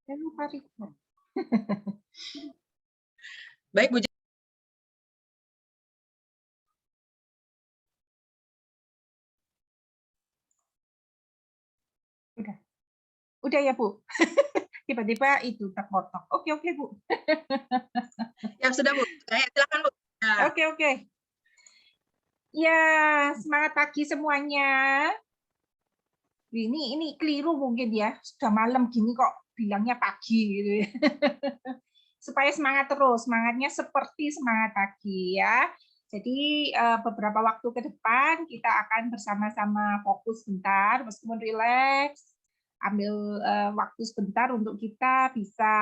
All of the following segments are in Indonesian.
Saya lupa record. Baik, Bu. Udah ya, Bu? Tiba-tiba itu terpotong. Oke, Bu. Ya, sudah, Bu. Silakan, Bu. Ya. Oke. Ya, semangat pagi semuanya. Ini keliru mungkin ya. Sudah malam gini kok bilangnya pagi gitu ya. Supaya semangat terus, semangatnya seperti semangat pagi ya. Jadi beberapa waktu ke depan kita akan bersama-sama fokus sebentar, meskipun rileks, ambil waktu sebentar untuk kita bisa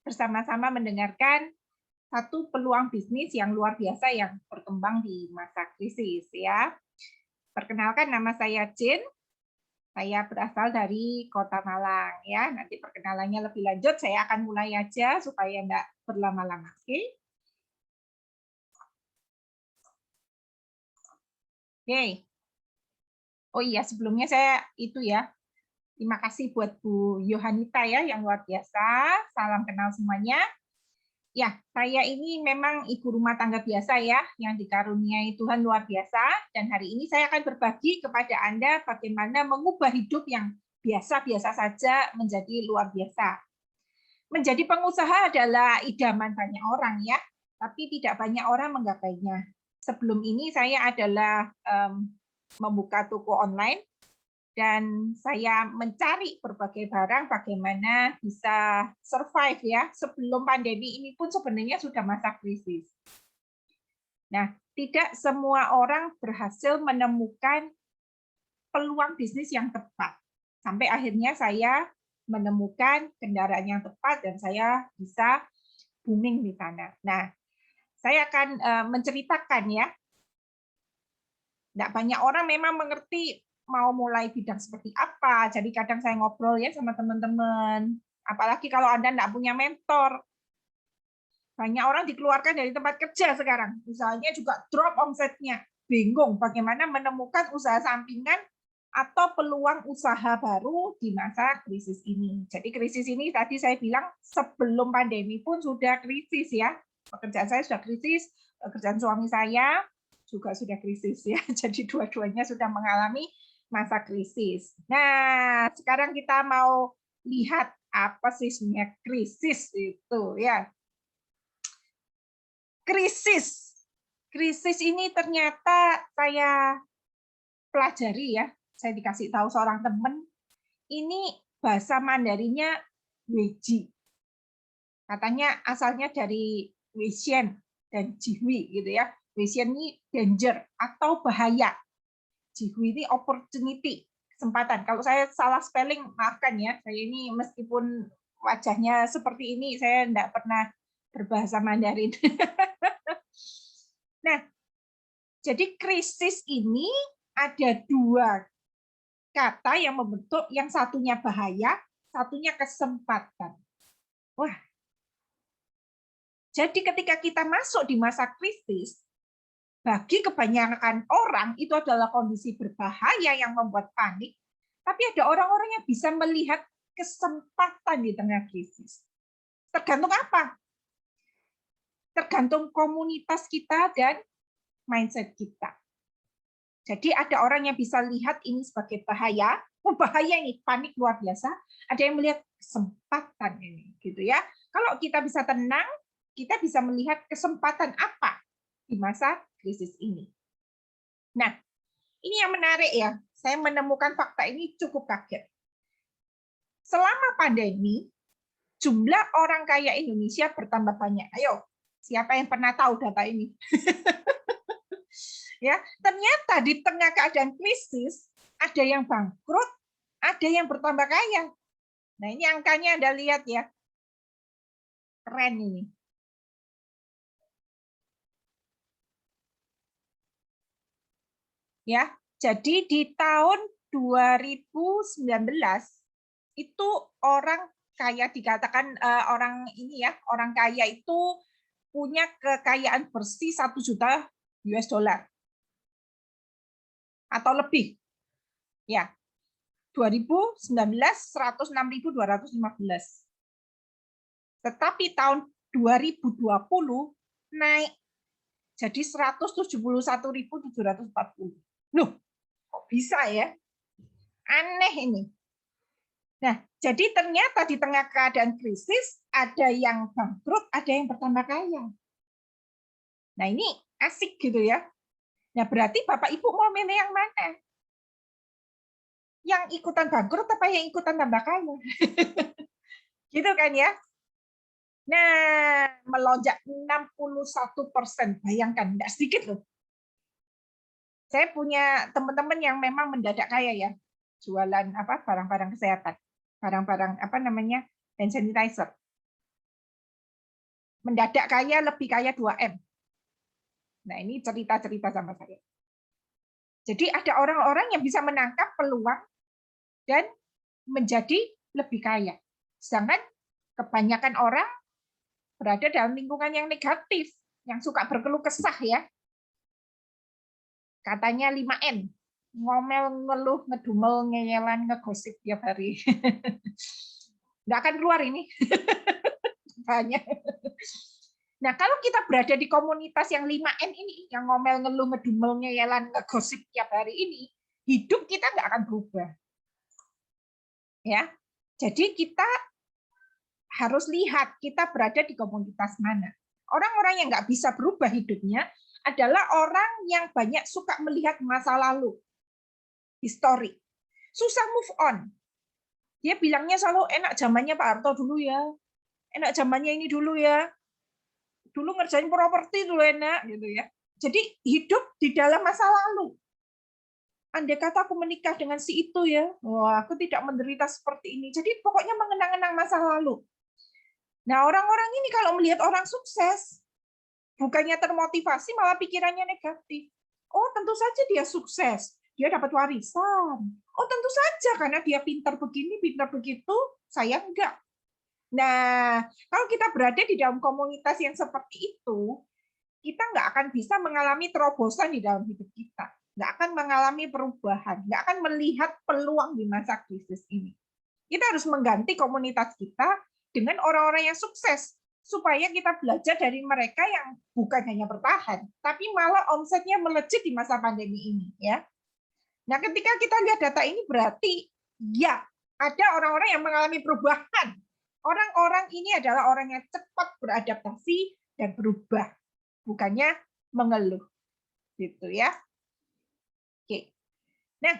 bersama-sama mendengarkan satu peluang bisnis yang luar biasa yang berkembang di masa krisis ya. Perkenalkan, nama saya Jin. Saya berasal dari Kota Malang ya. Nanti perkenalannya lebih lanjut saya akan mulai aja supaya enggak berlama-lama. Oke. Oke. Oh iya, sebelumnya saya itu ya. Terima kasih buat Bu Yohanita ya yang luar biasa. Salam kenal semuanya. Ya, saya ini memang ibu rumah tangga biasa ya, yang dikaruniai Tuhan luar biasa. Dan hari ini saya akan berbagi kepada Anda bagaimana mengubah hidup yang biasa-biasa saja menjadi luar biasa. Menjadi pengusaha adalah idaman banyak orang ya, tapi tidak banyak orang menggapainya. Sebelum ini saya adalah membuka toko online, dan saya mencari berbagai barang bagaimana bisa survive ya. Sebelum pandemi ini pun sebenarnya sudah masa krisis. Nah, tidak semua orang berhasil menemukan peluang bisnis yang tepat. Sampai akhirnya saya menemukan kendaraan yang tepat dan saya bisa booming di sana. Nah, saya akan menceritakan ya. Tidak banyak orang memang mengerti mau mulai bidang seperti apa. Jadi kadang saya ngobrol ya sama teman-teman. Apalagi kalau Anda tidak punya mentor. Banyak orang dikeluarkan dari tempat kerja sekarang. Misalnya juga drop omsetnya. Bingung bagaimana menemukan usaha sampingan atau peluang usaha baru di masa krisis ini. Jadi krisis ini tadi saya bilang sebelum pandemi pun sudah krisis ya. Pekerjaan saya sudah krisis, pekerjaan suami saya juga sudah krisis ya. Jadi dua-duanya sudah mengalami masa krisis. Nah, sekarang kita mau lihat apa sih sebenarnya krisis itu ya. Krisis ini ternyata saya pelajari ya. Saya dikasih tahu seorang teman, ini bahasa Mandarinnya Weiji. Katanya asalnya dari Weishen dan Jihui gitu ya. Weishen ini danger atau bahaya. Jihui ini opportunity, kesempatan. Kalau saya salah spelling, maafkan ya. Saya ini meskipun wajahnya seperti ini, saya tidak pernah berbahasa Mandarin. Nah, jadi krisis ini ada dua kata yang membentuk, yang satunya bahaya, satunya kesempatan. Wah, jadi ketika kita masuk di masa krisis, bagi kebanyakan orang itu adalah kondisi berbahaya yang membuat panik, tapi ada orang-orang yang bisa melihat kesempatan di tengah krisis. Tergantung apa? Tergantung komunitas kita dan mindset kita. Jadi ada orang yang bisa lihat ini sebagai bahaya, bahaya ini, panik luar biasa. Ada yang melihat kesempatan ini, gitu ya. Kalau kita bisa tenang, kita bisa melihat kesempatan apa di masa krisis ini. Nah, ini yang menarik ya. Saya menemukan fakta ini cukup kaget. Selama pandemi, jumlah orang kaya Indonesia bertambah banyak. Ayo, siapa yang pernah tahu data ini? Ya, ternyata di tengah keadaan krisis ada yang bangkrut, ada yang bertambah kaya. Nah, ini angkanya Anda lihat ya. Keren ini. Ya, jadi di tahun 2019 itu orang kaya dikatakan orang ini ya, orang kaya itu punya kekayaan bersih 1 juta US dollar atau lebih. Ya. 2019 106.215. Tetapi tahun 2020 naik jadi 171.740. Loh, kok bisa ya? Aneh ini. Nah, jadi ternyata di tengah keadaan krisis, ada yang bangkrut, ada yang bertambah kaya. Nah, ini asik gitu ya. Nah, berarti Bapak Ibu mau milih yang mana? Yang ikutan bangkrut apa yang ikutan tambah kaya? Gitu kan ya? Nah, melonjak 61%. Bayangkan, nggak sedikit loh. Saya punya teman-teman yang memang mendadak kaya ya. Jualan apa barang-barang kesehatan. Barang-barang apa namanya? Hand sanitizer. Mendadak kaya, lebih kaya 2M. Nah, ini cerita-cerita sama saya. Jadi ada orang-orang yang bisa menangkap peluang dan menjadi lebih kaya. Sedangkan kebanyakan orang berada dalam lingkungan yang negatif, yang suka berkeluh kesah ya. Katanya 5N. Ngomel, ngeluh, ngedumel, ngeyelan, ngegosip tiap hari. Nggak akan keluar ini. Banyak. Nah, kalau kita berada di komunitas yang 5N ini, yang ngomel, ngeluh, ngedumel, ngeyelan, ngegosip tiap hari ini, hidup kita nggak akan berubah. Ya, jadi kita harus lihat kita berada di komunitas mana. Orang-orang yang nggak bisa berubah hidupnya adalah orang yang banyak suka melihat masa lalu, histori. Susah move on. Dia bilangnya selalu enak zamannya Pak Harto dulu ya, enak zamannya ini dulu ya, dulu ngerjain properti dulu enak gitu ya. Jadi hidup di dalam masa lalu. Andai kata aku menikah dengan si itu ya, wah aku tidak menderita seperti ini. Jadi pokoknya mengenang-enang masa lalu. Nah, orang-orang ini kalau melihat orang sukses, bukannya termotivasi, malah pikirannya negatif. Oh, tentu saja dia sukses. Dia dapat warisan. Oh, tentu saja karena dia pintar begini, pintar begitu, saya enggak. Nah, kalau kita berada di dalam komunitas yang seperti itu, kita nggak akan bisa mengalami terobosan di dalam hidup kita. Nggak akan mengalami perubahan. Nggak akan melihat peluang di masa krisis ini. Kita harus mengganti komunitas kita dengan orang-orang yang sukses supaya kita belajar dari mereka yang bukan hanya bertahan, tapi malah omsetnya melejit di masa pandemi ini. Ya. Nah, ketika kita lihat data ini berarti ya ada orang-orang yang mengalami perubahan. Orang-orang ini adalah orang yang cepat beradaptasi dan berubah, bukannya mengeluh, gitu ya. Oke. Nah,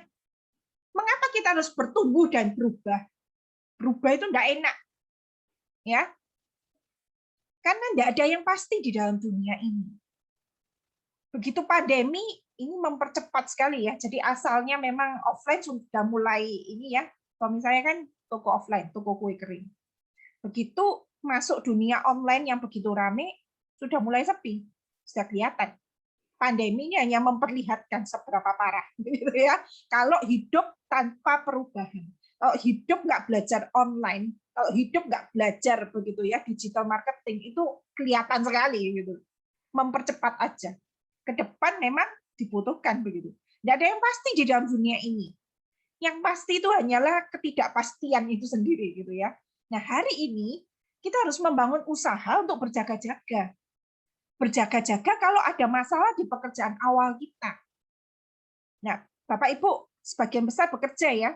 mengapa kita harus bertumbuh dan berubah? Berubah itu enggak enak, ya. Karena enggak ada yang pasti di dalam dunia ini. Begitu pandemi, ini mempercepat sekali ya. Jadi asalnya memang offline sudah mulai ini ya. Kalau misalnya kan toko offline, toko kue kering. Begitu masuk dunia online yang begitu rame, sudah mulai sepi. Sudah kelihatan. Pandemi ini hanya memperlihatkan seberapa parah, gitu ya. Kalau hidup tanpa perubahan, kalau hidup nggak belajar online, kalau hidup nggak belajar begitu ya digital marketing itu kelihatan sekali gitu. Mempercepat aja. Ke depan memang dibutuhkan begitu. Nggak ada yang pasti di dalam dunia ini. Yang pasti itu hanyalah ketidakpastian itu sendiri gitu ya. Nah hari ini kita harus membangun usaha untuk berjaga-jaga. Berjaga-jaga kalau ada masalah di pekerjaan awal kita. Nah, Bapak Ibu sebagian besar bekerja ya.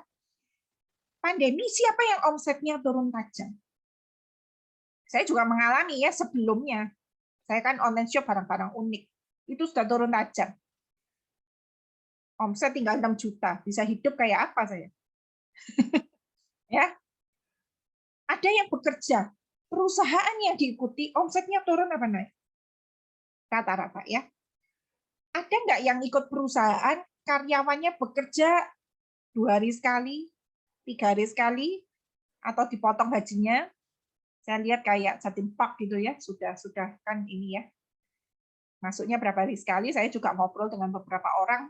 Pandemi siapa yang omsetnya turun tajam? Saya juga mengalami ya sebelumnya. Saya kan online shop barang-barang unik. Itu sudah turun tajam. Omset tinggal 6 juta. Bisa hidup kayak apa saya? Ya. Ada yang bekerja. Perusahaan yang diikuti omsetnya turun apa naik? Rata-rata ya. Ada nggak yang ikut perusahaan karyawannya bekerja 2 hari sekali, 3 hari sekali, atau dipotong gajinya? Saya lihat kayak Jatim Park gitu ya, sudah kan ini ya. Masuknya berapa hari sekali? Saya juga ngobrol dengan beberapa orang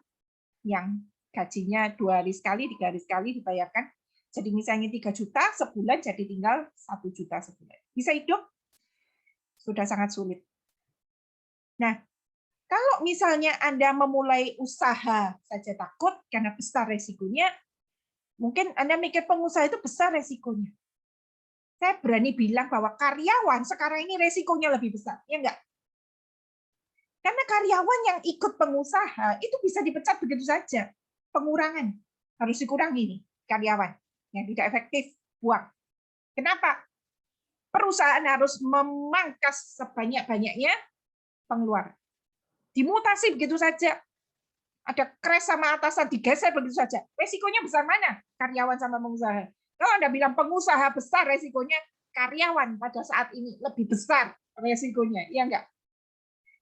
yang gajinya 2 hari sekali, 3 hari sekali dibayarkan. Jadi misalnya 3 juta sebulan, jadi tinggal 1 juta sebulan. Bisa hidup? Sudah sangat sulit. Nah, kalau misalnya Anda memulai usaha saja takut karena besar resikonya, Mungkin Anda mikir pengusaha itu besar resikonya. Saya berani bilang bahwa karyawan sekarang ini resikonya lebih besar, ya enggak? Karena karyawan yang ikut pengusaha itu bisa dipecat begitu saja. Pengurangan harus dikurangi nih karyawan yang tidak efektif, buang. Kenapa? Perusahaan harus memangkas sebanyak-banyaknya pengeluaran. Dimutasi begitu saja. Ada crash sama atasan digeser begitu saja. Resikonya besar mana? Karyawan sama pengusaha. Kalau Anda bilang pengusaha besar resikonya, karyawan pada saat ini lebih besar resikonya. Ya enggak?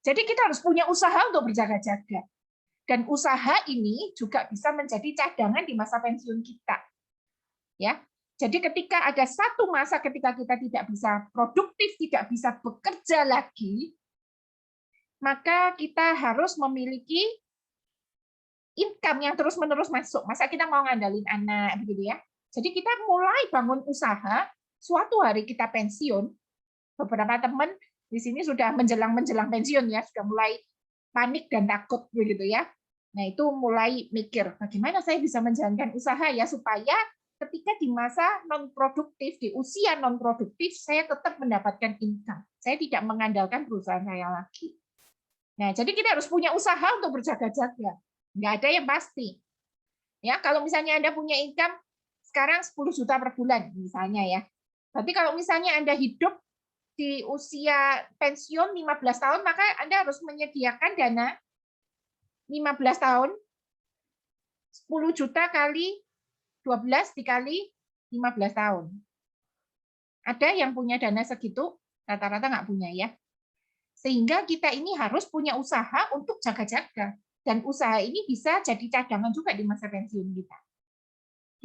Jadi kita harus punya usaha untuk berjaga-jaga. Dan usaha ini juga bisa menjadi cadangan di masa pensiun kita. Ya. Jadi ketika ada satu masa ketika kita tidak bisa produktif, tidak bisa bekerja lagi, maka kita harus memiliki income yang terus-menerus masuk. Masa kita mau ngandalin anak begitu ya. Jadi kita mulai bangun usaha, suatu hari kita pensiun, beberapa teman di sini sudah menjelang pensiun ya, sudah mulai panik dan takut begitu ya. Nah, itu mulai mikir bagaimana saya bisa menjalankan usaha ya supaya ketika di masa non produktif, di usia non produktif saya tetap mendapatkan income. Saya tidak mengandalkan perusahaan saya lagi. Nah, jadi kita harus punya usaha untuk berjaga-jaga. Nggak ada yang pasti. Ya, kalau misalnya Anda punya income sekarang 10 juta per bulan misalnya ya. Tapi kalau misalnya Anda hidup di usia pensiun 15 tahun, maka Anda harus menyediakan dana 15 tahun 10 juta kali 12 dikali 15 tahun. Ada yang punya dana segitu, rata-rata nggak punya ya. Sehingga kita ini harus punya usaha untuk jaga-jaga. Dan usaha ini bisa jadi cadangan juga di masa pensiun kita.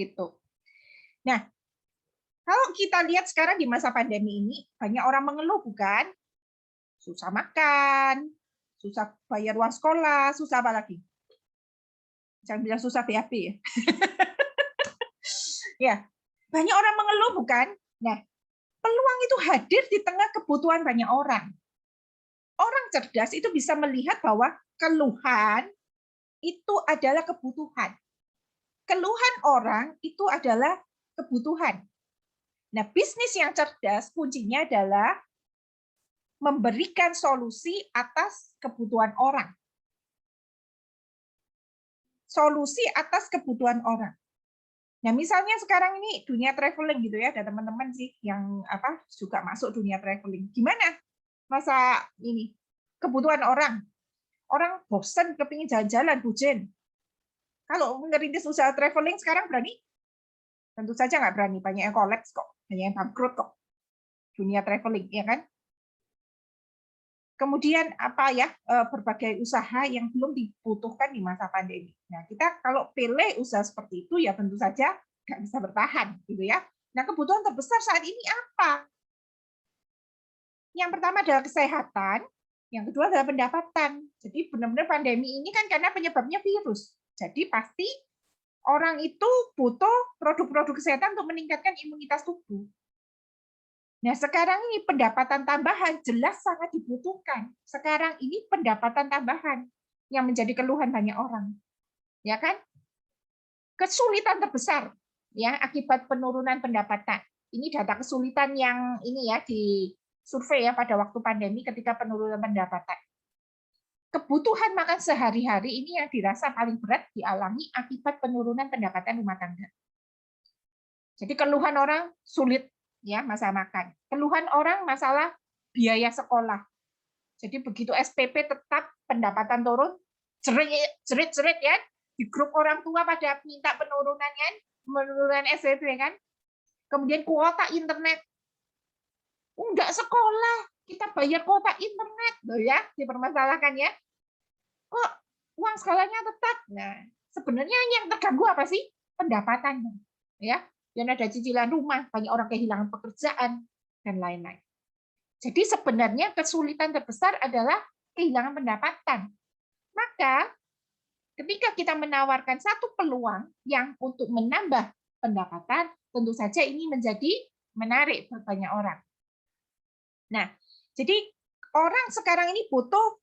Gitu. Nah, kalau kita lihat sekarang di masa pandemi ini, banyak orang mengeluh bukan? Susah makan, susah bayar uang sekolah, susah apa lagi? Jangan bilang susah BAB ya. Ya, banyak orang mengeluh bukan? Nah, peluang itu hadir di tengah kebutuhan banyak orang. Orang cerdas itu bisa melihat bahwa keluhan itu adalah kebutuhan. Keluhan orang itu adalah kebutuhan. Nah, bisnis yang cerdas kuncinya adalah memberikan solusi atas kebutuhan orang. Solusi atas kebutuhan orang. Nah, misalnya sekarang ini dunia traveling gitu ya, ada teman-teman sih yang juga masuk dunia traveling. Gimana masa ini kebutuhan orang? Orang bosan kepingin jalan-jalan, bujen. Kalau ngerintis usaha traveling sekarang berani? Tentu saja nggak berani. Banyak yang kolaps kok, banyak yang bangkrut kok. Dunia traveling, ya kan? Kemudian berbagai usaha yang belum dibutuhkan di masa pandemi. Nah, kita kalau pilih usaha seperti itu ya tentu saja nggak bisa bertahan, gitu ya. Nah, kebutuhan terbesar saat ini apa? Yang pertama adalah kesehatan, yang kedua adalah pendapatan. Jadi benar-benar pandemi ini kan karena penyebabnya virus. Jadi pasti orang itu butuh produk-produk kesehatan untuk meningkatkan imunitas tubuh. Nah, sekarang ini pendapatan tambahan jelas sangat dibutuhkan. Sekarang ini pendapatan tambahan yang menjadi keluhan banyak orang. Ya kan? Kesulitan terbesar ya akibat penurunan pendapatan. Ini data kesulitan yang ini ya di survei ya pada waktu pandemi ketika penurunan pendapatan. Kebutuhan makan sehari-hari ini yang dirasa paling berat dialami akibat penurunan pendapatan rumah tangga. Jadi keluhan orang sulit ya masalah makan. Keluhan orang masalah biaya sekolah. Jadi begitu SPP tetap pendapatan turun, jerit ya, di grup orang tua pada minta penurunan kan, penurunan SPP kan. Kemudian kuota internet. Enggak sekolah, kita bayar kuota internet loh ya, dipermasalahkan ya. Kok uang sekolahnya tetap? Nah, sebenarnya yang terganggu apa sih? Pendapatannya. Ya. Dan ada cicilan rumah, banyak orang kehilangan pekerjaan, dan lain-lain. Jadi sebenarnya kesulitan terbesar adalah kehilangan pendapatan. Maka ketika kita menawarkan satu peluang yang untuk menambah pendapatan, tentu saja ini menjadi menarik buat banyak orang. Nah, jadi orang sekarang ini butuh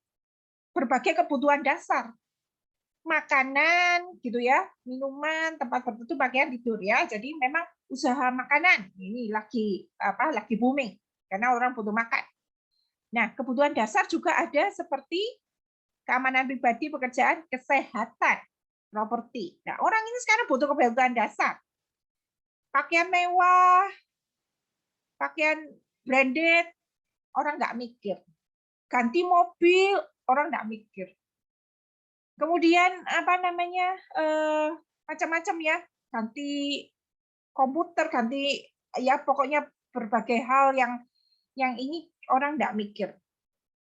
berbagai kebutuhan dasar. makanan gitu ya, minuman, tempat berteduh, pakaian, tidur ya. Jadi memang usaha makanan ini lagi booming karena orang butuh makan. Nah, kebutuhan dasar juga ada seperti keamanan pribadi, pekerjaan, kesehatan, properti. Nah, orang ini sekarang butuh kebutuhan dasar. Pakaian mewah, pakaian branded, orang nggak mikir. Ganti mobil, orang nggak mikir. Kemudian macam-macam ya, ganti komputer, ganti ya pokoknya berbagai hal yang ini orang nggak mikir.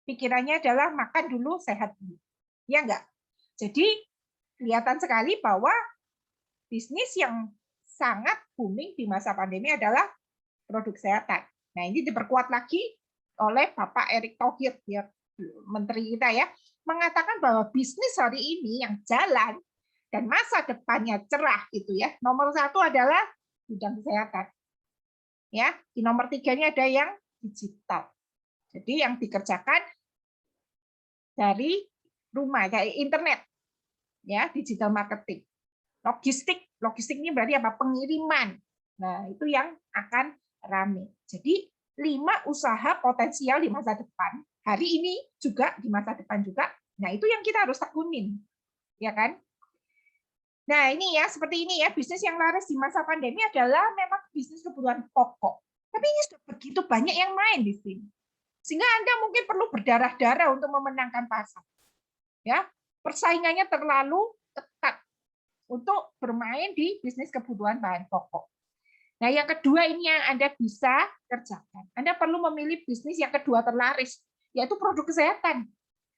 Pikirannya adalah makan dulu, sehat dulu. Ya enggak? Jadi kelihatan sekali bahwa bisnis yang sangat booming di masa pandemi adalah produk kesehatan. Nah, ini diperkuat lagi oleh Bapak Erick Thohir, ya, Menteri kita ya, mengatakan bahwa bisnis hari ini yang jalan dan masa depannya cerah itu ya. Nomor 1 adalah bidang kesehatan. Ya, di nomor 3-nya ada yang digital. Jadi yang dikerjakan dari rumah, kayak internet, ya, digital marketing. Logistik ini berarti apa? Pengiriman. Nah, itu yang akan rame. Jadi 5 usaha potensial di masa depan, hari ini juga, di masa depan juga. Nah, itu yang kita harus tekunin. Ya kan? Nah, ini ya, seperti ini ya, bisnis yang laris di masa pandemi adalah memang bisnis kebutuhan pokok. Tapi ini sudah begitu banyak yang main di sini. Sehingga Anda mungkin perlu berdarah-darah untuk memenangkan pasar. Ya, persaingannya terlalu ketat untuk bermain di bisnis kebutuhan bahan pokok. Nah, yang kedua ini yang Anda bisa kerjakan. Anda perlu memilih bisnis yang kedua terlaris, yaitu produk kesehatan.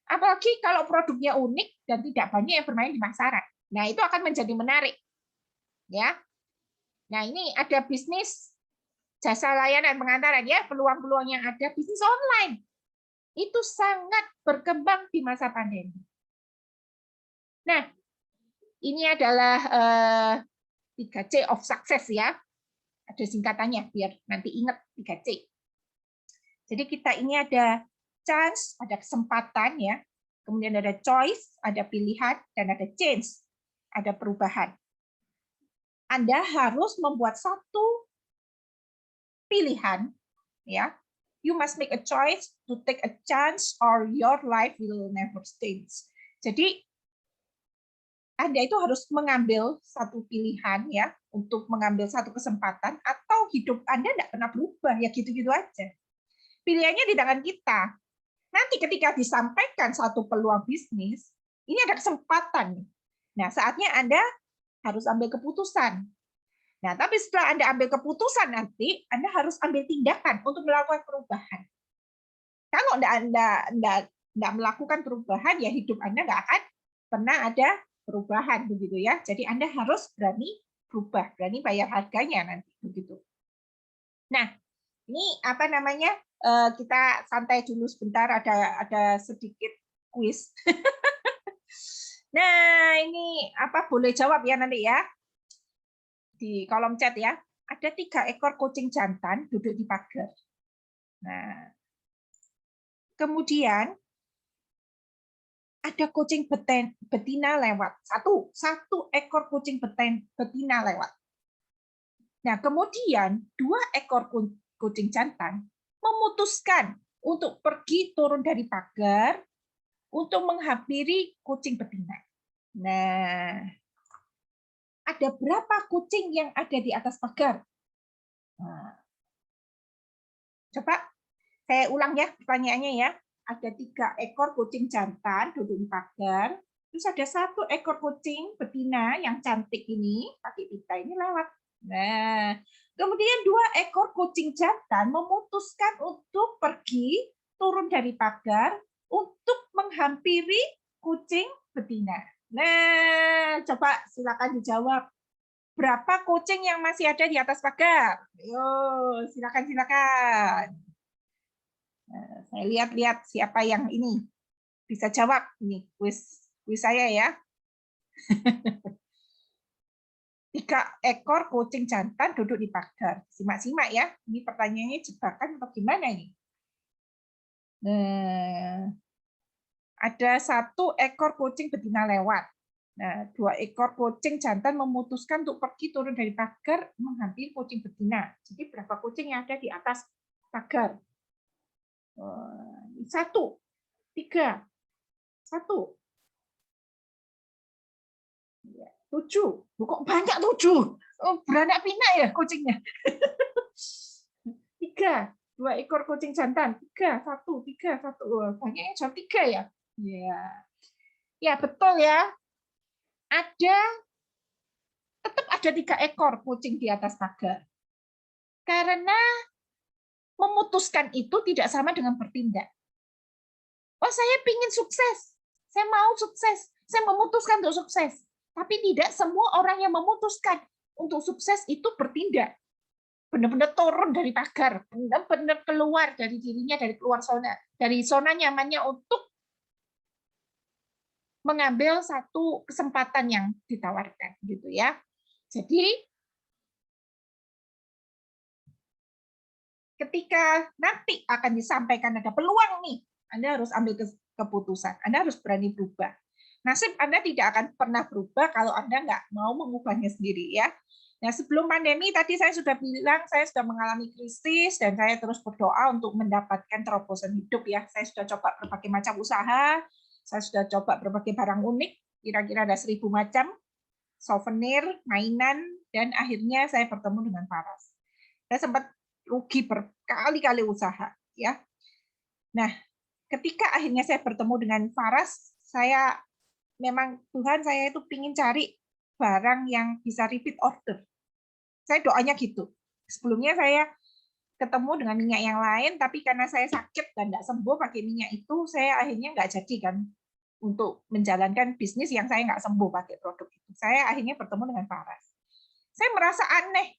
Apalagi kalau produknya unik dan tidak banyak yang bermain di pasaran. Nah, itu akan menjadi menarik. Ya. Nah, ini ada bisnis jasa layanan pengantaran ya, peluang-peluang yang ada, bisnis online. Itu sangat berkembang di masa pandemi. Nah, ini adalah 3C of success ya. Ada singkatannya biar nanti ingat 3C. Jadi kita ini ada chance, ada kesempatan ya. Kemudian ada choice, ada pilihan, dan ada change, ada perubahan. Anda harus membuat satu pilihan ya. You must make a choice to take a chance or your life will never change. Jadi Anda itu harus mengambil satu pilihan ya, untuk mengambil satu kesempatan, atau hidup Anda tidak pernah berubah, ya gitu-gitu aja. Pilihannya di tangan kita. Nanti ketika disampaikan satu peluang bisnis, ini ada kesempatan. Nah, saatnya Anda harus ambil keputusan. Nah, tapi setelah Anda ambil keputusan nanti, Anda harus ambil tindakan untuk melakukan perubahan. Kalau Anda tidak melakukan perubahan, ya hidup Anda nggak akan pernah ada perubahan begitu ya. Jadi Anda harus berani berubah, berani bayar harganya nanti begitu. Nah, ini apa namanya? Kita santai dulu sebentar, ada sedikit kuis. Nah, ini apa boleh jawab ya nanti ya di kolom chat ya. Ada 3 ekor kucing jantan duduk di pagar. Nah, kemudian ada kucing betina lewat. Satu ekor kucing betina lewat. Nah, kemudian 2 ekor kucing jantan memutuskan untuk pergi turun dari pagar untuk menghampiri kucing betina. Nah, ada berapa kucing yang ada di atas pagar? Nah, coba saya ulang ya pertanyaannya ya. Ada 3 ekor kucing jantan duduk di pagar. Terus ada 1 ekor kucing betina yang cantik ini, kaki pita ini lewat. Nah, kemudian 2 ekor kucing jantan memutuskan untuk pergi turun dari pagar untuk menghampiri kucing betina. Nah, coba silakan dijawab. Berapa kucing yang masih ada di atas pagar? Ayo, silakan. Nah, saya lihat siapa yang ini bisa jawab. Ini kuis saya ya. 3 ekor kucing jantan duduk di pagar. Simak-simak ya. Ini pertanyaannya jebakan atau gimana ini? Nah, ada 1 ekor kucing betina lewat. Nah, 2 ekor kucing jantan memutuskan untuk pergi turun dari pagar menghampiri kucing betina. Jadi berapa kucing yang ada di atas pagar? 1, 3, 1, 7. Kok banyak 7? Oh, beranak pinak ya kucingnya. 3, 2 ekor kucing jantan. 3, 1, 3, 1. Banyaknya jam 3 ya? Ya. Ya, betul ya. Tetap ada 3 ekor kucing di atas pagar. Karena memutuskan itu tidak sama dengan bertindak. Oh, saya ingin sukses. Saya mau sukses. Saya memutuskan untuk sukses. Tapi tidak semua orang yang memutuskan untuk sukses itu bertindak. Benar-benar turun dari pagar, benar-benar keluar dari dirinya, dari zona nyamannya untuk mengambil satu kesempatan yang ditawarkan, gitu ya. Jadi ketika nanti akan disampaikan ada peluang nih, Anda harus ambil keputusan, Anda harus berani berubah. Nasib Anda tidak akan pernah berubah kalau Anda nggak mau mengubahnya sendiri ya. Nah, sebelum pandemi tadi saya sudah bilang saya sudah mengalami krisis dan saya terus berdoa untuk mendapatkan terobosan hidup ya. Saya sudah coba berbagai macam usaha, saya sudah coba berbagai barang unik, kira-kira ada 1000 macam, souvenir, mainan, dan akhirnya saya bertemu dengan Faras. Saya sempat rugi berkali-kali usaha ya. Nah, ketika akhirnya saya bertemu dengan Faras, saya memang Tuhan saya itu pingin cari barang yang bisa repeat order. Saya doanya gitu. Sebelumnya saya ketemu dengan minyak yang lain, tapi karena saya sakit dan nggak sembuh pakai minyak itu, saya akhirnya nggak jadi kan untuk menjalankan bisnis yang saya nggak sembuh pakai produk itu. Saya akhirnya bertemu dengan Faras. Saya merasa aneh,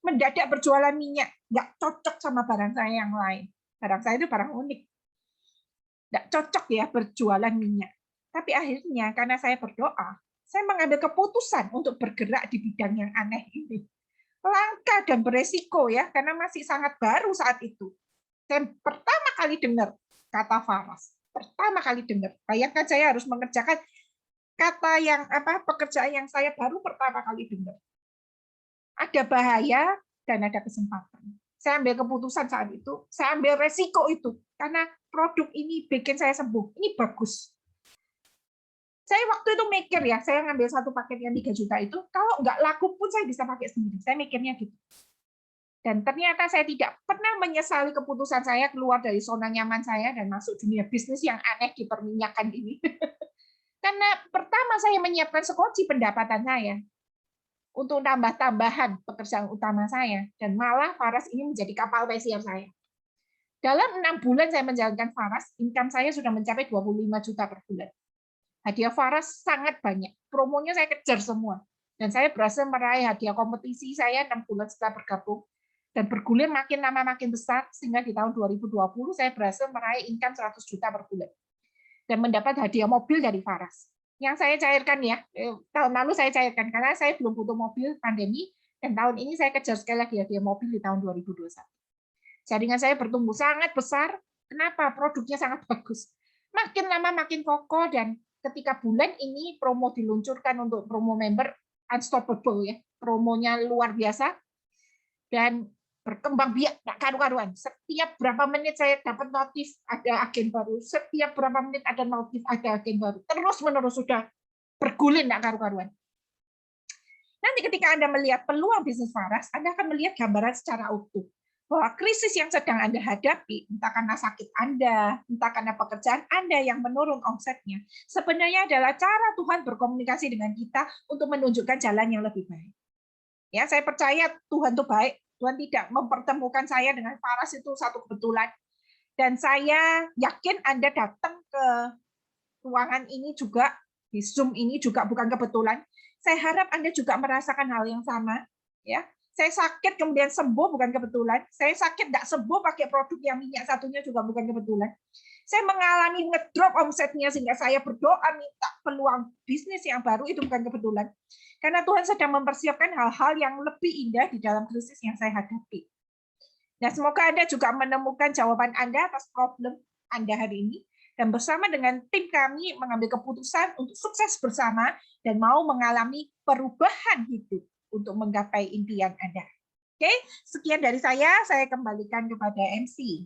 mendadak berjualan minyak, nggak cocok sama barang saya yang lain. Barang saya itu barang unik. Nggak cocok ya berjualan minyak. Tapi akhirnya karena saya berdoa, saya mengambil keputusan untuk bergerak di bidang yang aneh ini. Langka dan beresiko ya, karena masih sangat baru saat itu. Saya pertama kali dengar kata Faras. Pertama kali dengar. Bayangkan saya harus mengerjakan kata yang pekerjaan yang saya baru pertama kali dengar. Ada bahaya dan ada kesempatan. Saya ambil keputusan saat itu, saya ambil resiko itu karena produk ini bikin saya sembuh. Ini bagus. Saya waktu itu mikir ya, saya ngambil satu paket yang 3 juta itu, kalau nggak laku pun saya bisa pakai sendiri. Saya mikirnya gitu. Dan ternyata saya tidak pernah menyesali keputusan saya keluar dari zona nyaman saya dan masuk dunia bisnis yang aneh di perminyakan ini. Karena pertama saya menyiapkan sekunci pendapatan saya untuk tambah-tambahan pekerjaan utama saya. Dan malah Faras ini menjadi kapal pesiar saya. Dalam 6 bulan saya menjalankan Faras, income saya sudah mencapai 25 juta per bulan. Hadiah Faras sangat banyak. Promonya saya kejar semua. Dan saya berhasil meraih hadiah kompetisi saya 6 bulan setelah bergabung. Dan bergulir makin lama makin besar, sehingga di tahun 2020 saya berhasil meraih income 100 juta per bulan. Dan mendapat hadiah mobil dari Faras. Yang saya cairkan ya, tahun lalu saya cairkan, karena saya belum butuh mobil pandemi, dan tahun ini saya kejar sekali lagi hadiah mobil di tahun 2021. Jaringan saya bertumbuh sangat besar. Kenapa? Produknya sangat bagus. Makin lama makin kokoh, dan ketika bulan ini promo diluncurkan untuk promo member unstoppable ya, promonya luar biasa dan berkembang biak nggak karu-karuan. Setiap berapa menit saya dapat notif ada agen baru, setiap berapa menit ada notif ada agen baru, terus menerus sudah bergulir nggak karu-karuan. Nanti ketika Anda melihat peluang bisnis Faras, Anda akan melihat gambaran secara utuh bahwa krisis yang sedang Anda hadapi, entah karena sakit Anda, entah karena pekerjaan Anda yang menurun omsetnya, sebenarnya adalah cara Tuhan berkomunikasi dengan kita untuk menunjukkan jalan yang lebih baik. Ya, saya percaya Tuhan itu baik. Tuhan tidak mempertemukan saya dengan Faras itu satu kebetulan. Dan saya yakin Anda datang ke ruangan ini juga, di Zoom ini juga bukan kebetulan. Saya harap Anda juga merasakan hal yang sama. Ya, saya sakit kemudian sembuh bukan kebetulan. Saya sakit nggak sembuh pakai produk yang minyak satunya juga bukan kebetulan. Saya mengalami ngedrop omsetnya sehingga saya berdoa minta peluang bisnis yang baru itu bukan kebetulan. Karena Tuhan sedang mempersiapkan hal-hal yang lebih indah di dalam krisis yang saya hadapi. Nah, semoga Anda juga menemukan jawaban Anda atas problem Anda hari ini. dan bersama dengan tim kami mengambil keputusan untuk sukses bersama dan mau mengalami perubahan hidup untuk menggapai impian Anda. Oke, sekian dari saya kembalikan kepada MC.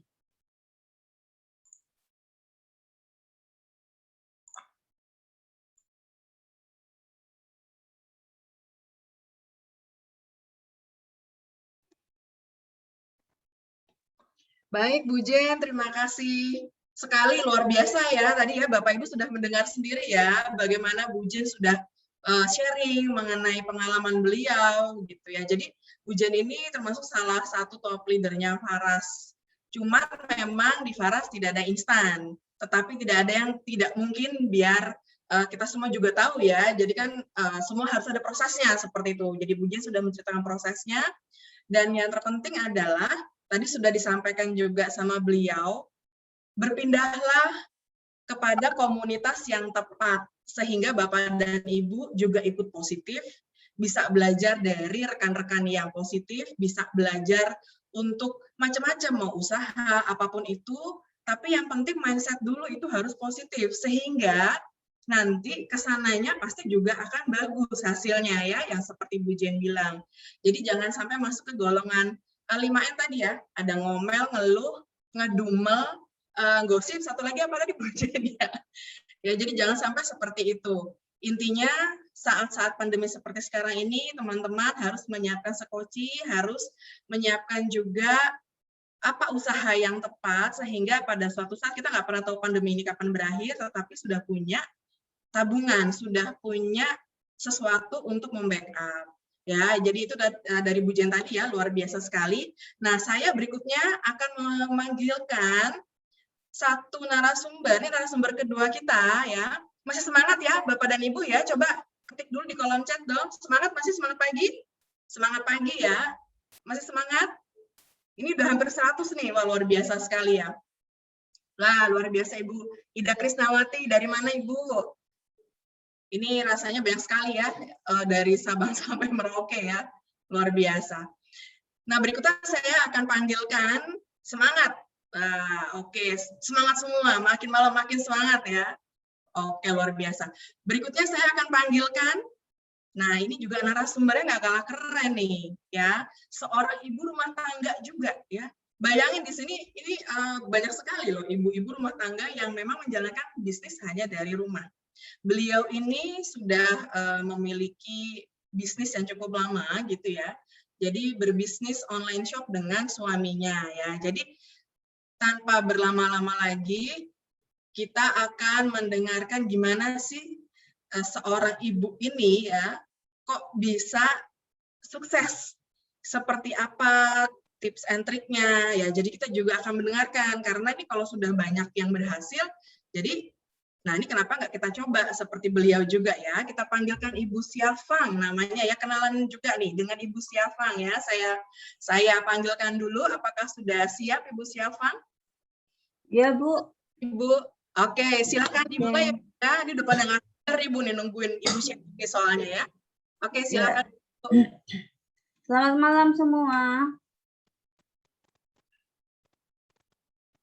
Baik, Bu Jen, terima kasih sekali, luar biasa ya. Tadi ya Bapak Ibu sudah mendengar sendiri ya bagaimana Bu Jen sudah sharing mengenai pengalaman beliau gitu ya. Jadi Bu Jen ini termasuk salah satu top leadernya Faras. Cuma memang di Faras tidak ada instan, tetapi tidak ada yang tidak mungkin biar kita semua juga tahu ya. Jadi kan semua harus ada prosesnya seperti itu. Jadi Bu Jen sudah menceritakan prosesnya. Dan yang terpenting adalah, tadi sudah disampaikan juga sama beliau, berpindahlah kepada komunitas yang tepat, sehingga Bapak dan Ibu juga ikut positif, bisa belajar dari rekan-rekan yang positif, bisa belajar untuk macam-macam, mau usaha, apapun itu, tapi yang penting mindset dulu itu harus positif, sehingga nanti kesananya pasti juga akan bagus hasilnya ya, yang seperti Bu Jen bilang. Jadi jangan sampai masuk ke golongan 5M tadi ya, ada ngomel, ngeluh, ngedumel, gosip, satu lagi apa tadi Bu Jen ya. Ya, jadi jangan sampai seperti itu. Intinya saat-saat pandemi seperti sekarang ini, teman-teman harus menyiapkan sekoci, harus menyiapkan juga apa usaha yang tepat, sehingga pada suatu saat kita nggak pernah tahu pandemi ini kapan berakhir, tetapi sudah punya tabungan, sudah punya sesuatu untuk membackup. Ya, jadi itu dari Bu Jen tadi ya, luar biasa sekali. Nah, saya berikutnya akan memanggilkan satu narasumber, ini narasumber kedua kita ya. Masih semangat ya Bapak dan Ibu ya, coba ketik dulu di kolom chat dong. Semangat, masih semangat pagi? Semangat pagi ya. Masih semangat? Ini udah hampir 100 nih, wah luar biasa sekali ya. Lah, luar biasa Ibu Ida Krisnawati, dari mana Ibu? Ini rasanya banyak sekali ya, dari Sabang sampai Merauke ya, luar biasa. Nah, berikutnya saya akan panggilkan semangat. Oke, semangat semua, makin malam makin semangat ya. Oke, luar biasa. Berikutnya saya akan panggilkan, nah ini juga narasumbernya nggak kalah keren nih, ya. Seorang ibu rumah tangga juga ya. Bayangin di sini ini banyak sekali loh ibu-ibu rumah tangga yang memang menjalankan bisnis hanya dari rumah. Beliau ini sudah memiliki bisnis yang cukup lama gitu ya. Jadi berbisnis online shop dengan suaminya ya. Jadi tanpa berlama-lama lagi kita akan mendengarkan gimana sih seorang ibu ini ya kok bisa sukses. Seperti apa tips and triknya ya. Jadi kita juga akan mendengarkan karena ini kalau sudah banyak yang berhasil, jadi nah ini kenapa nggak kita coba seperti beliau juga ya. Kita panggilkan Ibu Siafang namanya ya, kenalan juga nih dengan Ibu Siafang ya. Saya panggilkan dulu, apakah sudah siap Ibu Siafang? Ya Bu. Ibu, oke silakan dimulai ya. Ini udah pada nganter Ibu nih nungguin Ibu Siafang soalnya ya. Oke silakan. Ya. Selamat malam semua.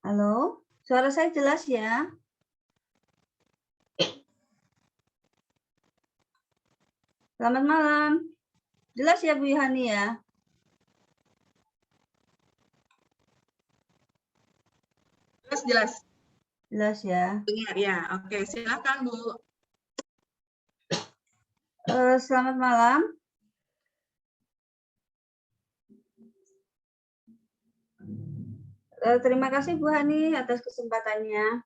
Halo, suara saya jelas ya? Selamat malam. Jelas ya Bu Yohani ya? Jelas. Jelas ya. Dengar ya. Oke, silakan Bu. Selamat malam. Terima kasih Bu Hani atas kesempatannya.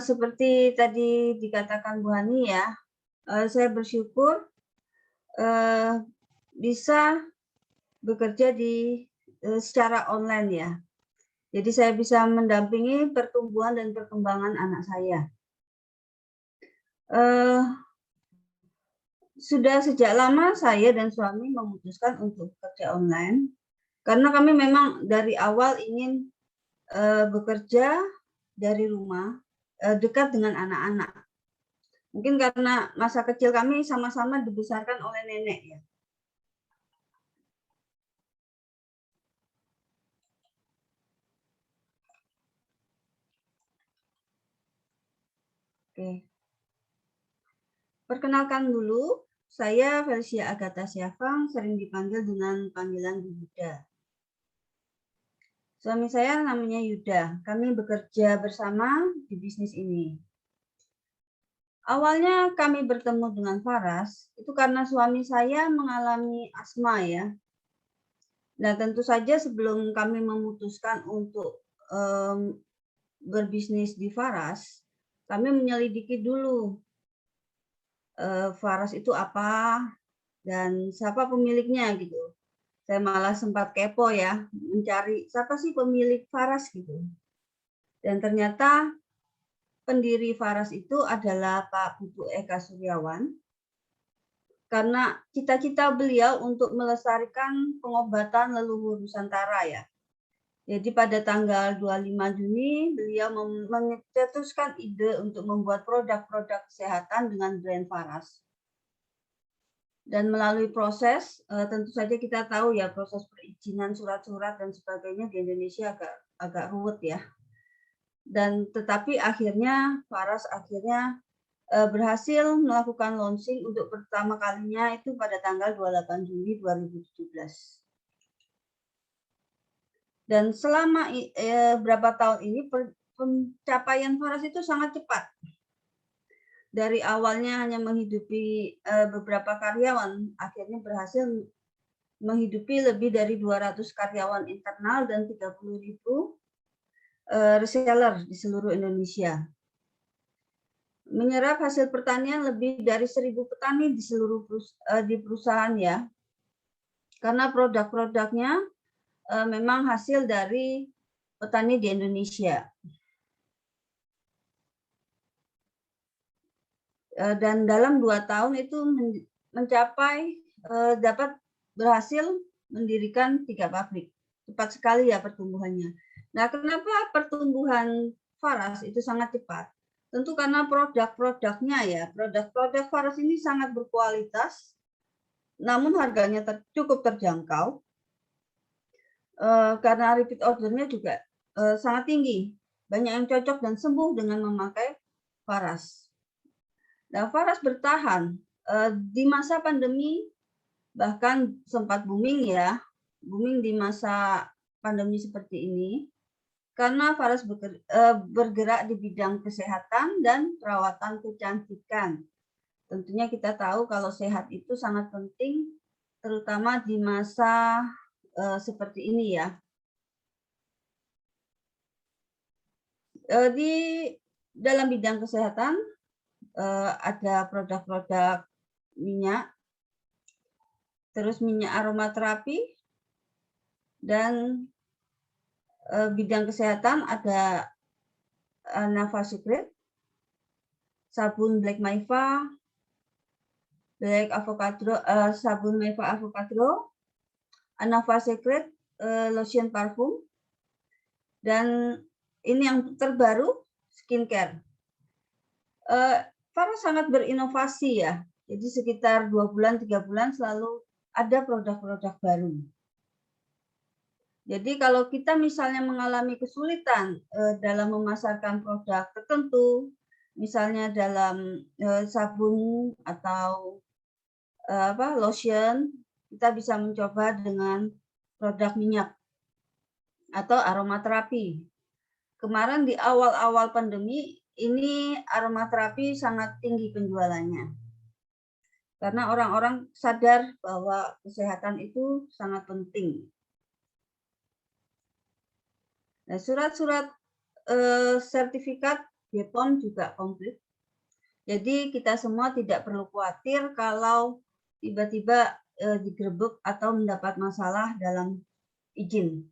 Seperti tadi dikatakan Bu Hani ya, saya bersyukur bisa bekerja secara online ya. Jadi saya bisa mendampingi pertumbuhan dan perkembangan anak saya. Sudah sejak lama saya dan suami memutuskan untuk bekerja online karena kami memang dari awal ingin bekerja dari rumah dekat dengan anak-anak. Mungkin karena masa kecil kami sama-sama dibesarkan oleh nenek ya. Oke. Perkenalkan dulu, saya Felicia Agatha Syafang, sering dipanggil dengan panggilan Bu Yuda. Suami saya namanya Yuda. Kami bekerja bersama di bisnis ini. Awalnya kami bertemu dengan Faras itu karena suami saya mengalami asma ya. Nah, tentu saja sebelum kami memutuskan untuk berbisnis di Faras, kami menyelidiki dulu Faras itu apa dan siapa pemiliknya gitu. Saya malah sempat kepo ya, mencari siapa sih pemilik Faras gitu. Dan ternyata pendiri Faras itu adalah Pak Putu Eka Suryawan. Karena cita-cita beliau untuk melestarikan pengobatan leluhur Nusantara ya. Jadi pada tanggal 25 Juni beliau mencetuskan ide untuk membuat produk-produk kesehatan dengan brand Faras. Dan melalui proses, tentu saja kita tahu ya proses perizinan surat-surat dan sebagainya di Indonesia agak ruwet ya. Dan tetapi akhirnya Faras berhasil melakukan launching untuk pertama kalinya itu pada tanggal 28 Juli 2017. Dan selama berapa tahun ini pencapaian Faras itu sangat cepat. Dari awalnya hanya menghidupi beberapa karyawan, akhirnya berhasil menghidupi lebih dari 200 karyawan internal dan 30.000 reseller di seluruh Indonesia. Menyerap hasil pertanian lebih dari 1.000 petani di seluruh di perusahaan ya. Karena produk-produknya memang hasil dari petani di Indonesia. Dan dalam 2 tahun itu mencapai dapat berhasil mendirikan 3 pabrik. Cepat sekali ya pertumbuhannya. Nah, kenapa pertumbuhan Faras itu sangat cepat? Tentu karena produk-produknya ya. Produk-produk Faras ini sangat berkualitas, namun harganya cukup terjangkau. Karena repeat ordernya juga sangat tinggi. Banyak yang cocok dan sembuh dengan memakai Faras. Nah, Faras bertahan di masa pandemi, bahkan sempat booming ya, booming di masa pandemi seperti ini, karena Faras bergerak di bidang kesehatan dan perawatan kecantikan. Tentunya kita tahu kalau sehat itu sangat penting, terutama di masa seperti ini ya. Di dalam bidang kesehatan ada produk-produk minyak, terus minyak aromaterapi, dan bidang kesehatan ada Nava Secret, sabun Black Maiva, sabun Maiva Avocado, Nava Secret lotion parfum, dan ini yang terbaru skincare. Faras sangat berinovasi ya. Jadi sekitar 2 bulan, 3 bulan selalu ada produk-produk baru. Jadi kalau kita misalnya mengalami kesulitan dalam memasarkan produk tertentu, misalnya dalam sabun atau lotion, kita bisa mencoba dengan produk minyak atau aromaterapi. Kemarin di awal-awal pandemi ini aromaterapi sangat tinggi penjualannya. Karena orang-orang sadar bahwa kesehatan itu sangat penting. Nah, surat-surat sertifikat BPOM juga komplit. Jadi kita semua tidak perlu khawatir kalau tiba-tiba digerebek atau mendapat masalah dalam izin.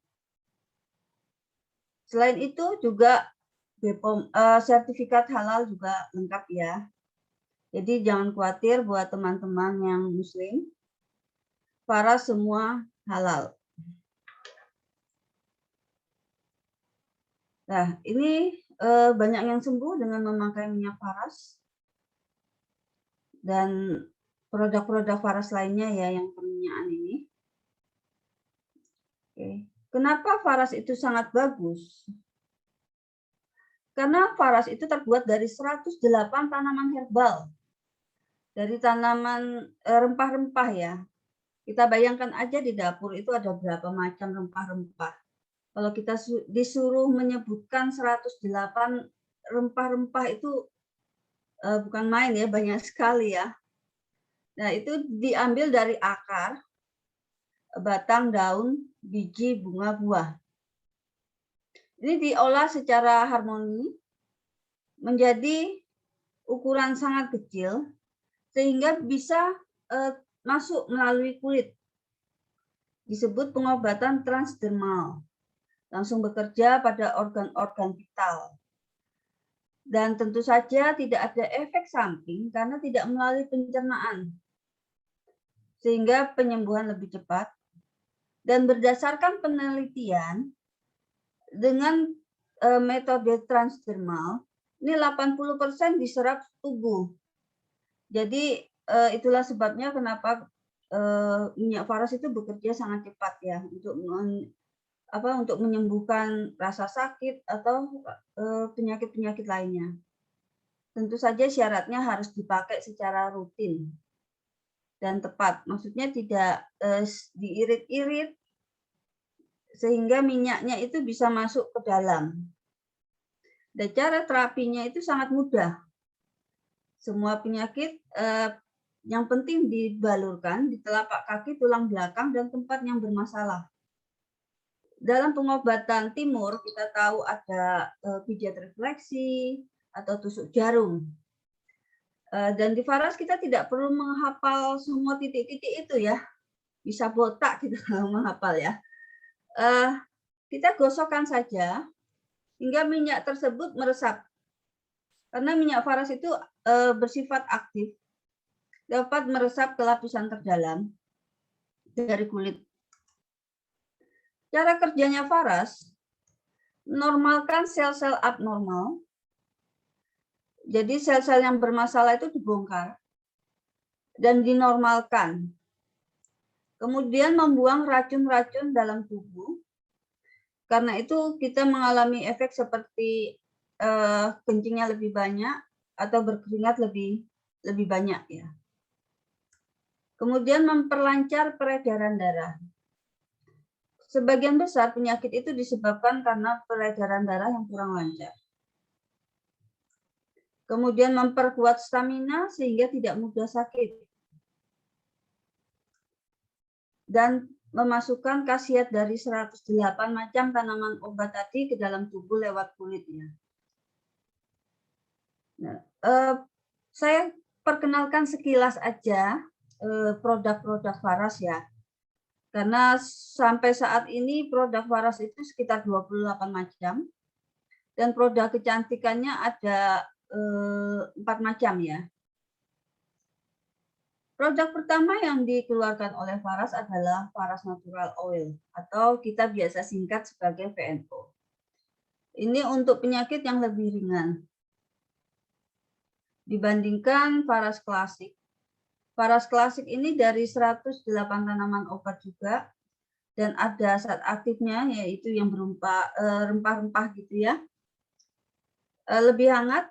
Selain itu juga BPOM sertifikat halal juga lengkap ya. Jadi jangan khawatir buat teman-teman yang muslim. Faras semua halal. Nah, ini banyak yang sembuh dengan memakai minyak Faras. Dan produk-produk Faras lainnya ya yang perminyakan ini. Oke. Kenapa Faras itu sangat bagus? Karena Faras itu terbuat dari 108 tanaman herbal. Dari tanaman rempah-rempah ya. Kita bayangkan aja di dapur itu ada berapa macam rempah-rempah. Kalau kita disuruh menyebutkan 108 rempah-rempah itu bukan main ya, banyak sekali ya. Nah, itu diambil dari akar, batang, daun, biji, bunga, buah. Ini diolah secara harmoni menjadi ukuran sangat kecil sehingga bisa masuk melalui kulit. Disebut pengobatan transdermal. Langsung bekerja pada organ-organ vital. Dan tentu saja tidak ada efek samping karena tidak melalui pencernaan. Sehingga penyembuhan lebih cepat. Dan berdasarkan penelitian, dengan metode transdermal, ini 80% diserap tubuh. Jadi itulah sebabnya kenapa minyak Faras itu bekerja sangat cepat ya untuk menyembuhkan rasa sakit atau penyakit-penyakit lainnya. Tentu saja syaratnya harus dipakai secara rutin dan tepat. Maksudnya tidak diirit-irit sehingga minyaknya itu bisa masuk ke dalam. Dan cara terapinya itu sangat mudah. Semua penyakit yang penting dibalurkan di telapak kaki, tulang belakang, dan tempat yang bermasalah. Dalam pengobatan timur, kita tahu ada pijat refleksi atau tusuk jarum. Dan di Faras kita tidak perlu menghafal semua titik-titik itu ya. Bisa botak kita menghafal ya. Kita gosokkan saja hingga minyak tersebut meresap. Karena minyak Faras itu bersifat aktif, dapat meresap ke lapisan terdalam dari kulit. Cara kerjanya Faras, menormalkan sel-sel abnormal. Jadi sel-sel yang bermasalah itu dibongkar dan dinormalkan. Kemudian membuang racun-racun dalam tubuh. Karena itu kita mengalami efek seperti kencingnya lebih banyak atau berkeringat lebih banyak ya. Kemudian memperlancar peredaran darah. Sebagian besar penyakit itu disebabkan karena peredaran darah yang kurang lancar. Kemudian memperkuat stamina sehingga tidak mudah sakit. Dan memasukkan khasiat dari 108 macam tanaman obat tadi ke dalam tubuh lewat kulitnya. Nah, saya perkenalkan sekilas aja produk-produk Faras ya. Karena sampai saat ini produk Faras itu sekitar 28 macam. Dan produk kecantikannya ada 4 macam ya. Produk pertama yang dikeluarkan oleh Faras adalah Faras Natural Oil atau kita biasa singkat sebagai VNO. Ini untuk penyakit yang lebih ringan dibandingkan Faras Klasik. Faras Klasik ini dari 108 tanaman obat juga dan ada zat aktifnya yaitu yang berupa rempah-rempah gitu ya. Lebih hangat,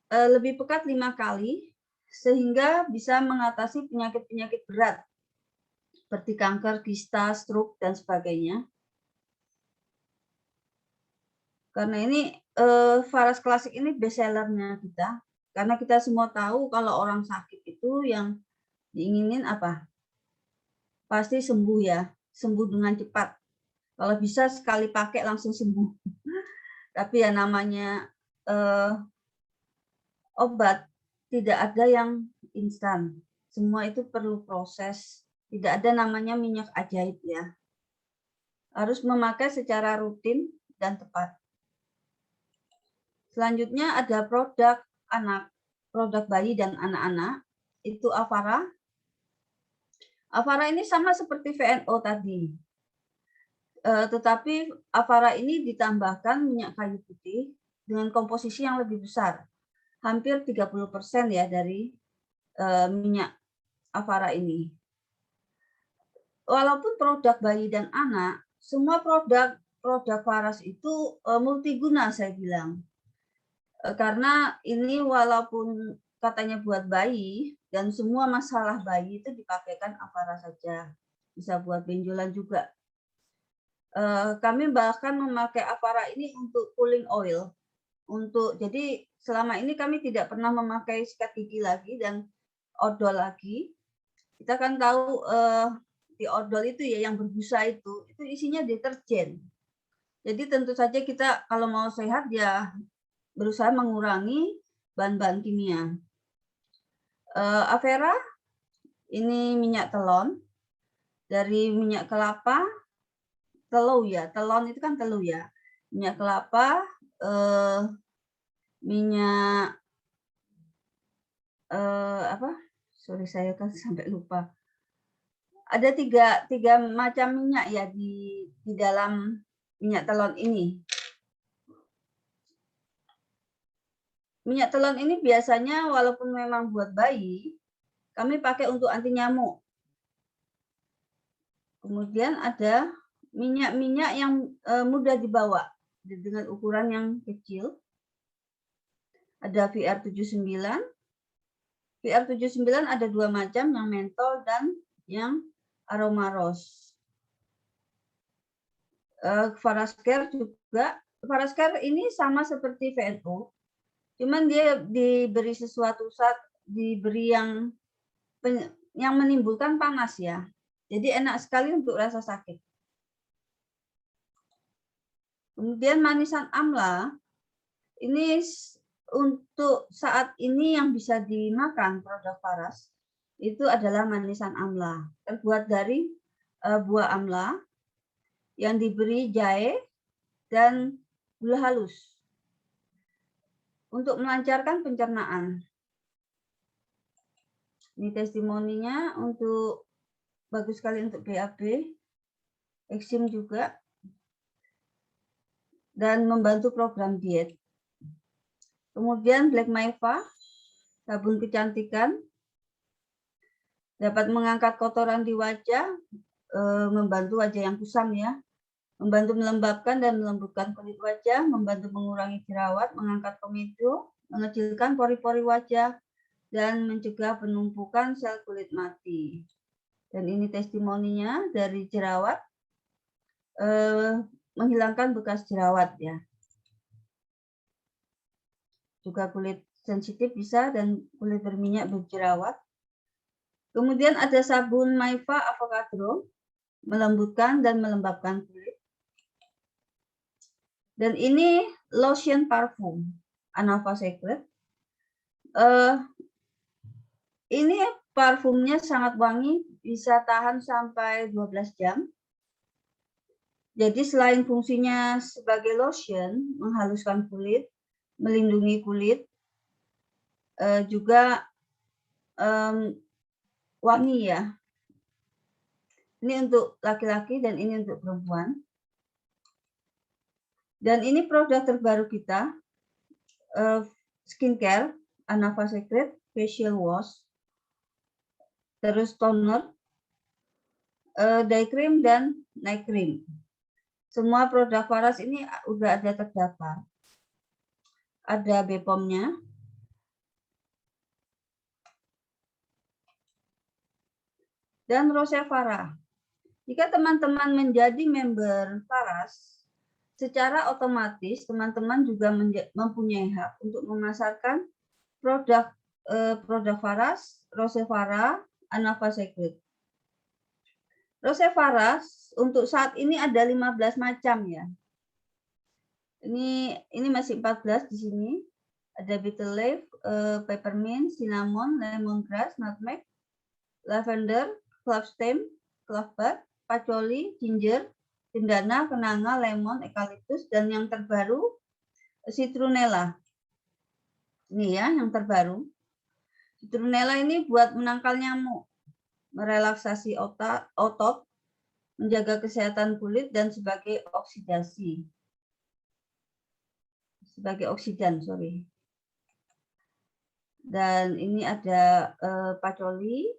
lebih pekat 5 kali sehingga bisa mengatasi penyakit-penyakit berat seperti kanker, kista, stroke, dan sebagainya. Karena ini Faras Klasik ini best sellernya kita. Karena kita semua tahu kalau orang sakit itu yang diinginin apa? Pasti sembuh ya, sembuh dengan cepat. Kalau bisa sekali pakai langsung sembuh. Tapi ya namanya obat, tidak ada yang instan. Semua itu perlu proses. Tidak ada namanya minyak ajaib ya. Harus memakai secara rutin dan tepat. Selanjutnya ada produk anak, produk bayi dan anak-anak. Itu Avara. Avara ini sama seperti VNO tadi. Tetapi Avara ini ditambahkan minyak kayu putih dengan komposisi yang lebih besar. Hampir 30% ya dari minyak Avara ini. Walaupun produk bayi dan anak, semua produk produk Faras itu multiguna saya bilang. Karena ini walaupun katanya buat bayi dan semua masalah bayi itu dipakaikan Avara saja. Bisa buat benjolan juga. Kami bahkan memakai Avara ini untuk cooling oil. Jadi selama ini kami tidak pernah memakai sikat gigi lagi dan odol lagi. Kita kan tahu di odol itu ya yang berbusa itu isinya deterjen. Jadi tentu saja kita kalau mau sehat ya berusaha mengurangi bahan-bahan kimia. Avera ini minyak telon dari minyak kelapa, telur ya, telon itu kan telur ya, minyak kelapa, minyak apa? Sorry saya kan sampai lupa. Ada tiga macam minyak ya di dalam minyak telon ini. Minyak telon ini biasanya walaupun memang buat bayi, kami pakai untuk anti nyamuk. Kemudian ada minyak-minyak yang mudah dibawa dengan ukuran yang kecil. Ada VR79. VR79 ada dua macam, yang mentol dan yang aroma rose. Farascare juga. Farascare ini sama seperti VNO, cuman dia diberi sesuatu saat diberi yang menimbulkan panas ya. Jadi enak sekali untuk rasa sakit. Kemudian manisan amla, ini untuk saat ini yang bisa dimakan produk Faras, itu adalah manisan amla. Terbuat dari buah amla yang diberi jahe dan gula halus untuk melancarkan pencernaan. Ini testimoninya untuk bagus sekali untuk BAB, eksim juga, dan membantu program diet. Kemudian Black Maiva, sabun kecantikan, dapat mengangkat kotoran di wajah, membantu wajah yang kusam ya, membantu melembabkan dan melembutkan kulit wajah, membantu mengurangi jerawat, mengangkat komedo, mengecilkan pori-pori wajah, dan mencegah penumpukan sel kulit mati. Dan ini testimoninya dari jerawat, menghilangkan bekas jerawat ya. Juga kulit sensitif bisa dan kulit berminyak berjerawat. Kemudian ada sabun Maiva Avocado, melembutkan dan melembabkan kulit. Dan ini lotion parfum Anava Secret. Ini parfumnya sangat wangi, bisa tahan sampai 12 jam. Jadi selain fungsinya sebagai lotion, menghaluskan kulit, melindungi kulit, juga wangi ya. Ini untuk laki-laki dan ini untuk perempuan. Dan ini produk terbaru kita, skincare, Anava Secret Facial Wash, terus toner, day cream, dan night cream. Semua produk Faras ini udah ada terdaftar. Ada BPOM-nya. Dan Rosevara. Jika teman-teman menjadi member Faras, secara otomatis teman-teman juga mempunyai hak untuk memasarkan produk Faras, Rosevara, Anava Secret. Rosevara untuk saat ini ada 15 macam ya. Ini masih 14 di sini. Ada betel leaf, peppermint, cinnamon, lemongrass, nutmeg, lavender, clove stem, clove bud, patchouli, ginger, cendana, kenanga, lemon, eucalyptus, dan yang terbaru citronella. Ini ya yang terbaru. Citronella ini buat menangkal nyamuk, merelaksasi otot, menjaga kesehatan kulit, dan sebagai oksidasi. Sebagai oksidan, sorry. Dan ini ada patchouli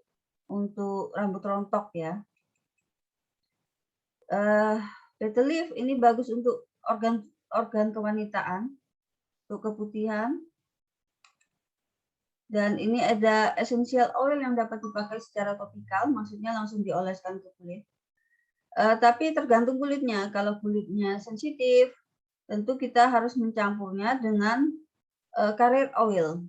untuk rambut rontok ya. Betel leaf ini bagus untuk organ kewanitaan, untuk keputihan. Dan ini ada essential oil yang dapat dipakai secara topikal, maksudnya langsung dioleskan ke kulit. Tapi tergantung kulitnya. Kalau kulitnya sensitif, tentu kita harus mencampurnya dengan carrier oil.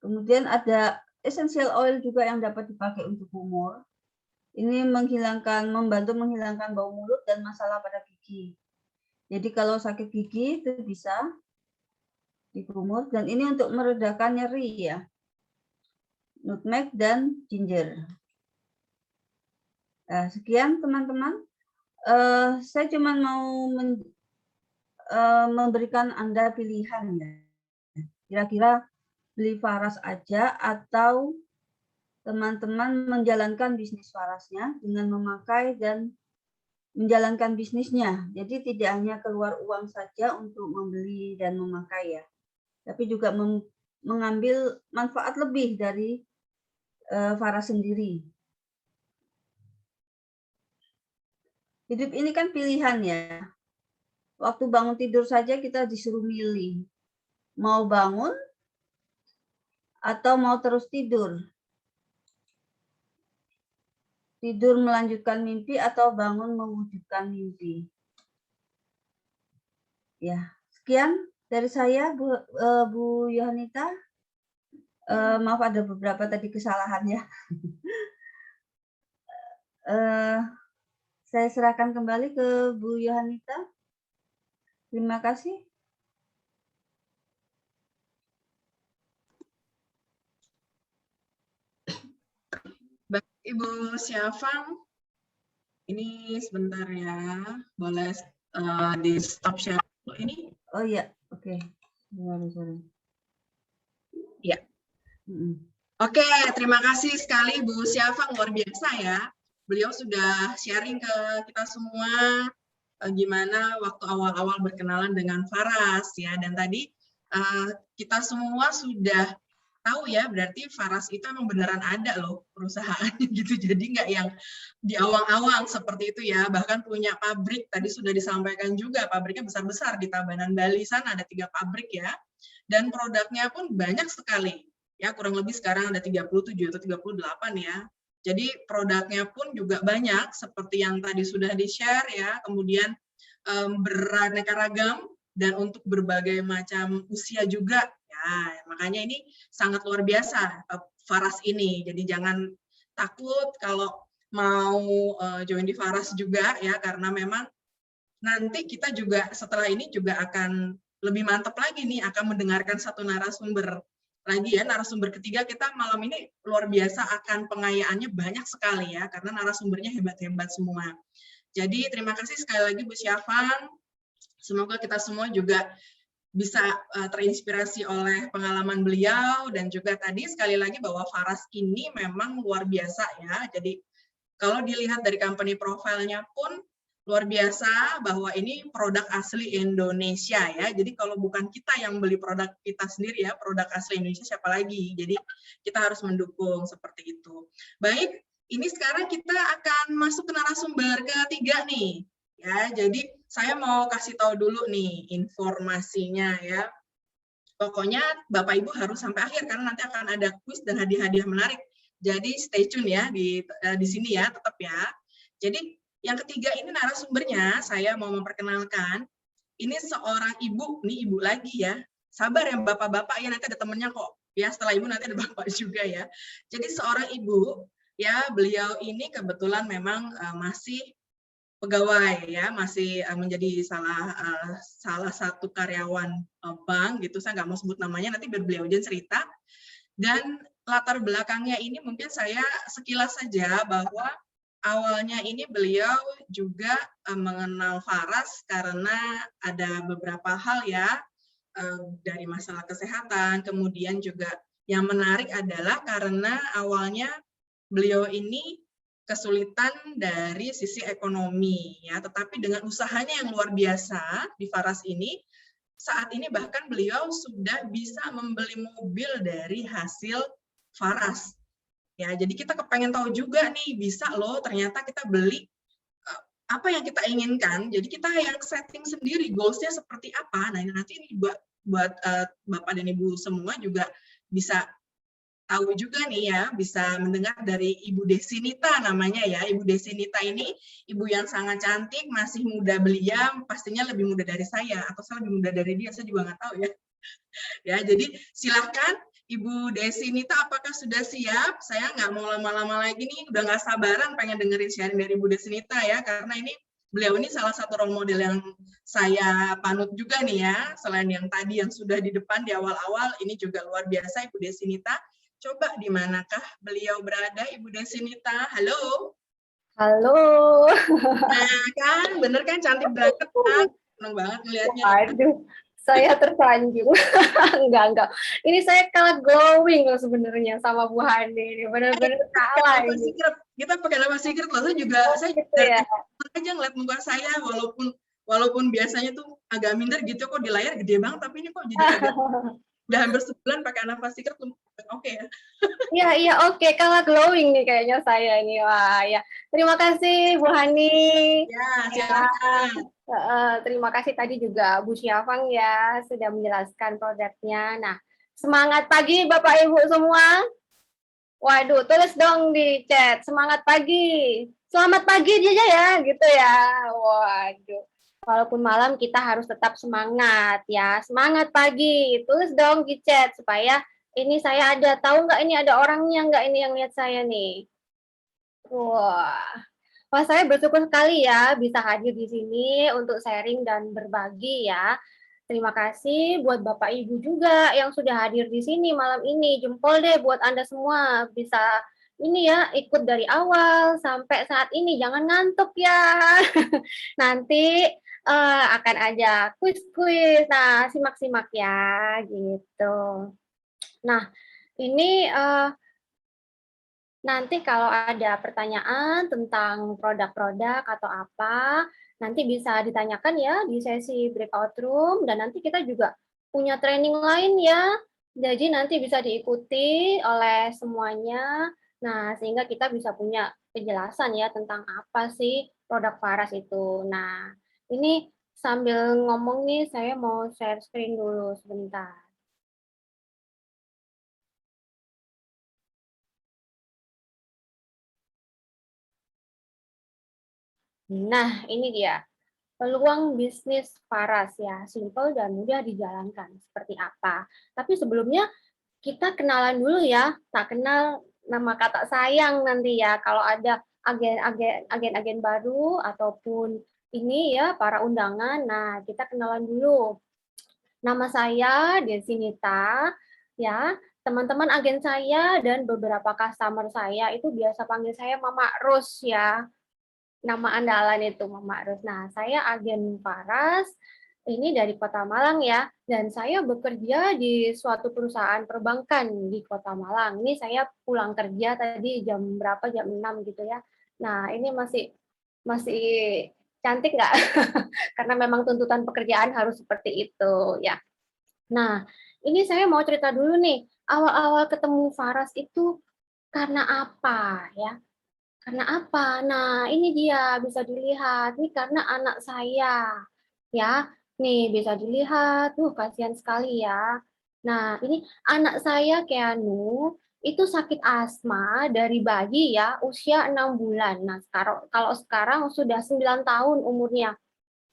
Kemudian ada essential oil juga yang dapat dipakai untuk kumur. Ini membantu menghilangkan bau mulut dan masalah pada gigi. Jadi kalau sakit gigi itu bisa dikumur, dan ini untuk meredakan nyeri ya. Nutmeg dan ginger. Nah, sekian teman-teman. Saya cuma mau memberikan Anda pilihan ya. Kira-kira beli Faras aja atau teman-teman menjalankan bisnis Farasnya dengan memakai dan menjalankan bisnisnya. Jadi tidak hanya keluar uang saja untuk membeli dan memakai ya, tapi juga mengambil manfaat lebih dari Faras sendiri. Hidup ini kan pilihan ya. Waktu bangun tidur saja kita disuruh milih. Mau bangun atau mau terus tidur. Tidur melanjutkan mimpi atau bangun mewujudkan mimpi. Ya, sekian dari saya Bu Yohanita. Maaf ada beberapa tadi kesalahan ya. Saya serahkan kembali ke Bu Yohanita. Terima kasih. Baik, Ibu Syafang, ini sebentar ya, boleh di stop share ini? Oh iya, oke. Sorry. Ya. Oke, terima kasih sekali Bu Syafang, luar biasa ya. Beliau sudah sharing ke kita semua gimana waktu awal-awal berkenalan dengan Faras ya. Dan tadi kita semua sudah tahu ya, berarti Faras itu emang beneran ada loh perusahaannya gitu. Jadi nggak yang di awang-awang seperti itu ya. Bahkan punya pabrik, tadi sudah disampaikan juga, pabriknya besar-besar di Tabanan, Bali sana ada 3 pabrik ya. Dan produknya pun banyak sekali. Ya, kurang lebih sekarang ada 37 atau 38 ya. Jadi produknya pun juga banyak, seperti yang tadi sudah di-share ya, kemudian beraneka ragam, dan untuk berbagai macam usia juga. Ya, makanya ini sangat luar biasa Faras ini. Jadi jangan takut kalau mau join di Faras juga ya, karena memang nanti kita juga setelah ini juga akan lebih mantap lagi nih, akan mendengarkan satu narasumber lagi ya, narasumber ketiga kita malam ini luar biasa, akan pengayaannya banyak sekali ya, karena narasumbernya hebat-hebat semua. Jadi terima kasih sekali lagi Bu Syafang. Semoga kita semua juga bisa terinspirasi oleh pengalaman beliau, dan juga tadi sekali lagi bahwa Faras ini memang luar biasa ya. Jadi kalau dilihat dari company profile-nya pun luar biasa, bahwa ini produk asli Indonesia ya. Jadi kalau bukan kita yang beli produk kita sendiri ya, produk asli Indonesia siapa lagi. Jadi kita harus mendukung seperti itu. Baik, ini sekarang kita akan masuk ke narasumber ketiga nih. Ya, jadi saya mau kasih tahu dulu nih informasinya ya. Pokoknya Bapak Ibu harus sampai akhir karena nanti akan ada kuis dan hadiah-hadiah menarik. Jadi stay tune ya di sini ya, tetap ya. Jadi yang ketiga ini narasumbernya, saya mau memperkenalkan. Ini seorang ibu, nih ibu lagi ya. Sabar ya Bapak-bapak ya, nanti ada temennya kok. Ya, setelah ibu nanti ada Bapak juga ya. Jadi seorang ibu, ya beliau ini kebetulan memang masih pegawai ya, masih menjadi salah satu karyawan bank gitu. Saya nggak mau sebut namanya, nanti biar beliau aja cerita. Dan latar belakangnya ini mungkin saya sekilas saja, bahwa awalnya ini beliau juga mengenal Faras karena ada beberapa hal ya, dari masalah kesehatan. Kemudian juga yang menarik adalah karena awalnya beliau ini kesulitan dari sisi ekonomi ya, tetapi dengan usahanya yang luar biasa di Faras ini, saat ini bahkan beliau sudah bisa membeli mobil dari hasil Faras. Ya, jadi kita kepengen tahu juga nih, bisa loh ternyata kita beli apa yang kita inginkan. Jadi kita yang setting sendiri goals-nya seperti apa. Nah, nanti ini buat Bapak dan Ibu semua juga bisa tahu juga nih ya, bisa mendengar dari Ibu Desinita namanya ya. Ibu Desinita ini ibu yang sangat cantik, masih muda belia, pastinya lebih muda dari saya, atau saya lebih muda dari dia, saya juga nggak tahu ya. Ya, jadi silahkan Ibu Desinita, apakah sudah siap? Saya nggak mau lama-lama lagi nih, udah nggak sabaran pengen dengerin sharing dari Ibu Desinita ya, karena ini beliau ini salah satu role model yang saya panut juga nih ya, selain yang tadi yang sudah di depan di awal-awal, ini juga luar biasa Ibu Desinita. Coba di manakah beliau berada, Ibu Desinita? Halo? Halo. Nah kan, bener kan, cantik banget kan? Seneng banget ngelihatnya. Waduh, saya tersanjung. Enggak. Ini saya kalah glowing loh sebenarnya sama Bu Hande ini. Benar-benar kalah Apa ini. secret? Kita pakai nama secret loh. Saya juga Gitu ya. aja ngeliat muka saya, walaupun biasanya tuh agak minder gitu, kok di layar gede banget, tapi ini kok jadi agak udah hampir sebulan pakai nama secret. Oke ya. Iya, oke. Kalah glowing nih kayaknya saya ini. Wah, ya. Terima kasih Bu Hani. Ya, silakan. Terima kasih tadi juga Bu Syafang ya sudah menjelaskan produknya. Nah, semangat pagi Bapak Ibu semua. Waduh, tulis dong di chat. Semangat pagi. Selamat pagi aja ya, gitu ya. Waduh. Walaupun malam kita harus tetap semangat ya. Semangat pagi. Tulis dong di chat supaya ini saya ada. Tahu nggak ini ada orangnya nggak ini yang lihat saya nih? Wah, saya bersyukur sekali ya bisa hadir di sini untuk sharing dan berbagi ya. Terima kasih buat Bapak Ibu juga yang sudah hadir di sini malam ini. Jempol deh buat Anda semua bisa ini ya ikut dari awal sampai saat ini. Jangan ngantuk ya. Nanti akan ada kuis-kuis. Nah, simak-simak ya gitu. Nah, ini nanti kalau ada pertanyaan tentang produk-produk atau apa, nanti bisa ditanyakan ya di sesi breakout room, dan nanti kita juga punya training lain ya. Jadi nanti bisa diikuti oleh semuanya. Nah, sehingga kita bisa punya penjelasan ya tentang apa sih produk Faras itu. Nah, ini sambil ngomong nih, saya mau share screen dulu sebentar. Nah, ini dia. Peluang bisnis Faras ya, simple dan mudah dijalankan. Seperti apa? Tapi sebelumnya kita kenalan dulu ya. Tak kenal nama kata sayang nanti ya. Kalau ada agen-agen baru ataupun ini ya para undangan. Nah, kita kenalan dulu. Nama saya Desinita ya. Teman-teman agen saya dan beberapa customer saya itu biasa panggil saya Mama Ros ya. Nama andalan itu Mama Ros. Nah, saya agen Faras, ini dari Kota Malang ya, dan saya bekerja di suatu perusahaan perbankan di Kota Malang. Ini saya pulang kerja tadi jam berapa, jam 6 gitu ya. Nah, ini masih cantik nggak? Karena memang tuntutan pekerjaan harus seperti itu ya. Nah, ini saya mau cerita dulu nih, awal-awal ketemu Faras itu karena apa ya? Karena apa? Nah, ini dia bisa dilihat. Ini karena anak saya. Ya, nih bisa dilihat. Kasihan sekali ya. Nah, ini anak saya Keanu itu sakit asma dari bayi ya, usia 6 bulan. Nah, kalau sekarang sudah 9 tahun umurnya.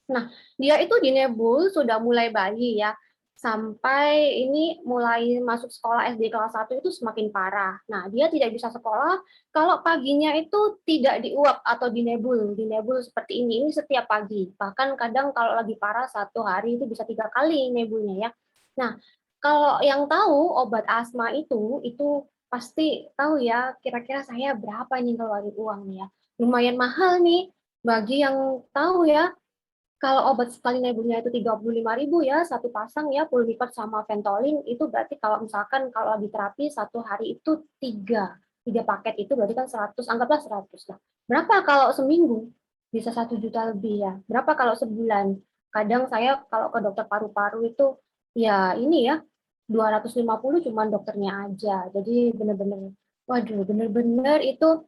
Nah, dia itu di Nebul sudah mulai bayi ya, sampai ini mulai masuk sekolah SD kelas 1 itu semakin parah. Nah, dia tidak bisa sekolah kalau paginya itu tidak diuap atau dinebul seperti ini setiap pagi. Bahkan kadang kalau lagi parah 1 hari itu bisa 3 kali nebulnya ya. Nah, kalau yang tahu obat asma itu pasti tahu ya, kira-kira saya berapa nih keluarin uang nih ya. Lumayan mahal nih bagi yang tahu ya. Kalau obat sekali nebulnya itu 35.000 ya, satu pasang ya, Pulmicort sama Ventolin, itu berarti kalau misalkan kalau lagi terapi 1 hari itu 3 paket itu berarti kan 100, anggaplah 100 lah. Berapa kalau seminggu? Bisa 1 juta lebih ya. Berapa kalau sebulan? Kadang saya kalau ke dokter paru-paru itu, ya ini ya, 250 cuma dokternya aja. Jadi benar-benar Waduh, benar-benar itu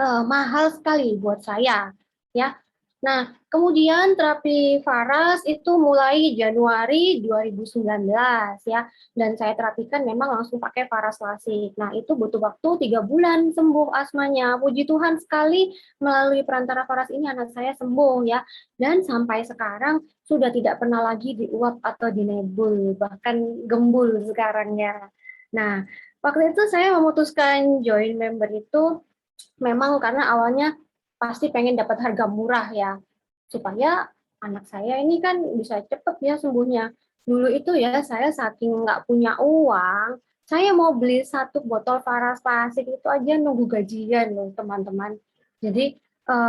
mahal sekali buat saya, ya. Nah, kemudian terapi Faras itu mulai Januari 2019 ya, dan saya terapikan memang langsung pakai Faras Lasik. Nah, itu butuh waktu 3 bulan sembuh asmanya. Puji Tuhan sekali melalui perantara Faras ini anak saya sembuh ya, dan sampai sekarang sudah tidak pernah lagi diuap atau dinebul, bahkan gembul sekarang ya. Nah, waktu itu saya memutuskan join member itu memang karena awalnya pasti pengen dapat harga murah ya, supaya anak saya ini kan bisa cepet ya sembuhnya. Dulu itu ya saya saking nggak punya uang, saya mau beli 1 botol Faras Klasik itu aja nunggu gajian loh teman-teman. Jadi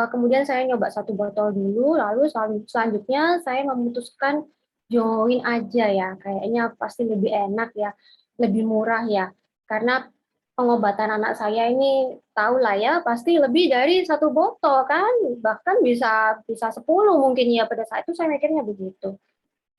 kemudian saya nyoba 1 botol dulu, lalu selanjutnya saya memutuskan join aja ya, kayaknya pasti lebih enak ya, lebih murah ya, karena pengobatan anak saya ini tahu lah ya pasti lebih dari 1 botol kan, bahkan bisa bisa 10 mungkin ya, pada saat itu saya mikirnya begitu.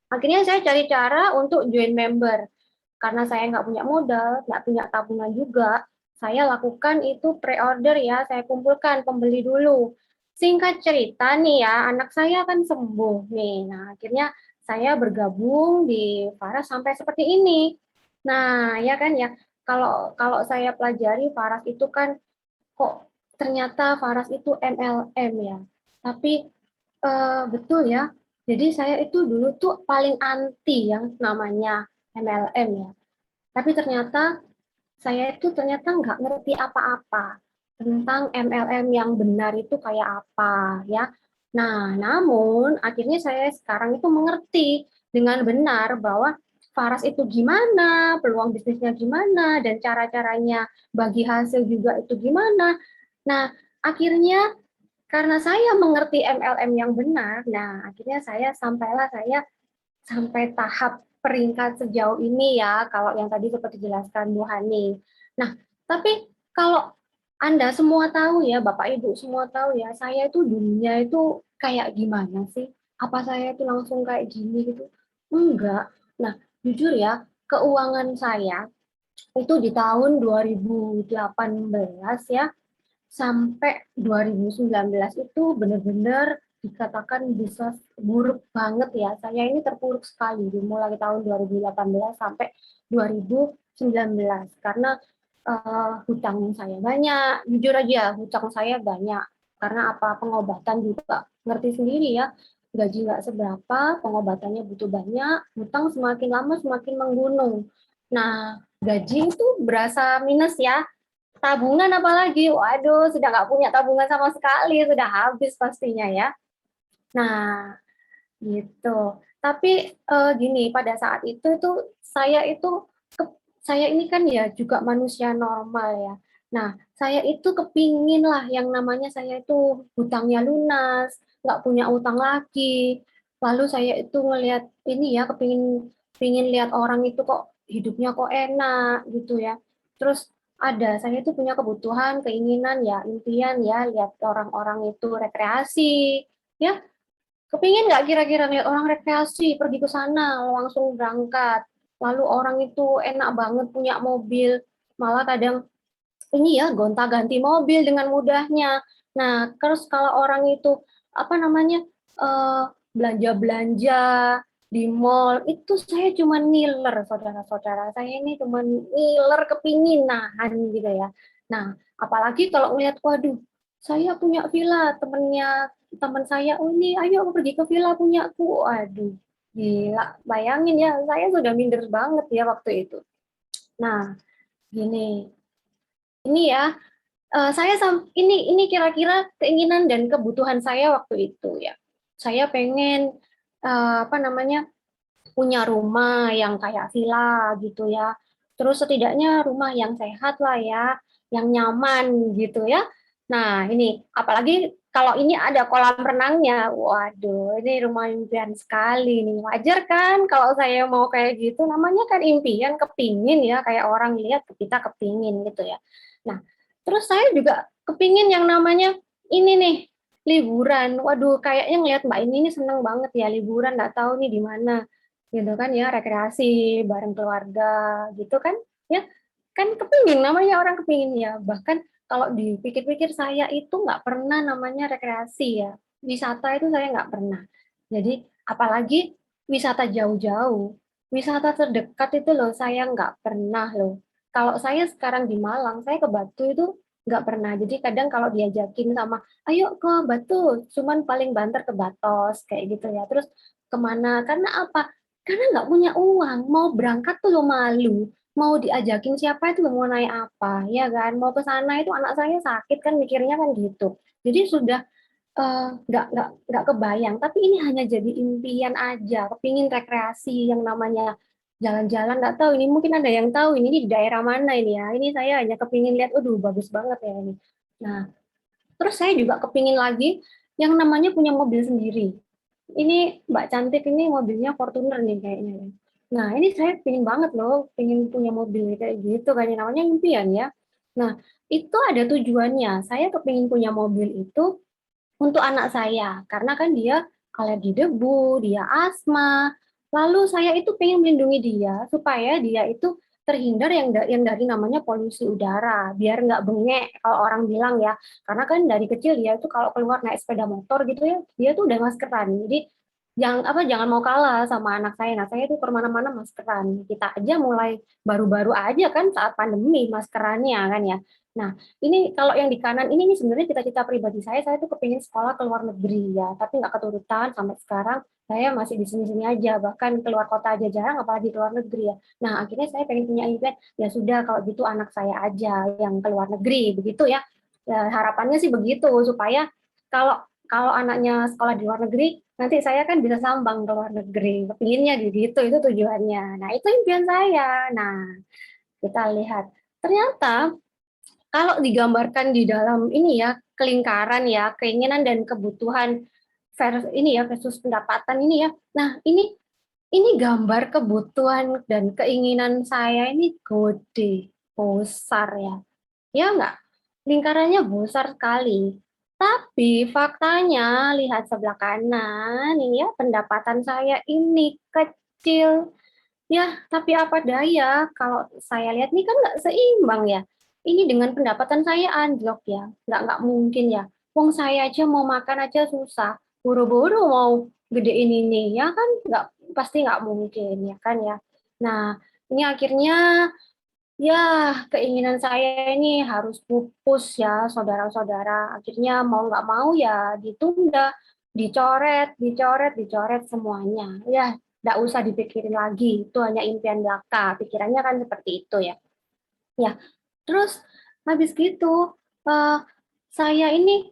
Akhirnya saya cari cara untuk join member karena saya nggak punya modal, nggak punya tabungan juga. Saya lakukan itu pre-order ya, saya kumpulkan pembeli dulu. Singkat cerita nih ya, anak saya kan sembuh nih. Nah, akhirnya saya bergabung di Faras sampai seperti ini. Nah, ya kan ya, kalau kalau saya pelajari Faras itu kan kok ternyata Faras itu MLM ya. Tapi betul ya. Jadi saya itu dulu tuh paling anti yang namanya MLM ya. Tapi ternyata saya itu ternyata nggak ngerti apa-apa tentang MLM yang benar itu kayak apa ya. Nah, namun akhirnya saya sekarang itu mengerti dengan benar bahwa Faras itu gimana, peluang bisnisnya gimana, dan cara-caranya bagi hasil juga itu gimana. Nah, akhirnya karena saya mengerti MLM yang benar, nah akhirnya saya sampai tahap peringkat sejauh ini ya, kalau yang tadi seperti dijelaskan Bu Hani. Nah, tapi kalau Anda semua tahu ya, Bapak Ibu semua tahu ya, saya itu dulunya itu kayak gimana sih? Apa saya itu langsung kayak gini gitu? Enggak. Nah, jujur ya, keuangan saya itu di tahun 2018 ya, sampai 2019 itu benar-benar dikatakan bisa buruk banget ya. Saya ini terpuruk sekali dimulai tahun 2018 sampai 2019 karena hutang saya banyak. Jujur aja, hutang saya banyak. Karena apa? Pengobatan juga ngerti sendiri ya. Gaji nggak seberapa, pengobatannya butuh banyak, hutang semakin lama semakin menggunung. Nah, gaji itu berasa minus ya, tabungan apalagi, waduh, sudah nggak punya tabungan sama sekali, sudah habis pastinya ya. Nah, gitu. Tapi gini, pada saat itu saya itu saya ini kan ya juga manusia normal ya. Nah, saya itu kepingin lah yang namanya saya itu hutangnya lunas, nggak punya utang lagi. Lalu saya itu ngelihat ini ya, kepingin lihat orang itu kok hidupnya kok enak gitu ya. Terus saya itu punya kebutuhan, keinginan ya, impian ya, lihat orang-orang itu rekreasi, ya. Kepingin nggak kira-kira lihat orang rekreasi, pergi ke sana, langsung berangkat. Lalu orang itu enak banget punya mobil, malah kadang ini ya gonta-ganti mobil dengan mudahnya. Nah, terus kalau orang itu apa namanya belanja-belanja di mall itu saya cuma ngiler, saudara-saudara. Saya ini cuma ngiler kepingin nahan gitu ya. Nah, apalagi kalau ngeliat, waduh, saya punya villa, teman saya, oh ini ayo pergi ke villa punyaku. Waduh, gila, bayangin ya, saya sudah minder banget ya waktu itu. Nah, gini, ini ya, ini kira-kira keinginan dan kebutuhan saya waktu itu ya. Saya pengen apa namanya punya rumah yang kayak villa gitu ya. Terus setidaknya rumah yang sehat lah ya, yang nyaman gitu ya. Nah, ini apalagi kalau ini ada kolam renangnya. Waduh, ini rumah impian sekali nih. Wajar kan kalau saya mau kayak gitu, namanya kan impian, kepingin ya, kayak orang lihat kita kepingin gitu ya. Nah, terus saya juga kepingin yang namanya ini nih, liburan. Waduh, kayaknya ngelihat Mbak ini seneng banget ya liburan, nggak tahu nih di mana gitu kan ya, rekreasi bareng keluarga gitu kan ya. kan kepingin, namanya orang kepingin ya. Bahkan kalau dipikir-pikir saya itu nggak pernah namanya rekreasi ya. Wisata itu saya nggak pernah. Jadi apalagi wisata jauh-jauh, wisata terdekat itu loh saya nggak pernah loh. Kalau saya sekarang di Malang, saya ke Batu itu nggak pernah. Jadi kadang kalau diajakin sama, ayo ke Batu, cuman paling banter ke Batos kayak gitu ya. Terus kemana? Karena apa? Karena nggak punya uang, mau berangkat tuh lo malu, mau diajakin siapa itu mau naik apa, ya kan? Mau ke sana itu anak saya sakit kan mikirnya kan gitu. Jadi sudah nggak kebayang. Tapi ini hanya jadi impian aja, kepingin rekreasi yang namanya jalan-jalan. Nggak tahu ini mungkin ada yang tahu ini di daerah mana ini ya. Ini saya hanya kepingin lihat, aduh bagus banget ya ini. Nah, terus saya juga kepingin lagi yang namanya punya mobil sendiri. Ini Mbak Cantik ini mobilnya Fortuner nih kayaknya. Nah, ini saya pengen banget loh, pengen punya mobil kayak gitu kan yang namanya impian ya. Nah, itu ada tujuannya. Saya kepingin punya mobil itu untuk anak saya, karena kan dia alergi debu, dia asma. Lalu saya itu pengen melindungi dia supaya dia itu terhindar yang dari namanya polusi udara, biar nggak bengek kalau orang bilang ya. Karena kan dari kecil dia itu kalau keluar naik sepeda motor gitu ya, dia tuh udah maskeran. Jadi jangan mau kalah sama anak saya. Nah, saya itu kemana-mana maskeran. Kita aja mulai baru-baru aja kan saat pandemi maskerannya kan ya. Nah, ini kalau yang di kanan ini sebenarnya cita-cita pribadi saya tuh kepingin sekolah ke luar negeri ya, tapi nggak keturutan sampai sekarang saya masih di sini-sini aja, bahkan keluar kota aja jarang, apalagi ke luar negeri ya. Nah, akhirnya saya pengen punya impian, ya sudah kalau gitu anak saya aja yang ke luar negeri, begitu ya. Ya, harapannya sih begitu, supaya kalau kalau anaknya sekolah di luar negeri, nanti saya kan bisa sambang ke luar negeri, kepinginnya gitu, itu tujuannya. Nah, itu impian saya. Nah, kita lihat. Ternyata kalau digambarkan di dalam ini ya kelingkaran ya keinginan dan kebutuhan versus ini ya versus pendapatan ini ya. Nah, ini gambar kebutuhan dan keinginan saya ini gede, besar ya. Ya enggak? Lingkarannya besar sekali. Tapi faktanya lihat sebelah kanan ini ya pendapatan saya ini kecil. Ya, tapi apa daya, kalau saya lihat ini kan nggak seimbang ya. Ini dengan pendapatan saya anjlok ya, nggak mungkin ya. Wong saya aja mau makan aja susah, buru-buru mau gedein ini, ya kan nggak pasti nggak mungkin ya kan ya. Nah, ini akhirnya ya keinginan saya ini harus pupus ya saudara-saudara. Akhirnya mau nggak mau ya ditunda, dicoret semuanya. Ya nggak usah dipikirin lagi, itu hanya impian belaka. Pikirannya kan seperti itu ya. Ya, terus habis gitu saya ini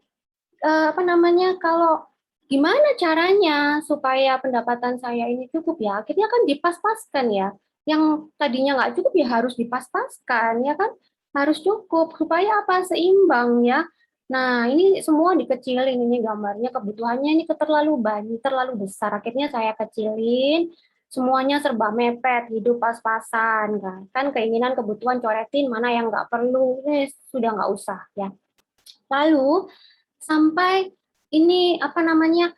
apa namanya kalau gimana caranya supaya pendapatan saya ini cukup ya? Akhirnya kan dipas-paskan ya. Yang tadinya nggak cukup ya harus dipas-paskan ya kan? Harus cukup supaya apa? Seimbang ya. Nah, ini semua dikecilin ini gambarnya kebutuhannya ini terlalu banyak, terlalu besar. Akhirnya saya kecilin, semuanya serba mepet, hidup pas-pasan kan. Kan keinginan kebutuhan coretin mana yang nggak perlu, sudah nggak usah ya. Lalu sampai ini apa namanya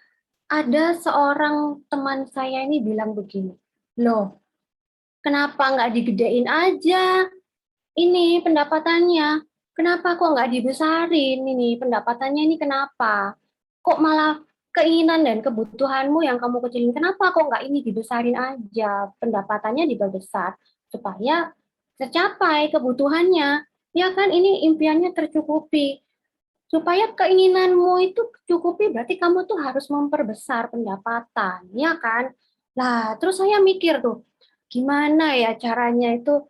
ada seorang teman saya ini bilang begini, loh kenapa nggak digedein aja ini pendapatannya, kenapa kok nggak dibesarin ini pendapatannya ini kenapa, kok malah keinginan dan kebutuhanmu yang kamu kecilin, kenapa kok nggak ini dibesarin aja, pendapatannya diperbesar supaya tercapai kebutuhannya, ya kan ini impiannya tercukupi. Supaya keinginanmu itu cukupi, berarti kamu tuh harus memperbesar pendapatan, ya kan? Nah, terus saya mikir tuh, gimana ya caranya itu,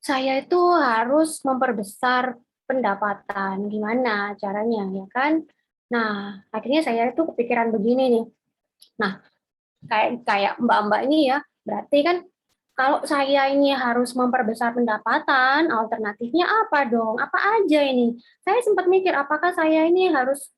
saya itu harus memperbesar pendapatan, gimana caranya, ya kan? Nah, akhirnya saya itu kepikiran begini nih. Nah, kayak mbak-mbak ini ya, berarti kan kalau saya ini harus memperbesar pendapatan, alternatifnya apa dong? Apa aja ini? Saya sempat mikir, apakah saya ini harus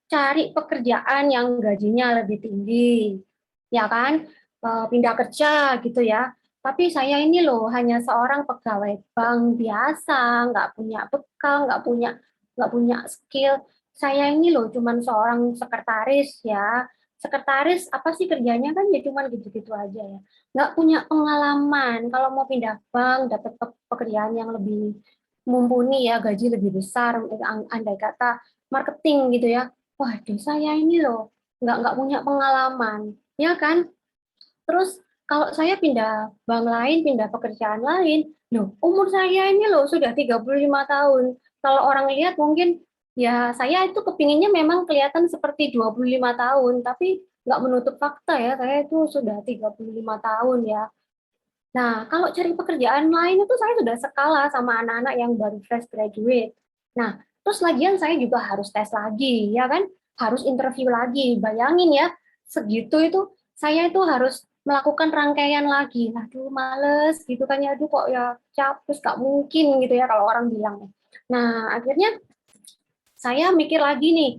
cari pekerjaan yang gajinya lebih tinggi, ya kan? Pindah kerja gitu ya. Tapi saya ini loh hanya seorang pegawai bank biasa, nggak punya bekal, nggak punya skill. Saya ini loh cuman seorang sekretaris ya, sekretaris apa sih kerjanya kan ya cuman gitu-gitu aja ya. Nggak punya pengalaman. Kalau mau pindah bank, dapat pekerjaan yang lebih mumpuni ya, gaji lebih besar, andai kata marketing gitu ya. Waduh, saya ini loh nggak punya pengalaman, ya kan? Terus kalau saya pindah bank lain, pindah pekerjaan lain, loh, umur saya ini loh sudah 35 tahun. Kalau orang lihat mungkin ya saya itu kepinginnya memang kelihatan seperti 25 tahun, tapi nggak menutup fakta ya, saya itu sudah 35 tahun ya. Nah, kalau cari pekerjaan lain itu saya sudah sekala sama anak-anak yang baru fresh graduate. Nah, terus lagian saya juga harus tes lagi, ya kan? Harus interview lagi. Bayangin ya, segitu itu saya itu harus melakukan rangkaian lagi. Aduh, males gitu kan ya. Aduh, kok ya capek, gak mungkin gitu ya kalau orang bilang. Nah, akhirnya saya mikir lagi nih,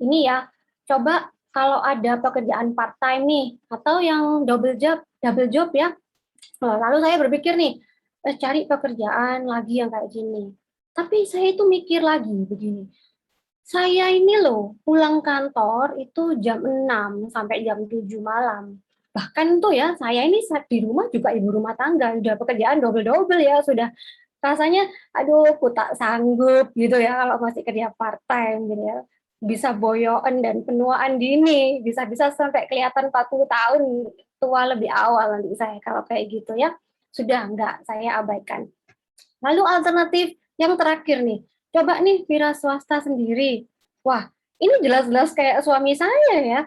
ini ya, coba kalau ada pekerjaan part time nih, atau yang double job ya. Lalu saya berpikir nih, cari pekerjaan lagi yang kayak gini. Tapi saya itu mikir lagi begini, saya ini loh pulang kantor itu jam 6 sampai jam 7 malam. Bahkan tuh ya, saya ini di rumah juga ibu rumah tangga, udah pekerjaan double-double ya, sudah rasanya aduh aku tak sanggup gitu ya kalau masih kerja part time gitu ya. Bisa boyoan dan penuaan dini, bisa-bisa sampai kelihatan 40 tahun tua lebih awal nanti saya kalau kayak gitu ya. Sudah enggak, saya abaikan. Lalu alternatif yang terakhir nih, coba nih wira swasta sendiri. Wah, ini jelas-jelas kayak suami saya ya,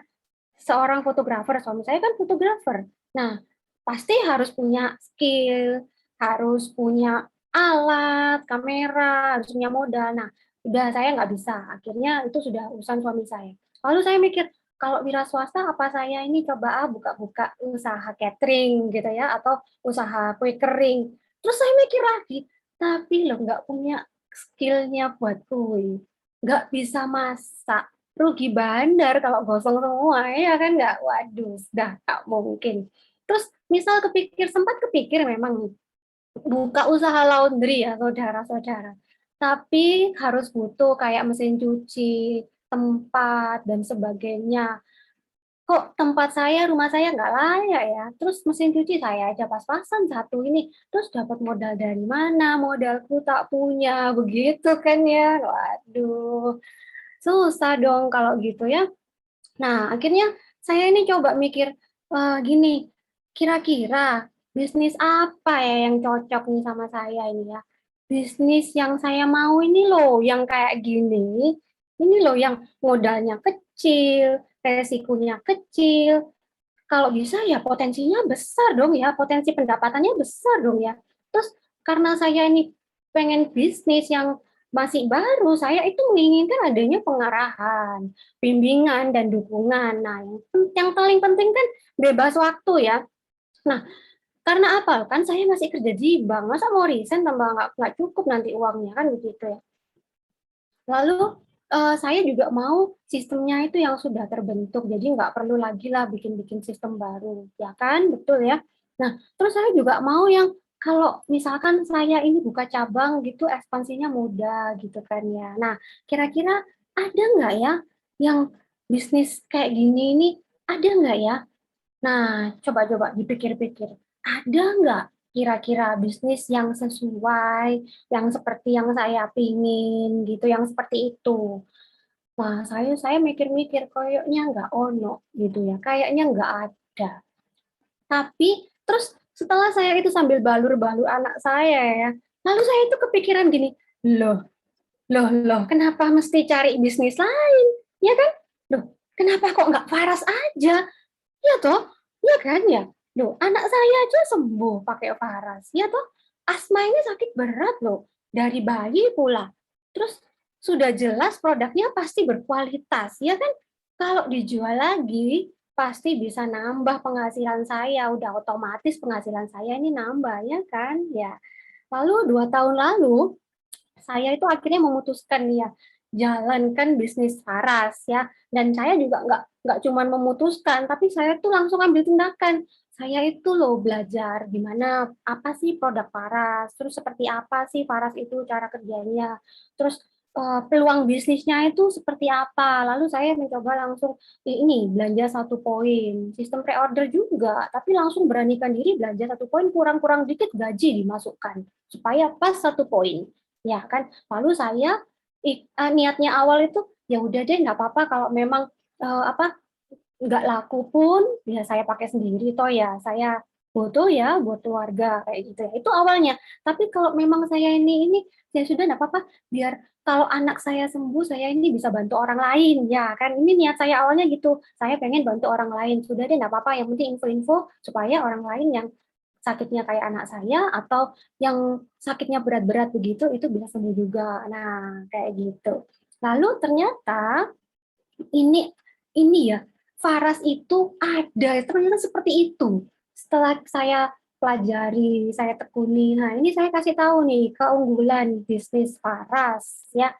seorang fotografer, suami saya kan fotografer. Nah, pasti harus punya skill, harus punya alat, kamera, harus punya modal. Nah, udah saya nggak bisa. Akhirnya itu sudah urusan suami saya. Lalu saya mikir, kalau wira swasta apa saya ini coba buka-buka usaha catering gitu ya, atau usaha kue kering. Terus saya mikir lagi, tapi lo nggak punya skillnya buat kue, nggak bisa masak, rugi bandar kalau gosong semua ya kan nggak, waduh sudah nggak mungkin. Terus misal sempat kepikir memang buka usaha laundry ya saudara-saudara, tapi harus butuh kayak mesin cuci, tempat dan sebagainya. Kok tempat saya, rumah saya nggak layak ya, terus mesin cuci saya aja pas-pasan satu ini, terus dapat modal dari mana, modalku tak punya, begitu kan ya, waduh susah dong kalau gitu ya. Nah, akhirnya saya ini coba mikir, gini, kira-kira bisnis apa ya yang cocok nih sama saya ini ya? Bisnis yang saya mau ini loh, yang kayak gini, ini loh yang modalnya kecil, resikonya kecil. Kalau bisa ya potensinya besar dong ya, potensi pendapatannya besar dong ya. Terus karena saya ini pengen bisnis yang masih baru, saya itu menginginkan adanya pengarahan, bimbingan, dan dukungan. Nah, yang paling penting kan bebas waktu ya. Nah, karena apa? Kan saya masih kerja di bank, masa mau resign tambah nggak cukup nanti uangnya, kan begitu ya. Lalu saya juga mau sistemnya itu yang sudah terbentuk, jadi nggak perlu lagi lah bikin-bikin sistem baru, ya kan? Betul ya. Nah, terus saya juga mau yang kalau misalkan saya ini buka cabang gitu, ekspansinya mudah gitu kan ya. Nah, kira-kira ada nggak ya yang bisnis kayak gini ini, ada nggak ya? Nah, coba-coba dipikir-pikir, ada nggak kira-kira bisnis yang sesuai, yang seperti yang saya pingin gitu, yang seperti itu. Nah, saya mikir-mikir, kayaknya nggak ono gitu ya, kayaknya nggak ada. Tapi terus setelah saya itu sambil balur-balur anak saya ya, lalu saya itu kepikiran gini, loh, kenapa mesti cari bisnis lain? Ya kan? Loh, kenapa kok nggak Faras aja? Ya toh, ya kan ya. Loh, anak saya aja sembuh pakai Faras. Ya toh, asma ini sakit berat loh. Dari bayi pula. Terus sudah jelas produknya pasti berkualitas, ya kan? Kalau dijual lagi, pasti bisa nambah penghasilan saya. Udah otomatis penghasilan saya ini nambah, ya kan? Ya. Lalu 2 tahun lalu, saya itu akhirnya memutuskan ya, jalankan bisnis Faras ya. Dan saya juga nggak cuma memutuskan, tapi saya tuh langsung ambil tindakan. Saya itu loh belajar gimana, apa sih produk Faras, terus seperti apa sih Faras itu cara kerjanya, terus peluang bisnisnya itu seperti apa. Lalu saya mencoba langsung ini belanja 1 poin, sistem pre-order juga, tapi langsung beranikan diri belanja 1 poin, kurang-kurang dikit gaji dimasukkan supaya pas 1 poin, ya kan. Lalu saya niatnya awal itu ya udah deh nggak apa-apa kalau memang nggak laku pun ya saya pakai sendiri toh ya saya butuh ya buat keluarga kayak gitu ya. Itu awalnya. Tapi kalau memang saya ini ya sudah nggak apa-apa biar kalau anak saya sembuh saya ini bisa bantu orang lain ya kan. Ini niat saya awalnya gitu. Saya pengen bantu orang lain. Sudah deh nggak apa-apa yang penting info-info supaya orang lain yang sakitnya kayak anak saya atau yang sakitnya berat-berat begitu itu bisa sembuh juga. Nah, kayak gitu. Lalu ternyata ini ya Faras itu ada, ternyata seperti itu. Setelah saya pelajari, saya tekuni, nah ini saya kasih tahu nih keunggulan bisnis Faras ya.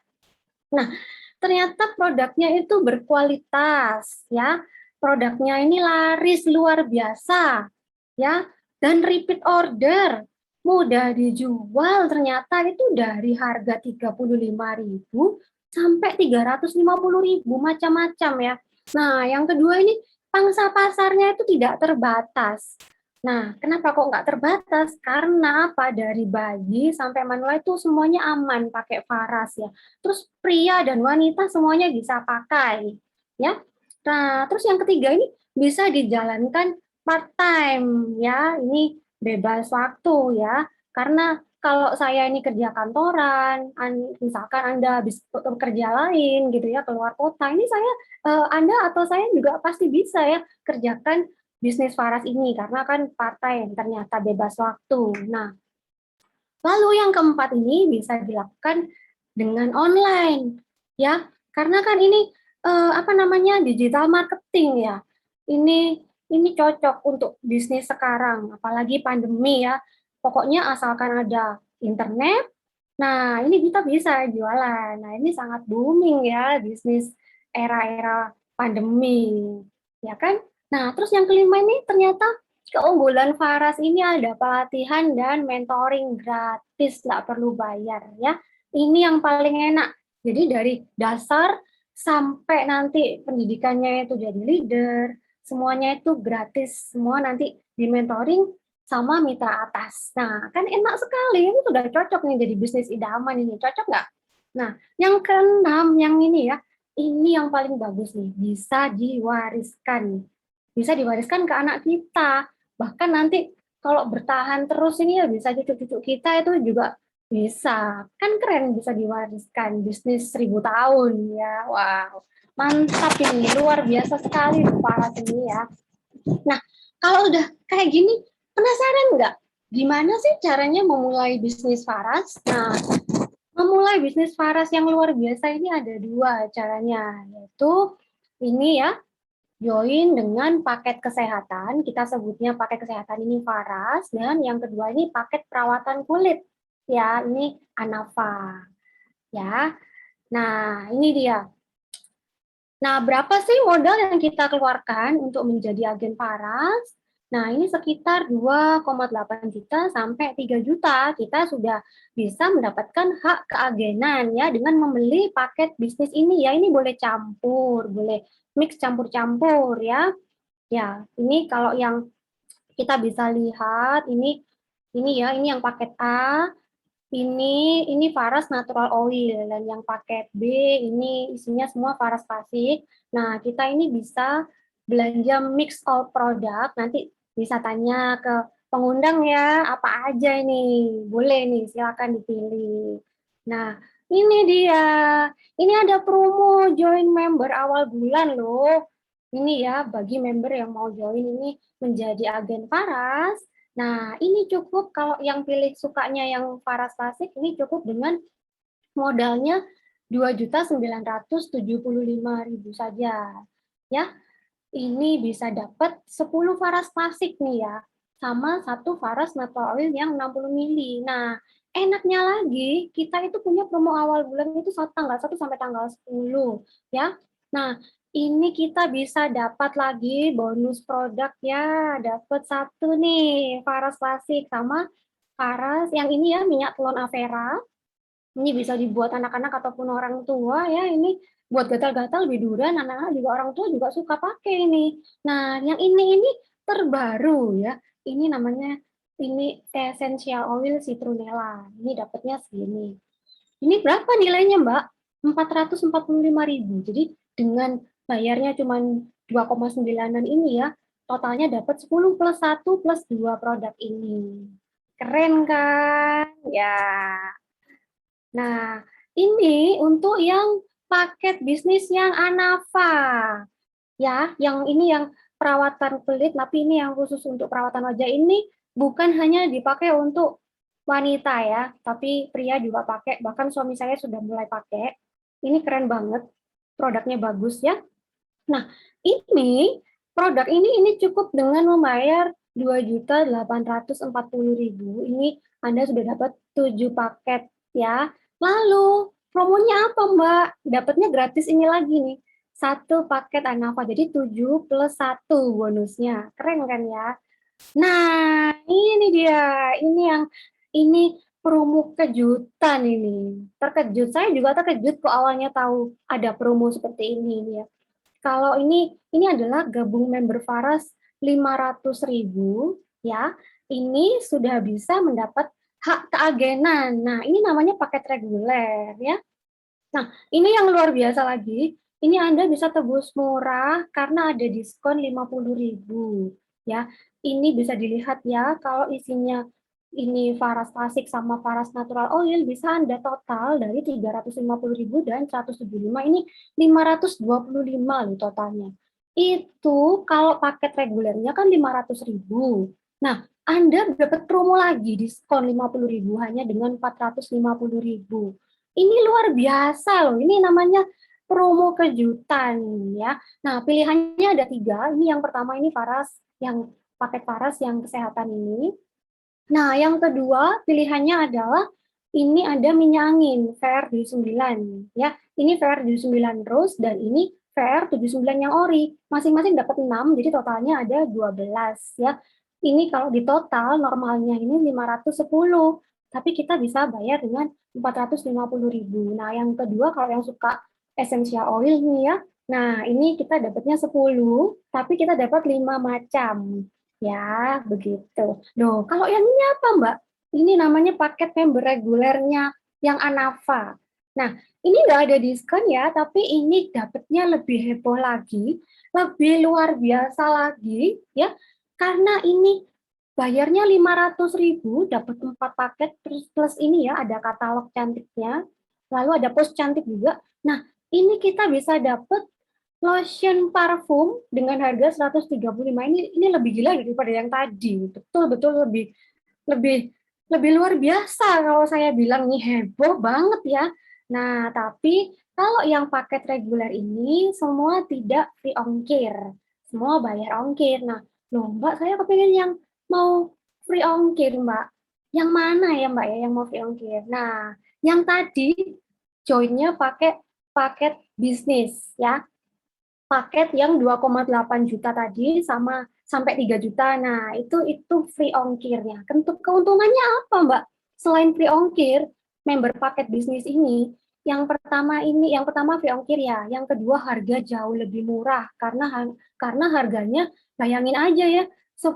Nah, ternyata produknya itu berkualitas ya. Produknya ini laris luar biasa ya dan repeat order. Mudah dijual ternyata itu dari harga 35.000 sampai 350.000 macam-macam ya. Nah, yang kedua ini pangsa pasarnya itu tidak terbatas. Nah, kenapa kok nggak terbatas? Karena apa? Dari bayi sampai manula itu semuanya aman pakai Faras ya. Terus pria dan wanita semuanya bisa pakai, ya. Nah, terus yang ketiga ini bisa dijalankan part time ya. Ini bebas waktu ya. Karena kalau saya ini kerja kantoran, misalkan Anda habis kerja lain gitu ya, keluar kota, ini saya Anda atau saya juga pasti bisa ya kerjakan bisnis Faras ini karena kan partai yang ternyata bebas waktu. Nah, lalu yang keempat ini bisa dilakukan dengan online ya. Karena kan ini digital marketing ya. Ini cocok untuk bisnis sekarang apalagi pandemi ya. Pokoknya asalkan ada internet, nah ini kita bisa jualan. Nah, ini sangat booming ya bisnis era-era pandemi. Ya kan? Nah, terus yang kelima ini ternyata keunggulan Faras ini ada pelatihan dan mentoring gratis, nggak perlu bayar ya. Ini yang paling enak. Jadi dari dasar sampai nanti pendidikannya itu jadi leader, semuanya itu gratis, semua nanti di mentoring sama mitra atas. Nah, kan enak sekali, ini sudah cocok nih jadi bisnis idaman ini, cocok nggak? Nah, yang keenam, yang ini ya, ini yang paling bagus nih, bisa diwariskan. Bisa diwariskan ke anak kita. Bahkan nanti kalau bertahan terus ini ya bisa cucu-cucu kita itu juga bisa. Kan keren bisa diwariskan bisnis 1000 tahun ya. Wow. Mantap ini, luar biasa sekali Faras ini ya. Nah, kalau udah kayak gini, penasaran nggak? Gimana sih caranya memulai bisnis Faras? Nah, memulai bisnis Faras yang luar biasa ini ada 2 caranya, yaitu ini ya, join dengan paket kesehatan, kita sebutnya paket kesehatan ini Faras, dan yang kedua ini paket perawatan kulit, ya ini Anava, ya. Nah ini dia. Nah berapa sih modal yang kita keluarkan untuk menjadi agen Faras? Nah ini sekitar 2,8 juta sampai 3 juta kita sudah bisa mendapatkan hak keagenan ya dengan membeli paket bisnis ini ya. Ini boleh campur, boleh mix campur-campur ya. Ya, ini kalau yang kita bisa lihat ini ya, ini yang paket A, ini Faras Natural Oil dan yang paket B ini isinya semua Faras Klasik. Nah, kita ini bisa belanja mix all product, nanti bisa tanya ke pengundang ya, apa aja ini. Boleh nih, silakan dipilih. Nah, ini dia. Ini ada promo join member awal bulan loh. Ini ya, bagi member yang mau join ini menjadi agen Faras. Nah, ini cukup kalau yang pilih sukanya yang Faras Klasik ini cukup dengan modalnya 2.975.000 saja. Ya, ini bisa dapat 10 Faras Klasik nih ya, sama 1 Faras Natural Oil yang 60 mili. Nah, enaknya lagi kita itu punya promo awal bulan itu tanggal 1 sampai tanggal 10 ya. Nah, ini kita bisa dapat lagi bonus produk ya, dapat 1 nih Faras Klasik sama Faras yang ini ya minyak telon Avera Ini bisa dibuat anak-anak ataupun orang tua ya, ini buat gatal-gatal, biduran, anak-anak juga orang tua juga suka pakai ini. Nah, yang ini terbaru ya. Ini namanya essential oil citronella. Ini dapatnya segini. Ini berapa nilainya, Mbak? 445.000. Jadi dengan bayarnya cuma 2,9-an ini ya, totalnya dapat 10 plus 1 plus 2 produk ini. Keren kan? Ya. Nah, ini untuk yang paket bisnis yang Anafa. Ya, yang ini yang perawatan kulit, tapi ini yang khusus untuk perawatan wajah ini bukan hanya dipakai untuk wanita ya, tapi pria juga pakai, bahkan suami saya sudah mulai pakai. Ini keren banget, produknya bagus ya. Nah, ini produk ini cukup dengan membayar 2.840.000. Ini Anda sudah dapat 7 paket ya. Lalu promonya apa, Mbak? Dapatnya gratis ini lagi nih. 1 paket Anafa, jadi 7 plus 1 bonusnya. Keren kan ya? Nah, ini dia. Ini promo kejutan ini. Terkejut. Saya juga terkejut kok awalnya tahu ada promo seperti ini ya. Kalau ini adalah gabung member Faras 500.000 ya. Ini sudah bisa mendapat hak keagenan. Nah, ini namanya paket reguler ya. Nah, ini yang luar biasa lagi. Ini Anda bisa tebus murah karena ada diskon 50.000 ya. Ini bisa dilihat ya, kalau isinya ini Faras Klasik sama Faras Natural Oil bisa Anda total dari 350.000 dan 175, ini 525 loh totalnya. Itu kalau paket regulernya kan 500.000. Nah, Anda dapat promo lagi diskon 50.000 hanya dengan 450.000. Ini luar biasa loh. Ini namanya promo kejutan ya. Nah, pilihannya ada 3. Ini yang pertama ini Faras, yang paket Faras yang kesehatan ini. Nah, yang kedua pilihannya adalah ini ada minyak angin VR79 ya. Ini VR79 Rose dan ini VR79 yang ori. Masing-masing dapat 6, jadi totalnya ada 12 ya. Ini kalau di total normalnya ini 510, tapi kita bisa bayar dengan 450.000. Nah, yang kedua kalau yang suka essential oil nih ya. Nah, ini kita dapatnya 10, tapi kita dapat 5 macam. Ya, begitu. Loh, kalau yang ini apa, Mbak? Ini namanya paket member regulernya yang Anafa. Nah, ini nggak ada diskon ya, tapi ini dapatnya lebih heboh lagi, lebih luar biasa lagi, ya. Karena ini bayarnya 500.000, dapat 4 paket, plus ini ya, ada katalog cantiknya, lalu ada post cantik juga. Nah, ini kita bisa dapat lotion parfum dengan harga 135. Ini lebih gila daripada yang tadi. Betul-betul lebih lebih luar biasa kalau saya bilang, nih heboh banget ya. Nah, tapi kalau yang paket reguler ini semua tidak free ongkir. Semua bayar ongkir. Nah, loh Mbak, saya kepengen yang mau free ongkir, Mbak. Yang mana ya, Mbak ya, yang mau free ongkir? Nah, yang tadi joinnya pakai paket bisnis ya. Paket yang 2,8 juta tadi sama sampai 3 juta. Nah, itu free ongkirnya. Keuntungannya apa, Mbak? Selain free ongkir, member paket bisnis ini, yang pertama free ongkir ya, yang kedua harga jauh lebih murah karena harganya bayangin aja ya, 10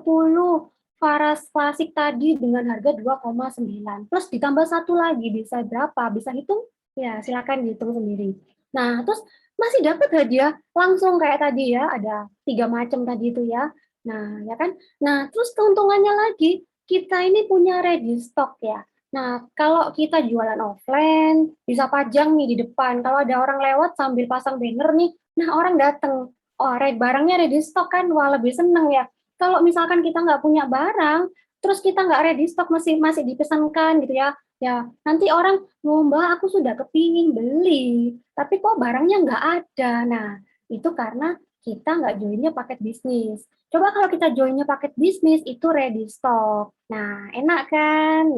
Faras Klasik tadi dengan harga 2,9 plus ditambah satu lagi bisa berapa? Bisa hitung? Ya, silakan dihitung sendiri. Nah, terus masih dapat hadiah langsung kayak tadi ya, ada 3 macam tadi itu ya. Nah, ya kan? Nah, terus keuntungannya lagi, kita ini punya ready stock ya. Nah, kalau kita jualan offline, bisa pajang nih di depan. Kalau ada orang lewat sambil pasang banner nih, nah orang datang, oh barangnya ready stock kan, wah lebih seneng ya. Kalau misalkan kita nggak punya barang, terus kita nggak ready stock, masih dipesankan gitu ya, ya nanti orang, oh Mbak, aku sudah kepingin beli, tapi kok barangnya nggak ada. Nah, itu karena kita nggak joinnya paket bisnis. Coba kalau kita joinnya paket bisnis, itu ready stock. Nah, enak kan?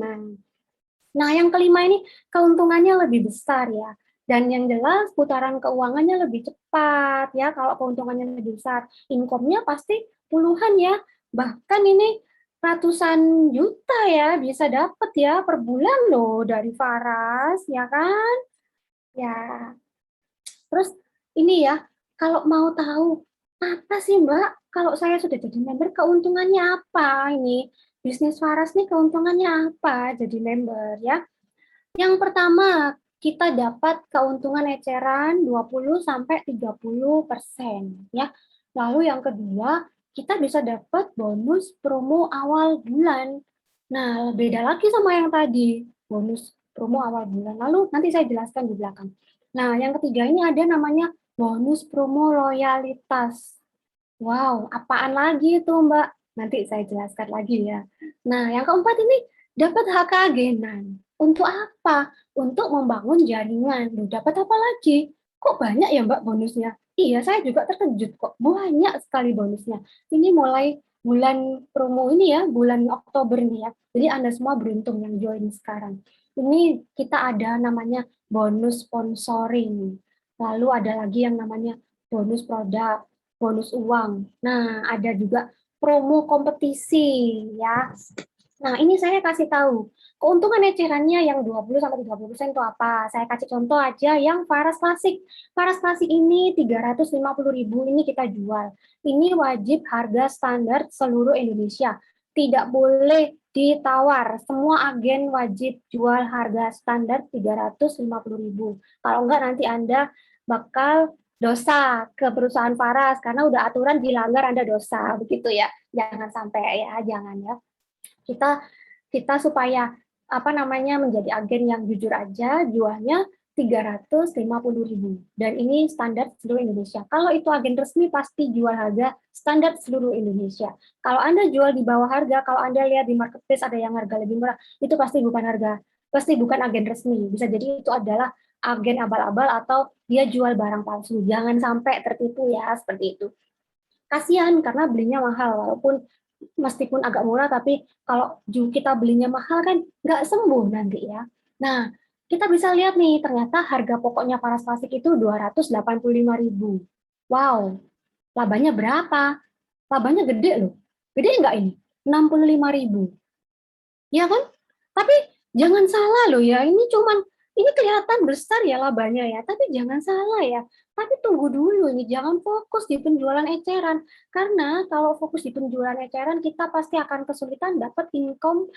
Nah, yang kelima ini keuntungannya lebih besar ya. Dan yang jelas putaran keuangannya lebih cepat ya. Kalau keuntungannya lebih besar, income-nya pasti puluhan ya. Bahkan ini ratusan juta ya bisa dapat ya per bulan loh dari Faras, ya kan? Ya, terus ini ya, kalau mau tahu apa sih Mbak, kalau saya sudah jadi member keuntungannya apa ini? Bisnis Faras nih keuntungannya apa jadi member ya? Yang pertama, kita dapat keuntungan eceran 20 sampai 30% ya. Lalu yang kedua, kita bisa dapat bonus promo awal bulan. Nah, beda lagi sama yang tadi, bonus promo awal bulan. Lalu nanti saya jelaskan di belakang. Nah, yang ketiga ini ada namanya bonus promo loyalitas. Wow, apaan lagi itu Mbak? Nanti saya jelaskan lagi ya. Nah, yang keempat ini dapat hak keagenan. Untuk apa? Untuk membangun jaringan. Loh, dapat apa lagi? Kok banyak ya Mbak bonusnya? Iya, saya juga terkejut kok. Banyak sekali bonusnya. Ini mulai bulan promo ini ya, bulan Oktober nih ya. Jadi Anda semua beruntung yang join sekarang. Ini kita ada namanya bonus sponsoring. Lalu ada lagi yang namanya bonus produk, bonus uang. Nah, ada juga promo kompetisi ya. Nah, ini saya kasih tahu. Keuntungan ecerannya yang 20-30% itu apa? Saya kasih contoh aja yang Faras Klasik. Faras Klasik ini 350.000 ini kita jual. Ini wajib harga standar seluruh Indonesia. Tidak boleh ditawar. Semua agen wajib jual harga standar 350.000. Kalau enggak nanti Anda bakal dosa ke perusahaan Faras karena udah aturan dilanggar Anda dosa begitu ya. Jangan sampai ya, jangan ya. Kita supaya menjadi agen yang jujur aja, jualnya 350.000 dan ini standar seluruh Indonesia. Kalau itu agen resmi pasti jual harga standar seluruh Indonesia. Kalau Anda jual di bawah harga, kalau Anda lihat di marketplace ada yang harga lebih murah, itu pasti bukan agen resmi. Bisa jadi itu adalah agen abal-abal atau dia jual barang palsu. Jangan sampai tertipu ya, seperti itu. Kasihan karena belinya mahal, walaupun meskipun agak murah, tapi kalau kita belinya mahal kan nggak sembuh nanti ya. Nah, kita bisa lihat nih, ternyata harga pokoknya Faras Klasik itu 285.000. Wow, labanya berapa? Labanya gede loh. Gede nggak ini? 65.000. Ya kan? Tapi jangan salah loh ya, ini kelihatan besar ya labanya ya, tapi jangan salah ya. Tapi tunggu dulu ini, jangan fokus di penjualan eceran. Karena kalau fokus di penjualan eceran, kita pasti akan kesulitan dapat income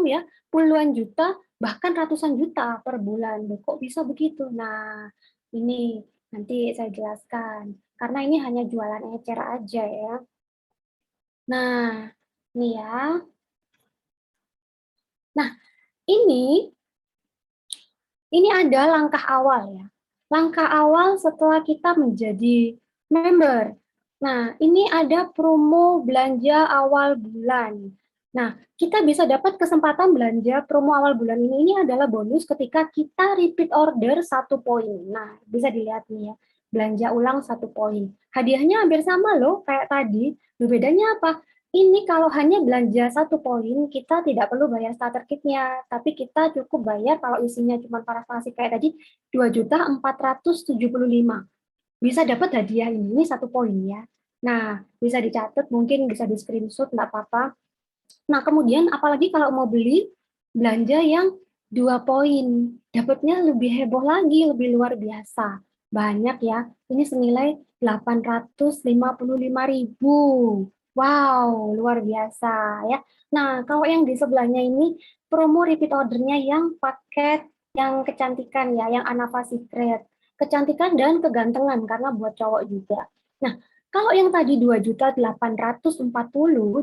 ya, puluhan juta, bahkan ratusan juta per bulan. Loh, kok bisa begitu? Nah, ini nanti saya jelaskan. Karena ini hanya jualan ecer aja ya. Nah, ini ya. Nah, ini ada langkah awal ya. Langkah awal setelah kita menjadi member. Nah, ini ada promo belanja awal bulan. Nah, kita bisa dapat kesempatan belanja promo awal bulan ini. Ini adalah bonus ketika kita repeat order 1 poin. Nah, bisa dilihat nih ya. Belanja ulang 1 poin. Hadiahnya hampir sama loh kayak tadi. Bedanya apa? Ini kalau hanya belanja 1 poin, kita tidak perlu bayar starter kit-nya, tapi kita cukup bayar kalau isinya cuma Faras Klasik kayak tadi 2.475.000. Bisa dapat hadiah ini 1 poin ya. Nah, bisa dicatat, mungkin bisa di screenshot, nggak apa-apa. Nah, kemudian apalagi kalau mau beli belanja yang 2 poin, dapatnya lebih heboh lagi, lebih luar biasa. Banyak ya, ini senilai 855.000. Wow, luar biasa ya. Nah, kalau yang di sebelahnya ini promo repeat ordernya yang paket yang kecantikan ya, yang Anava Secret. Kecantikan dan kegantengan karena buat cowok juga. Nah, kalau yang tadi 2.840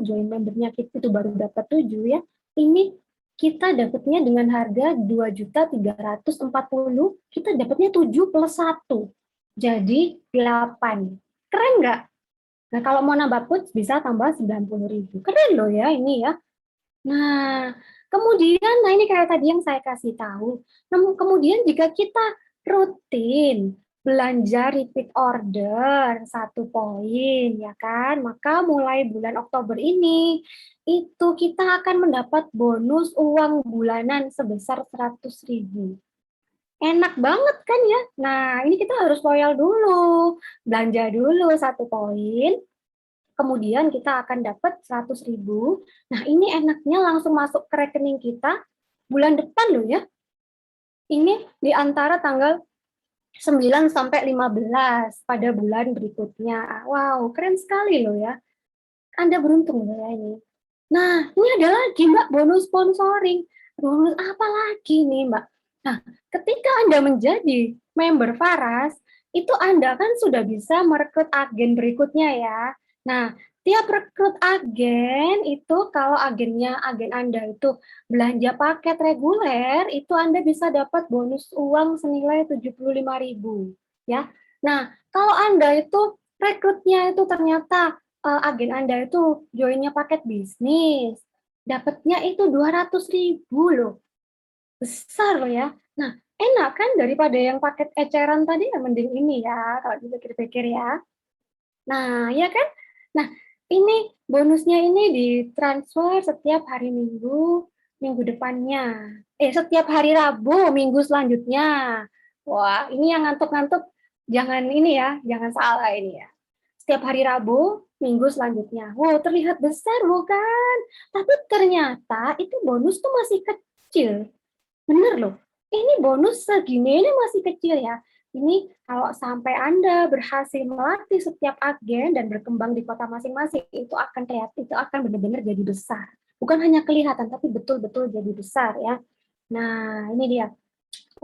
join membernya itu baru dapat 7 ya. Ini kita dapatnya dengan harga 2.340, kita dapatnya 7 plus 1. Jadi 8. Keren nggak? Nah, kalau mau nambah puts bisa tambah 90.000. Keren loh ya ini ya. Nah, kemudian ini kayak tadi yang saya kasih tahu. Namun kemudian jika kita rutin belanja repeat order 1 poin ya kan, maka mulai bulan Oktober ini itu kita akan mendapat bonus uang bulanan sebesar 100.000. Enak banget kan ya? Nah, ini kita harus loyal dulu. Belanja dulu 1 poin. kemudian kita akan dapat 100.000. Nah, ini enaknya langsung masuk ke rekening kita bulan depan loh ya. Ini di antara tanggal 9 sampai 15 pada bulan berikutnya. Wow, keren sekali loh ya. Anda beruntung loh ya ini. Nah, ini ada lagi Mbak, bonus sponsoring. Bonus apa lagi nih Mbak? Nah, ketika Anda menjadi member Faras, itu Anda kan sudah bisa merekrut agen berikutnya ya. Nah, tiap rekrut agen itu kalau agen Anda itu belanja paket reguler, itu Anda bisa dapat bonus uang senilai 75.000 ya. Nah, kalau Anda itu rekrutnya itu ternyata agen Anda itu joinnya paket bisnis, dapatnya itu 200.000 loh. Besar loh ya. Nah, enak kan daripada yang paket eceran tadi, ya mending ini ya, kalau dipikir-pikir ya. Nah, ya kan? Nah, ini bonusnya ini ditransfer setiap hari Minggu, minggu depannya. Setiap hari Rabu, minggu selanjutnya. Wah, ini yang ngantuk-ngantuk, jangan ini ya, jangan salah ini ya. Setiap hari Rabu, minggu selanjutnya. Wow, terlihat besar bukan? Tapi ternyata itu bonus tuh masih kecil. Bener loh, ini bonus segini ini masih kecil ya. Ini kalau sampai Anda berhasil melatih setiap agen dan berkembang di kota masing-masing, itu akan terlihat, itu akan benar-benar jadi besar. Bukan hanya kelihatan, tapi betul-betul jadi besar ya. Nah, ini dia.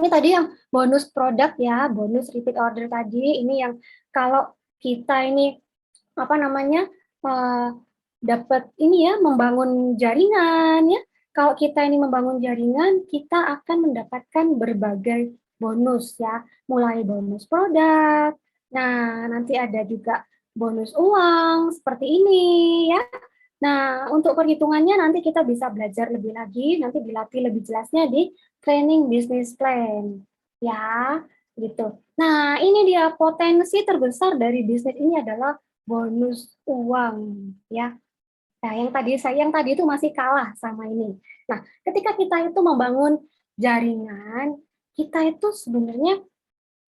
Ini tadi yang bonus produk ya, bonus repeat order tadi. Ini yang kalau kita ini apa namanya dapat ini ya, membangun jaringan ya. Kalau kita ini membangun jaringan, kita akan mendapatkan berbagai bonus ya, mulai bonus produk. Nah, nanti ada juga bonus uang seperti ini ya. Nah, untuk perhitungannya nanti kita bisa belajar lebih lagi, nanti dilatih lebih jelasnya di training business plan. Ya, gitu. Nah, ini dia potensi terbesar dari bisnis ini adalah bonus uang ya. Nah, yang tadi itu masih kalah sama ini. Nah, ketika kita itu membangun jaringan, kita itu sebenarnya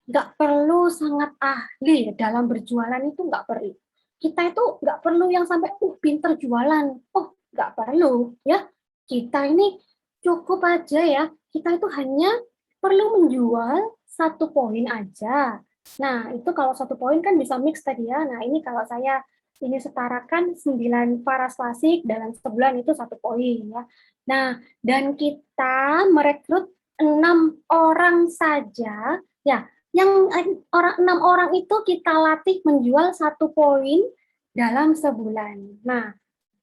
nggak perlu sangat ahli dalam berjualan, itu nggak perlu. Kita itu nggak perlu yang sampai pinter jualan. Oh, nggak perlu ya. Kita ini cukup aja ya. Kita itu hanya perlu menjual 1 poin aja. Nah, itu kalau 1 poin kan bisa mix tadi ya. Nah, ini kalau saya ini setarakan 9 Faras klasik dalam sebulan itu 1 poin ya. Nah, dan kita merekrut 6 orang saja ya. Yang 6 orang itu kita latih menjual 1 poin dalam sebulan. Nah,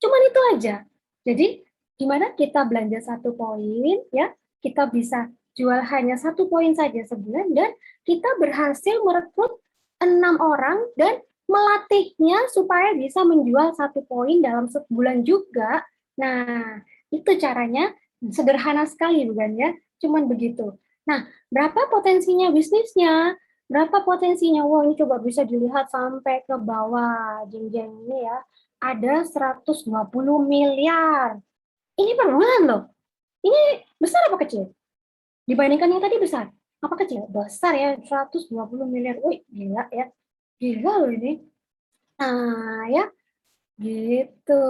cuman itu aja. Jadi, gimana kita belanja 1 poin ya, kita bisa jual hanya 1 poin saja sebulan dan kita berhasil merekrut 6 orang dan melatihnya supaya bisa menjual 1 poin dalam sebulan juga. Nah, itu caranya sederhana sekali bukan ya? Cuman begitu. Nah, berapa potensinya bisnisnya? Berapa potensinya? Wah, ini coba bisa dilihat sampai ke bawah, jeng-jeng ini ya. Ada 120 miliar. Ini per bulan loh. Ini besar apa kecil? Dibandingkan yang tadi besar. Apa kecil? Besar ya, 120 miliar. Wih, gila ya. Gila loh ini. Nah, ya. Gitu.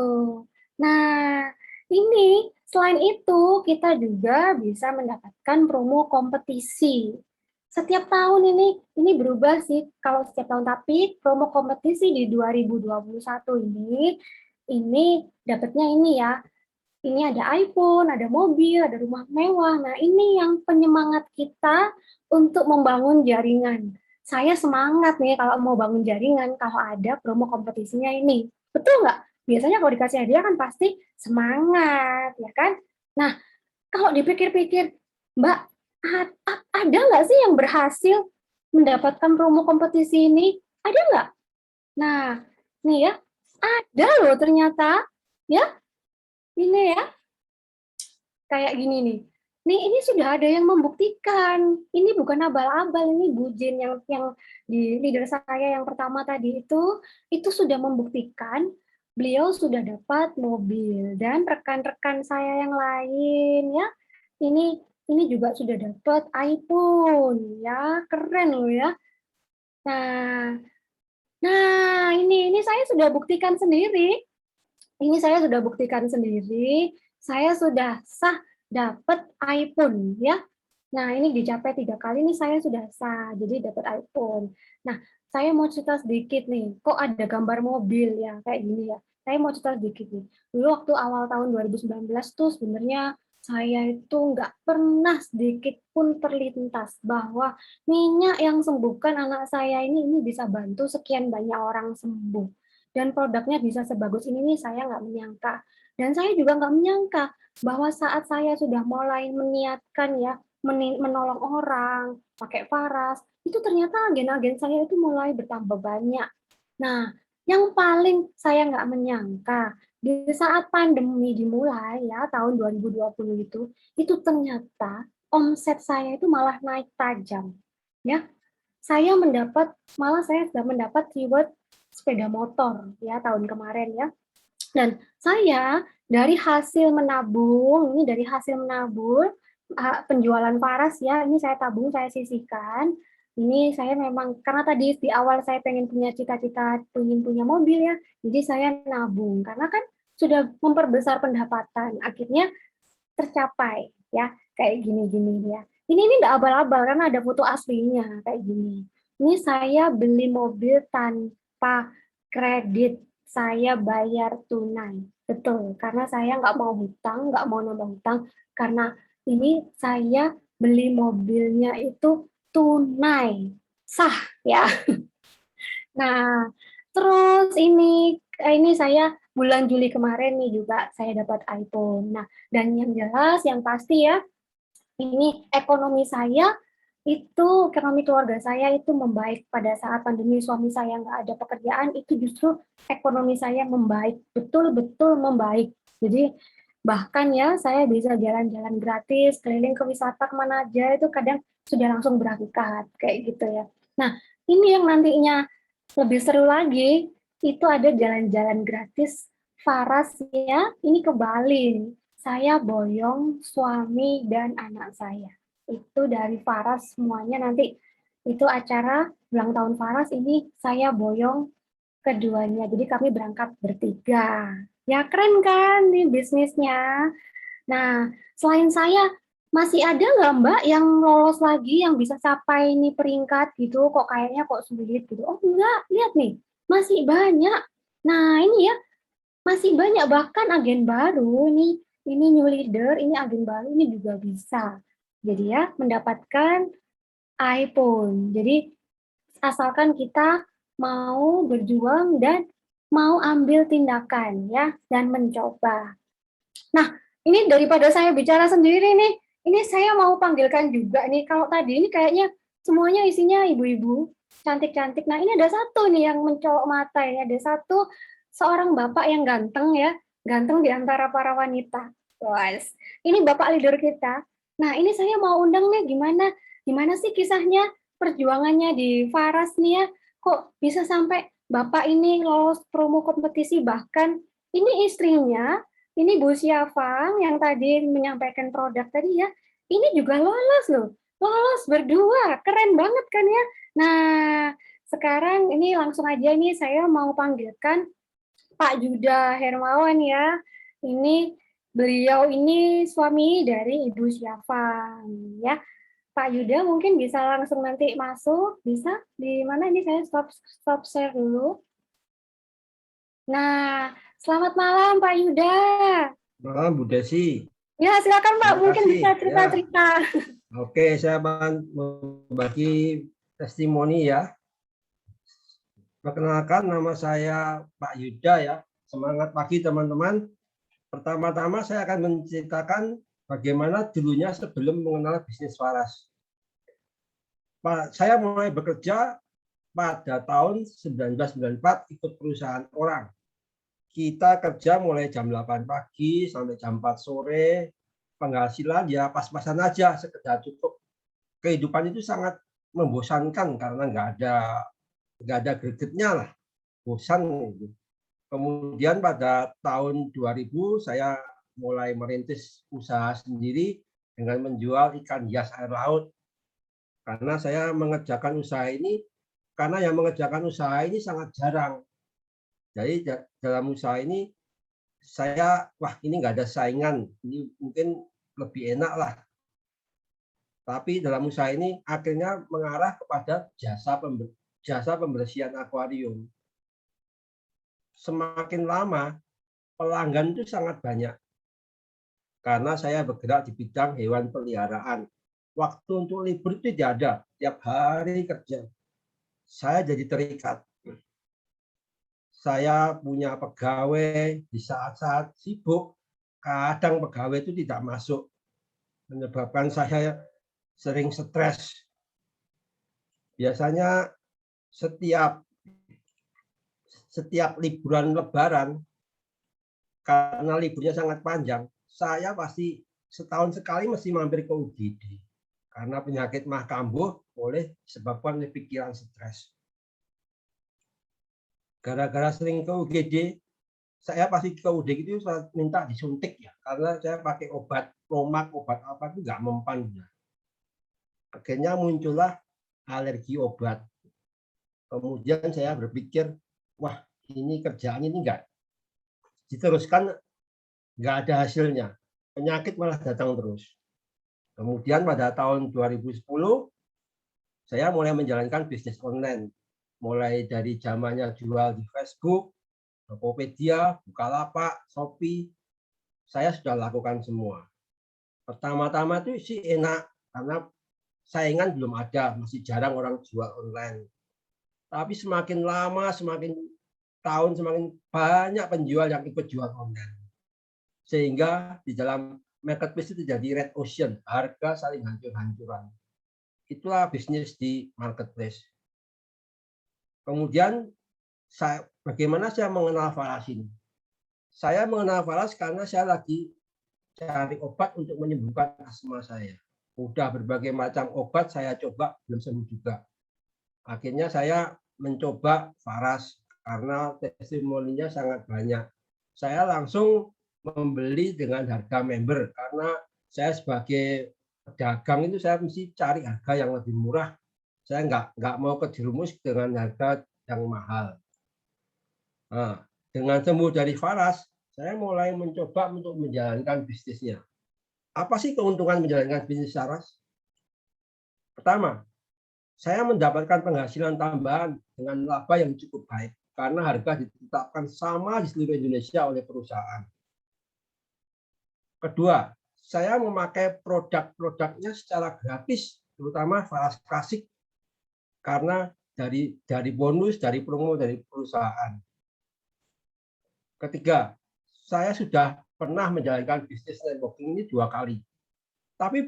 Nah, ini selain itu kita juga bisa mendapatkan promo kompetisi. Setiap tahun ini berubah sih kalau setiap tahun, tapi promo kompetisi di 2021 ini dapatnya ini ya. Ini ada iPhone, ada mobil, ada rumah mewah. Nah, ini yang penyemangat kita untuk membangun jaringan. Saya semangat nih kalau mau bangun jaringan kalau ada promo kompetisinya ini. Betul nggak? Biasanya kalau dikasih hadiah kan pasti semangat, ya kan? Nah, kalau dipikir-pikir, Mbak, ada nggak sih yang berhasil mendapatkan promo kompetisi ini? Ada nggak? Nah, nih ya, ada loh ternyata. Ya, ini ya, kayak gini nih. Nih, ini sudah ada yang membuktikan. Ini bukan abal-abal, ini Bu Jen yang di leader saya yang pertama tadi itu sudah membuktikan beliau sudah dapat mobil dan rekan-rekan saya yang lain ya. Ini juga sudah dapat iPhone ya, keren loh ya. Nah, ini ini saya sudah buktikan sendiri. Ini saya sudah buktikan sendiri. Saya sudah sah dapat iPhone ya. Nah, ini dicapai 3 kali nih saya sudah sah, jadi dapat iPhone. Nah, saya mau cerita sedikit nih, kok ada gambar mobil ya, kayak gini ya. Saya mau cerita sedikit nih. Dulu waktu awal tahun 2019 tuh sebenarnya saya itu nggak pernah sedikit pun terlintas bahwa minyak yang sembuhkan anak saya ini bisa bantu sekian banyak orang sembuh. Dan produknya bisa sebagus ini nih, saya nggak menyangka. Dan saya juga nggak menyangka bahwa saat saya sudah mulai meniatkan ya, menolong orang, pakai Faras, itu ternyata agen-agen saya itu mulai bertambah banyak. Nah, yang paling saya nggak menyangka, di saat pandemi dimulai ya, tahun 2020 itu ternyata omset saya itu malah naik tajam. Ya, saya sudah mendapat reward sepeda motor ya tahun kemarin ya. Dan saya dari hasil menabung, penjualan Faras ya, ini saya tabung, saya sisihkan. Ini saya memang, karena tadi di awal saya pengen punya cita-cita, pengen punya mobil ya, jadi saya nabung. Karena kan sudah memperbesar pendapatan, akhirnya tercapai ya, kayak gini-gini ya. Ini enggak abal-abal, karena ada foto aslinya, kayak gini. Ini saya beli mobil tanpa kredit, saya bayar tunai. Betul, karena saya nggak mau hutang, nggak mau nambah hutang, karena ini saya beli mobilnya itu tunai, sah ya. Nah, terus ini saya bulan Juli kemarin nih juga saya dapat iPhone. Nah, dan yang jelas, yang pasti ya, ini ekonomi keluarga saya itu membaik pada saat pandemi. Suami saya nggak ada pekerjaan, itu justru ekonomi saya membaik, betul-betul membaik. Jadi bahkan ya saya bisa jalan-jalan gratis, keliling ke wisata kemana aja itu kadang sudah langsung berangkat kayak gitu ya. Nah, ini yang nantinya lebih seru lagi, itu ada jalan-jalan gratis Faras ya, ini ke Bali. Saya boyong suami dan anak saya. Itu dari Faras semuanya nanti itu acara ulang tahun Faras ini saya boyong keduanya. Jadi kami berangkat bertiga. Ya keren kan nih bisnisnya. Nah, selain saya, masih ada nggak Mbak yang lolos lagi yang bisa capai ini peringkat gitu? Kok kayaknya kok sulit gitu? Oh enggak, lihat nih, masih banyak. Nah ini ya, masih banyak bahkan agen baru ini new leader, ini agen baru ini juga bisa. Jadi ya mendapatkan iPhone. Jadi asalkan kita mau berjuang dan mau ambil tindakan ya dan mencoba. Nah, ini daripada saya bicara sendiri nih, ini saya mau panggilkan juga nih. Kalau tadi ini kayaknya semuanya isinya ibu-ibu cantik-cantik. Nah, ini ada satu nih yang mencolok mata ini. Ada satu seorang bapak yang ganteng ya, ganteng di antara para wanita. Guys, ini bapak leader kita. Nah, ini saya mau undang nih gimana sih kisahnya perjuangannya di Faras nih ya? Kok bisa sampai bapak ini lolos promo kompetisi, bahkan ini istrinya ini Bu Syafang yang tadi menyampaikan produk tadi ya, ini juga lolos loh, lolos berdua, keren banget kan ya. Nah, sekarang ini langsung aja nih saya mau panggilkan Pak Yuda Hermawan ya. Ini beliau ini suami dari Ibu Syafang ya. Pak Yuda mungkin bisa langsung nanti masuk, bisa di mana ini saya stop share dulu. Nah, selamat malam Pak Yuda. Malam Bu Desi. Ya, silakan Pak, Terima mungkin kasih. bisa cerita-cerita. Oke, saya berbagi testimoni ya. Perkenalkan, nama saya Pak Yuda ya. Semangat pagi teman-teman. Pertama-tama saya akan menceritakan bagaimana dulunya sebelum mengenal bisnis Faras. Saya mulai bekerja pada tahun 1994 ikut perusahaan orang. Kita kerja mulai jam 8 pagi sampai jam 4 sore. Penghasilan ya pas-pasan aja, sekedar cukup. Kehidupan itu sangat membosankan karena nggak ada gregetnya lah, bosan gitu. Kemudian pada tahun 2000 saya mulai merintis usaha sendiri dengan menjual ikan hias air laut. Karena saya mengerjakan usaha ini, karena yang mengerjakan usaha ini sangat jarang. Jadi dalam usaha ini saya, wah ini nggak ada saingan, ini mungkin lebih enak lah. Tapi dalam usaha ini akhirnya mengarah kepada jasa pembersihan akuarium. Semakin lama pelanggan itu sangat banyak karena saya bergerak di bidang hewan peliharaan. Waktu untuk libur itu tidak ada, tiap hari kerja. Saya jadi terikat. Saya punya pegawai di saat-saat sibuk, kadang pegawai itu tidak masuk, menyebabkan saya sering stres. Biasanya setiap liburan Lebaran, karena liburnya sangat panjang, saya pasti setahun sekali mesti mampir ke UGD. Karena penyakit mah kambuh boleh disebabkan oleh pikiran stres. Gara-gara sering ke UGD, saya pasti ke UGD itu saya minta disuntik ya, karena saya pakai obat promak, obat apa itu nggak mempan. Akhirnya muncullah alergi obat. Kemudian saya berpikir, wah ini kerjaan ini nggak diteruskan, nggak ada hasilnya. Penyakit malah datang terus. Kemudian pada tahun 2010, saya mulai menjalankan bisnis online. Mulai dari zamannya jual di Facebook, Tokopedia, Bukalapak, Shopee, saya sudah lakukan semua. Pertama-tama itu sih enak, karena saingan belum ada, masih jarang orang jual online. Tapi semakin lama, semakin tahun, semakin banyak penjual yang ikut jual online. Sehingga di dalam marketplace itu terjadi red ocean, harga saling hancur-hancuran. Itulah bisnis di marketplace. Kemudian bagaimana saya mengenal Faras ini? Saya mengenal Faras karena saya lagi cari obat untuk menyembuhkan asma saya. Udah berbagai macam obat saya coba, belum sembuh juga. Akhirnya saya mencoba Faras karena testimoninya sangat banyak. Saya langsung membeli dengan harga member karena saya sebagai pedagang itu saya mesti cari harga yang lebih murah. Saya nggak mau kejerumus dengan harga yang mahal. Nah, dengan sembuh dari Faras, saya mulai mencoba untuk menjalankan bisnisnya. Apa sih keuntungan menjalankan bisnis Faras? Pertama, saya mendapatkan penghasilan tambahan dengan laba yang cukup baik karena harga ditetapkan sama di seluruh Indonesia oleh perusahaan. Kedua, saya memakai produk-produknya secara gratis, terutama Faras Klasik, karena dari bonus, dari promo dari perusahaan. Ketiga, saya sudah pernah menjalankan bisnis networking ini 2 kali, tapi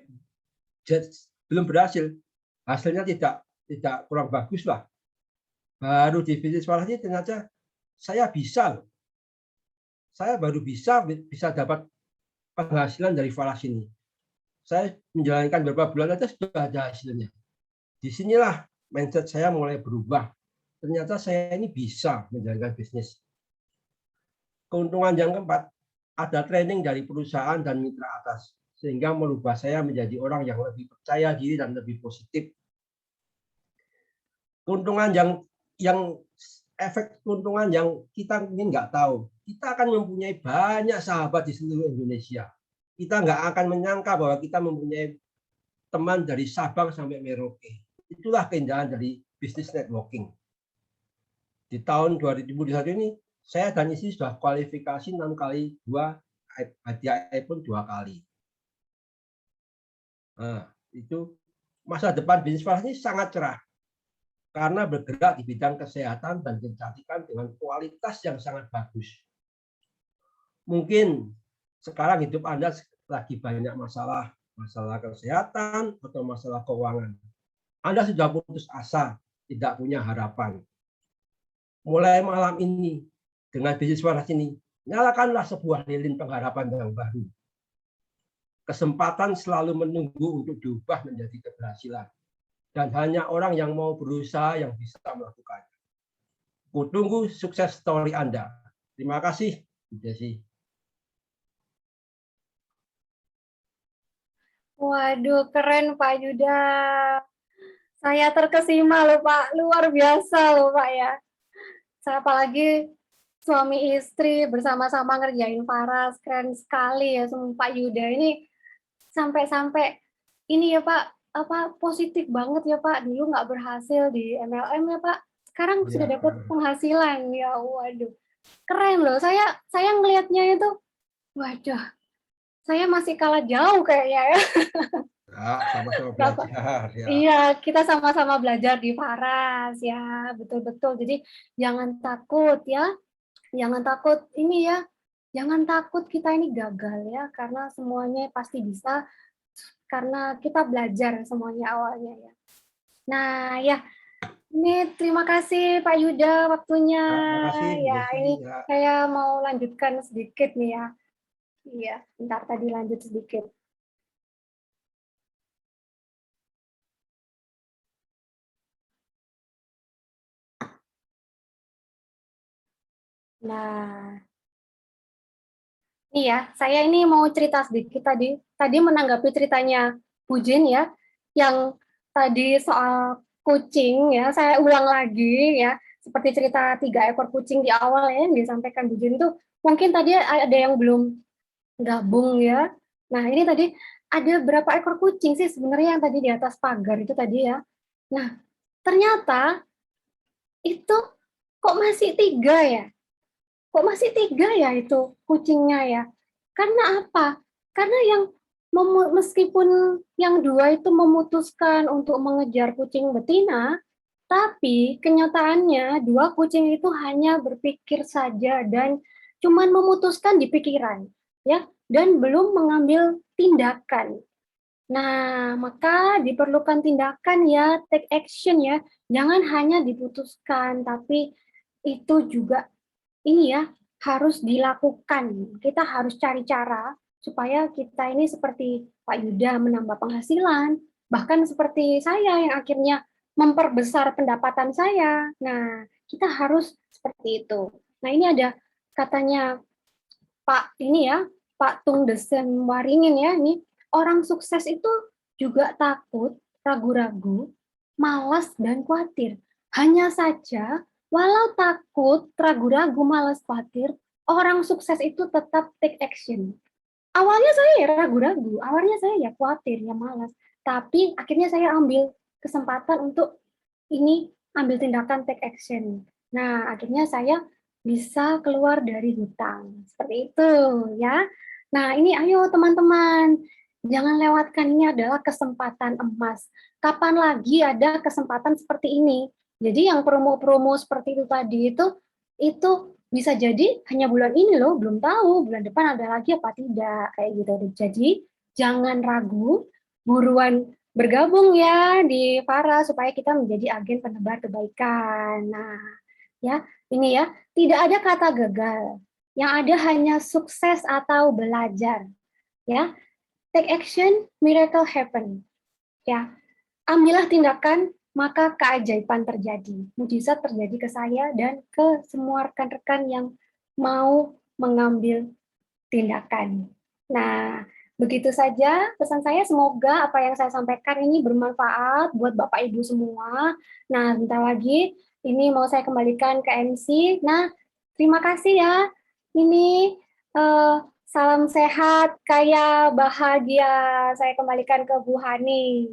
belum berhasil. Hasilnya tidak kurang bagus lah. Baru di bisnis Faras ini ternyata saya bisa. Saya baru bisa dapat penghasilan dari Faras ini. Saya menjalankan beberapa bulan saja sudah ada hasilnya. Disinilah mindset saya mulai berubah. Ternyata saya ini bisa menjalankan bisnis. Keuntungan yang keempat, ada training dari perusahaan dan mitra atas, sehingga merubah saya menjadi orang yang lebih percaya diri dan lebih positif. Keuntungan efek keuntungan yang kita mungkin nggak tahu. Kita akan mempunyai banyak sahabat di seluruh Indonesia. Kita nggak akan menyangka bahwa kita mempunyai teman dari Sabang sampai Merauke. Itulah keindahan dari bisnis networking. Di tahun 2021 ini, saya dan istri sudah kualifikasi 6 kali, 2 hadiah iPhone 2 kali. Nah, itu masa depan bisnis Faras ini sangat cerah. Karena bergerak di bidang kesehatan dan kecantikan dengan kualitas yang sangat bagus. Mungkin sekarang hidup Anda lagi banyak masalah kesehatan atau masalah keuangan. Anda sudah putus asa, tidak punya harapan. Mulai malam ini, dengan bisnis Faras ini, nyalakanlah sebuah lilin pengharapan yang baru. Kesempatan selalu menunggu untuk diubah menjadi keberhasilan. Dan hanya orang yang mau berusaha yang bisa melakukannya. Kutunggu sukses story Anda. Terima kasih, Bu Desi. Waduh, keren Pak Yuda. Saya terkesima loh Pak, luar biasa loh Pak ya. Saya apalagi suami istri bersama-sama ngerjain Faras, keren sekali ya semua Pak Yuda ini sampai-sampai ini ya Pak, apa positif banget ya Pak, dulu nggak berhasil di MLM ya Pak, sekarang sudah Ya. dapat penghasilan ya, waduh keren loh, saya ngelihatnya itu, waduh saya masih kalah jauh kayaknya ya. Ya, sama-sama Bapak, belajar ya. iya, kita sama-sama belajar di Faras ya, betul-betul. Jadi jangan takut ya, jangan takut ini ya, jangan takut kita ini gagal ya, karena semuanya pasti bisa, karena kita belajar semuanya awalnya ya. Nah ya, ini terima kasih Pak Yuda waktunya. Ya, terima kasih Bu Ya Desi. ini Ya. saya mau lanjutkan sedikit nih ya. Iya, bentar tadi lanjut sedikit. Nah, iya, saya ini mau cerita sedikit tadi. Tadi menanggapi ceritanya Bu Jin ya, yang tadi soal kucing ya, saya ulang lagi ya, seperti cerita 3 ekor kucing di awal ya yang disampaikan Bu Jin itu, mungkin tadi ada yang belum gabung ya. Nah, ini tadi ada berapa ekor kucing sih sebenarnya yang tadi di atas pagar itu tadi ya. Nah, ternyata itu kok masih 3 ya? Kok masih 3 ya itu kucingnya ya? Karena apa? Karena yang meskipun yang 2 itu memutuskan untuk mengejar kucing betina, tapi kenyataannya 2 kucing itu hanya berpikir saja dan cuman memutuskan di pikiran, ya, dan belum mengambil tindakan. Nah, maka diperlukan tindakan ya, take action ya. Jangan hanya diputuskan, tapi itu juga ini ya harus dilakukan. Kita harus cari cara supaya kita ini seperti Pak Yuda menambah penghasilan, bahkan seperti saya yang akhirnya memperbesar pendapatan saya. Nah, kita harus seperti itu. Nah, ini ada katanya Pak ini ya, Pak Tung Desen Waringin ya, ini orang sukses itu juga takut, ragu-ragu, malas dan khawatir. Hanya saja walau takut, ragu-ragu, malas, khawatir, orang sukses itu tetap take action. Awalnya saya ya ragu-ragu, awalnya saya ya khawatir, ya malas. Tapi akhirnya saya ambil kesempatan untuk ini ambil tindakan take action. Nah, akhirnya saya bisa keluar dari hutang. Seperti itu ya. Nah, ini ayo teman-teman, jangan lewatkan, ini adalah kesempatan emas. Kapan lagi ada kesempatan seperti ini? Jadi yang promo-promo seperti itu tadi itu bisa jadi hanya bulan ini loh, belum tahu bulan depan ada lagi apa tidak, kayak gitu. Jadi jangan ragu, buruan bergabung ya di Fara supaya kita menjadi agen penebar kebaikan. Nah, ya, ini ya, tidak ada kata gagal. Yang ada hanya sukses atau belajar. Ya, take action, miracle happen. Ya, ambillah tindakan, maka keajaiban terjadi. Mujizat terjadi ke saya dan ke semua rekan-rekan yang mau mengambil tindakan. Nah, begitu saja pesan saya, semoga apa yang saya sampaikan ini bermanfaat buat Bapak Ibu semua. Nah, bentar lagi ini mau saya kembalikan ke MC. Nah, terima kasih ya. Ini salam sehat, kaya, bahagia. Saya kembalikan ke Bu Hani.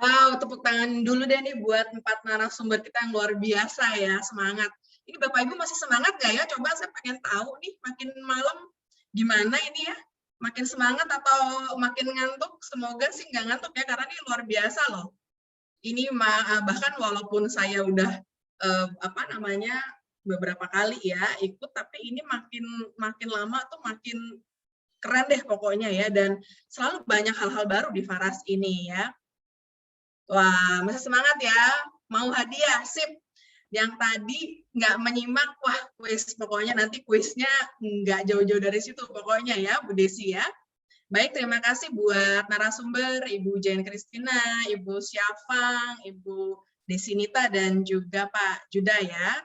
Wow, tepuk tangan dulu deh nih buat 4 narasumber kita yang luar biasa ya, semangat. Ini Bapak Ibu masih semangat nggak ya? Coba saya pengen tahu nih, makin malam gimana ini ya? Makin semangat atau makin ngantuk? Semoga sih nggak ngantuk ya, karena ini luar biasa loh. Ini bahkan walaupun saya udah beberapa kali ya ikut, tapi ini makin lama tuh makin keren deh pokoknya ya, dan selalu banyak hal-hal baru di Faras ini ya. Wah, masih semangat ya? Mau hadiah? Sip. Yang tadi nggak menyimak, wah kuis, pokoknya nanti kuisnya nggak jauh-jauh dari situ pokoknya ya, Bu Desi ya. Baik, terima kasih buat narasumber, Ibu Jane Christina, Ibu Syafang, Ibu Desinita, dan juga Pak Juda ya.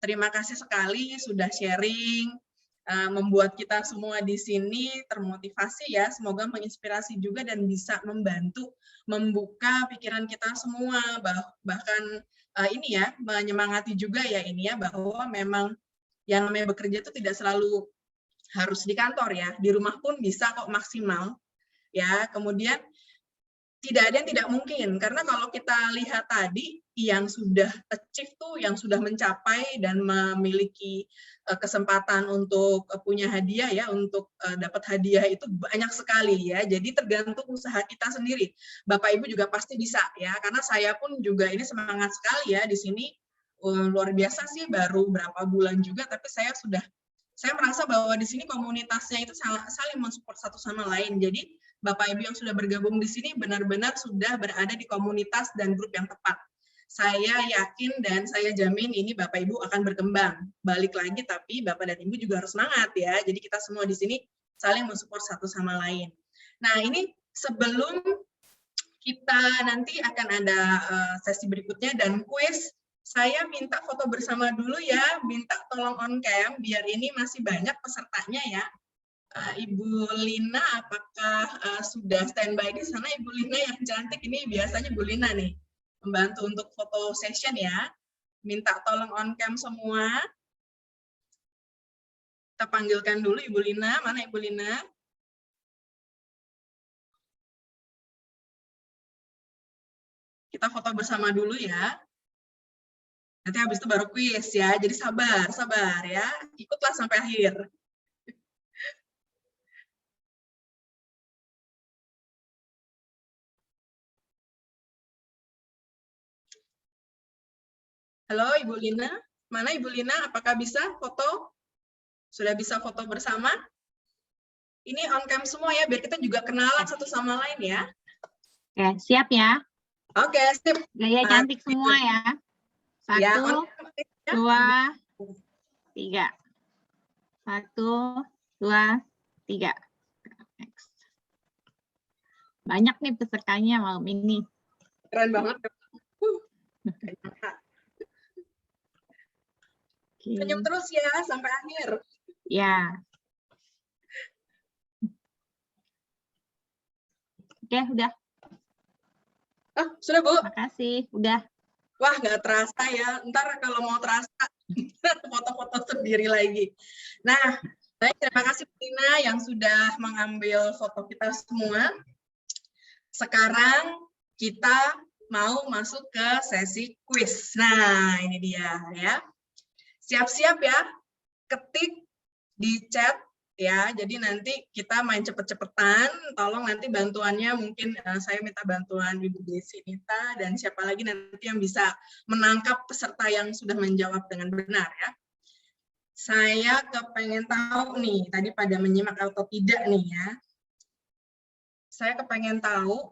Terima kasih sekali sudah sharing. membuat kita semua di sini termotivasi ya. Semoga menginspirasi juga dan bisa membantu membuka pikiran kita semua, bahkan ini ya, menyemangati juga ya ini ya, bahwa memang yang namanya bekerja itu tidak selalu harus di kantor ya, di rumah pun bisa kok maksimal ya. Kemudian tidak ada yang tidak mungkin, karena kalau kita lihat tadi yang sudah achieve tuh, yang sudah mencapai dan memiliki kesempatan untuk punya hadiah ya, untuk dapat hadiah itu banyak sekali ya. Jadi tergantung usaha kita sendiri. Bapak Ibu juga pasti bisa ya, karena saya pun juga ini semangat sekali ya di sini. Luar biasa sih, baru berapa bulan juga, tapi saya merasa bahwa di sini komunitasnya itu saling mensupport satu sama lain. Jadi Bapak Ibu yang sudah bergabung di sini benar-benar sudah berada di komunitas dan grup yang tepat. Saya yakin dan saya jamin ini Bapak Ibu akan berkembang. Balik lagi, tapi Bapak dan Ibu juga harus semangat ya. Jadi kita semua di sini saling mensupport satu sama lain. Nah, ini sebelum kita nanti akan ada sesi berikutnya dan kuis, saya minta foto bersama dulu ya, minta tolong on cam, biar ini masih banyak pesertanya ya. Ibu Lina, apakah sudah standby di sana? Ibu Lina yang cantik ini biasanya Bu Lina nih, membantu untuk foto session ya. Minta tolong on cam semua. Kita panggilkan dulu Ibu Lina, mana Ibu Lina? Kita foto bersama dulu ya. Nanti habis itu baru kuis ya, jadi sabar ya, ikutlah sampai akhir. Halo Ibu Lina, mana Ibu Lina, apakah bisa foto? Sudah bisa foto bersama? Ini on cam semua ya, biar kita juga kenalan satu sama lain ya. Oke, siap ya. Oke, sip. Gaya cantik semua ya. 1, Ya, 2, 3. 1, 2, 3. Next. Banyak nih pesertanya malam ini. Keren banget. Senyum terus ya sampai akhir. Ya. Oke, udah. Oh, sudah Bu? Makasih, udah. Wah, nggak terasa ya. Ntar kalau mau terasa, foto-foto sendiri lagi. Nah, baik, terima kasih Bu Tina yang sudah mengambil foto kita semua. Sekarang kita mau masuk ke sesi quiz. Nah, ini dia ya. Siap-siap ya, ketik di chat ya. Jadi nanti kita main cepet-cepetan. Tolong nanti bantuannya mungkin saya minta bantuan Ibu Desi Nita dan siapa lagi nanti yang bisa menangkap peserta yang sudah menjawab dengan benar ya. Saya kepengen tahu nih, tadi pada menyimak atau tidak nih ya. Saya kepengen tahu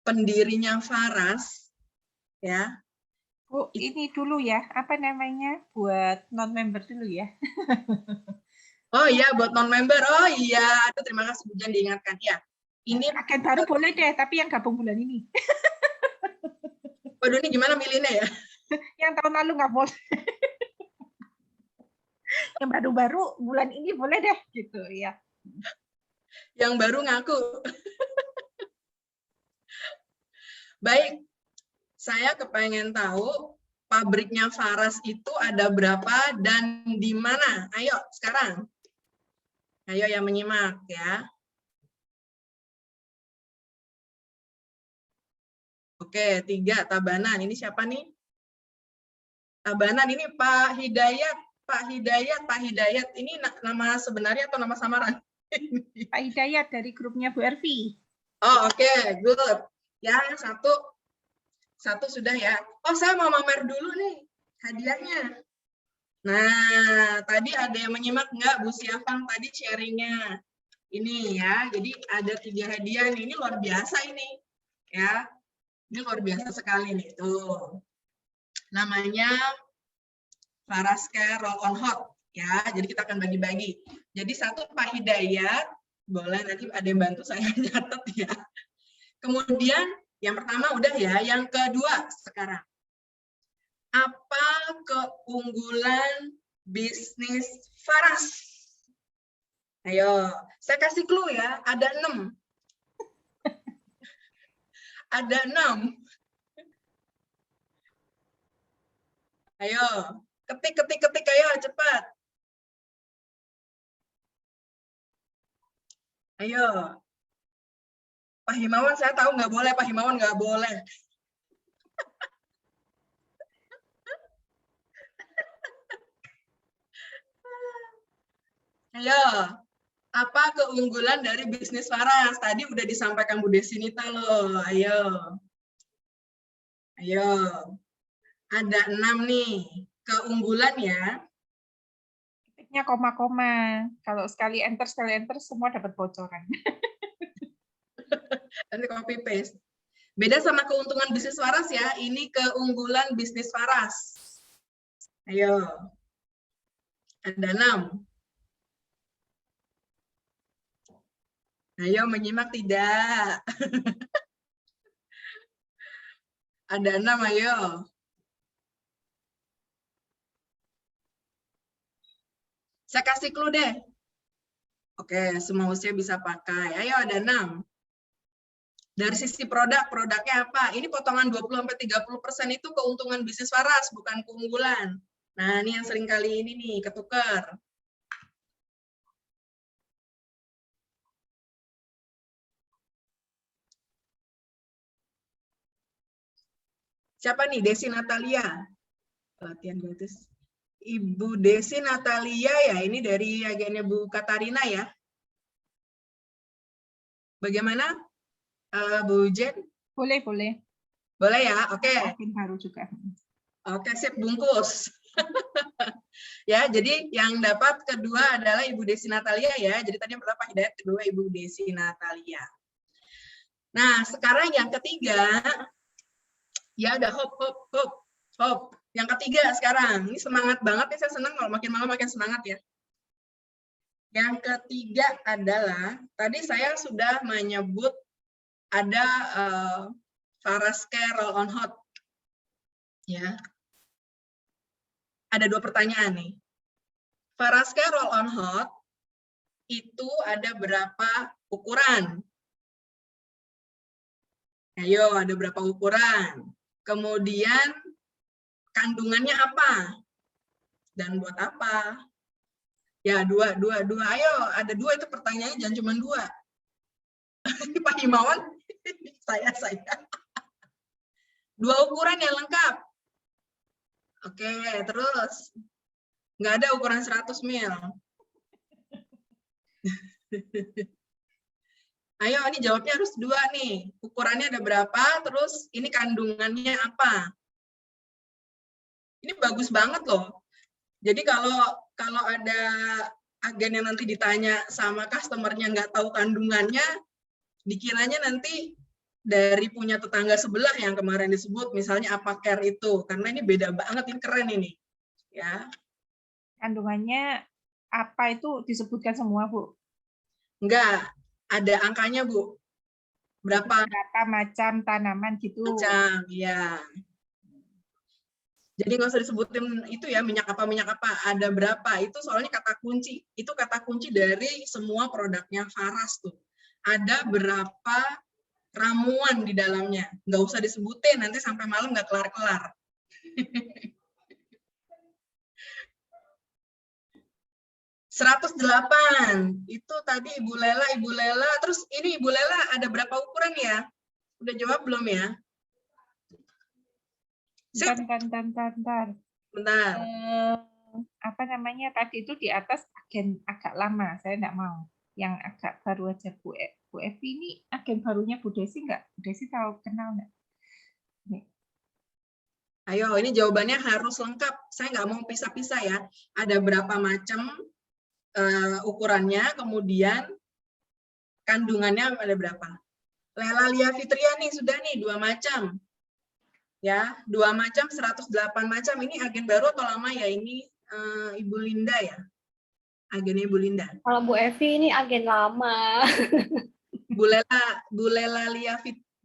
pendirinya Faras ya. Bu, ini dulu ya, apa namanya, buat non-member dulu ya. Oh iya, buat non-member. Oh iya, aduh, terima kasih Bu Jan diingatkan. Ya, ini Agen baru boleh deh, tapi yang gabung bulan ini. waduh, ini gimana milihnya ya? Yang tahun lalu nggak boleh. Yang baru-baru bulan ini boleh deh, gitu ya. Yang baru ngaku. Baik, saya kepengen tahu pabriknya Faras itu ada berapa dan di mana? Ayo sekarang. Ayo yang menyimak ya. Oke, 3 Tabanan. Ini siapa nih? Tabanan ini Pak Hidayat. Pak Hidayat. Ini nama sebenarnya atau nama samaran? Pak Hidayat dari grupnya Bu Ervi. Oh, oke, good. Ya, satu sudah ya. Oh, saya mau mamer dulu nih hadiahnya. Nah, tadi ada yang menyimak nggak Bu Siafang tadi sharingnya? Ini ya, jadi ada 3 hadiah nih. Ini luar biasa ini. Ya, ini luar biasa sekali nih. Tuh. Namanya Faras Care Roll On Hot. Ya, jadi kita akan bagi-bagi. Jadi satu Pak Hidayat, boleh nanti ada yang bantu saya nyatet ya. Kemudian yang pertama udah ya, yang kedua sekarang. Apa keunggulan bisnis Faras? Ayo, saya kasih clue ya, ada 6. Ada 6. Ayo, ketik, ayo cepat. Ayo. Pak Himawan saya tahu nggak boleh, Pak Himawan nggak boleh. Ayo, apa keunggulan dari bisnis Faras? Tadi udah disampaikan Bu Desinita loh. Ayo. Ayo. Ada 6 nih. Keunggulan ya. Ketiknya koma-koma. Kalau sekali enter semua dapat bocoran. Nanti copy paste. Beda sama keuntungan bisnis Faras ya. Ini keunggulan bisnis Faras. Ayo. Ada 6. Ayo menyimak tidak? Ada 6, ayo. Saya kasih clue deh. Oke, semua usia bisa pakai. Ayo, ada 6. Dari sisi produknya apa? Ini potongan 20-30% itu keuntungan bisnis Faras, bukan keunggulan. Nah, ini yang sering kali ini nih, ketukar. Siapa nih? Desi Natalia. Pelatihan gratis. Ibu Desi Natalia ya, ini dari agennya Bu Katarina ya. Bagaimana, Bu Jen? Boleh. Boleh ya? Oke. Mungkin baru juga. Oke, sip, bungkus. Ya, jadi yang dapat kedua adalah Ibu Desi Natalia ya. Jadi tadi yang pertama Pak Hidayat, kedua Ibu Desi Natalia. Nah, sekarang yang ketiga, ya ada hop. Yang ketiga sekarang, ini semangat banget ya, saya senang kalau makin malam makin semangat ya. Yang ketiga adalah, tadi saya sudah menyebut ada Faras Care Roll on Hot. Ya. Ada 2 pertanyaan nih. Faras Care Roll on Hot itu ada berapa ukuran? Ayo, ada berapa ukuran? Kemudian kandungannya apa? Dan buat apa? Ya, dua. Ayo, ada 2 itu pertanyaannya, jangan cuma 2. Pak Himawan, saya. 2 ukuran yang lengkap. Oke, terus. Nggak ada ukuran 100 ml. Ayo, ini jawabnya harus 2 nih. Ukurannya ada berapa, terus ini kandungannya apa? Ini bagus banget loh. Jadi kalau ada agen yang nanti ditanya sama customer-nya nggak tahu kandungannya, dikiranya nanti dari punya tetangga sebelah yang kemarin disebut, misalnya apa care itu, karena ini beda banget, ini keren ini. Ya. Kandungannya apa itu disebutkan semua, Bu? Enggak, ada angkanya, Bu. Berapa macam tanaman gitu. macam, ya. Jadi nggak usah disebutin itu ya, minyak apa, ada berapa, itu soalnya kata kunci. Itu kata kunci dari semua produknya Faras tuh. Ada berapa ramuan di dalamnya. Nggak usah disebutin, nanti sampai malam nggak kelar-kelar. 108, itu tadi Ibu Lela, terus ini Ibu Lela ada berapa ukuran ya? Udah jawab belum ya? Bentar. Bentar. Apa namanya tadi itu di atas agen agak lama, saya enggak mau. Yang agak baru aja Bu Evi ini agen barunya Bu Desi enggak? Bu Desi tahu kenal enggak? Ayo, ini jawabannya harus lengkap. Saya nggak mau pisah-pisah ya. Ada berapa macam ukurannya, kemudian kandungannya ada berapa. Lela Lia Fitriani sudah nih 2 macam. Ya, 2 macam, 108 macam. Ini agen baru atau lama ya? Ini Ibu Linda ya? Agennya Ibu Linda. Kalau Bu Evi ini agen lama. Bu Lela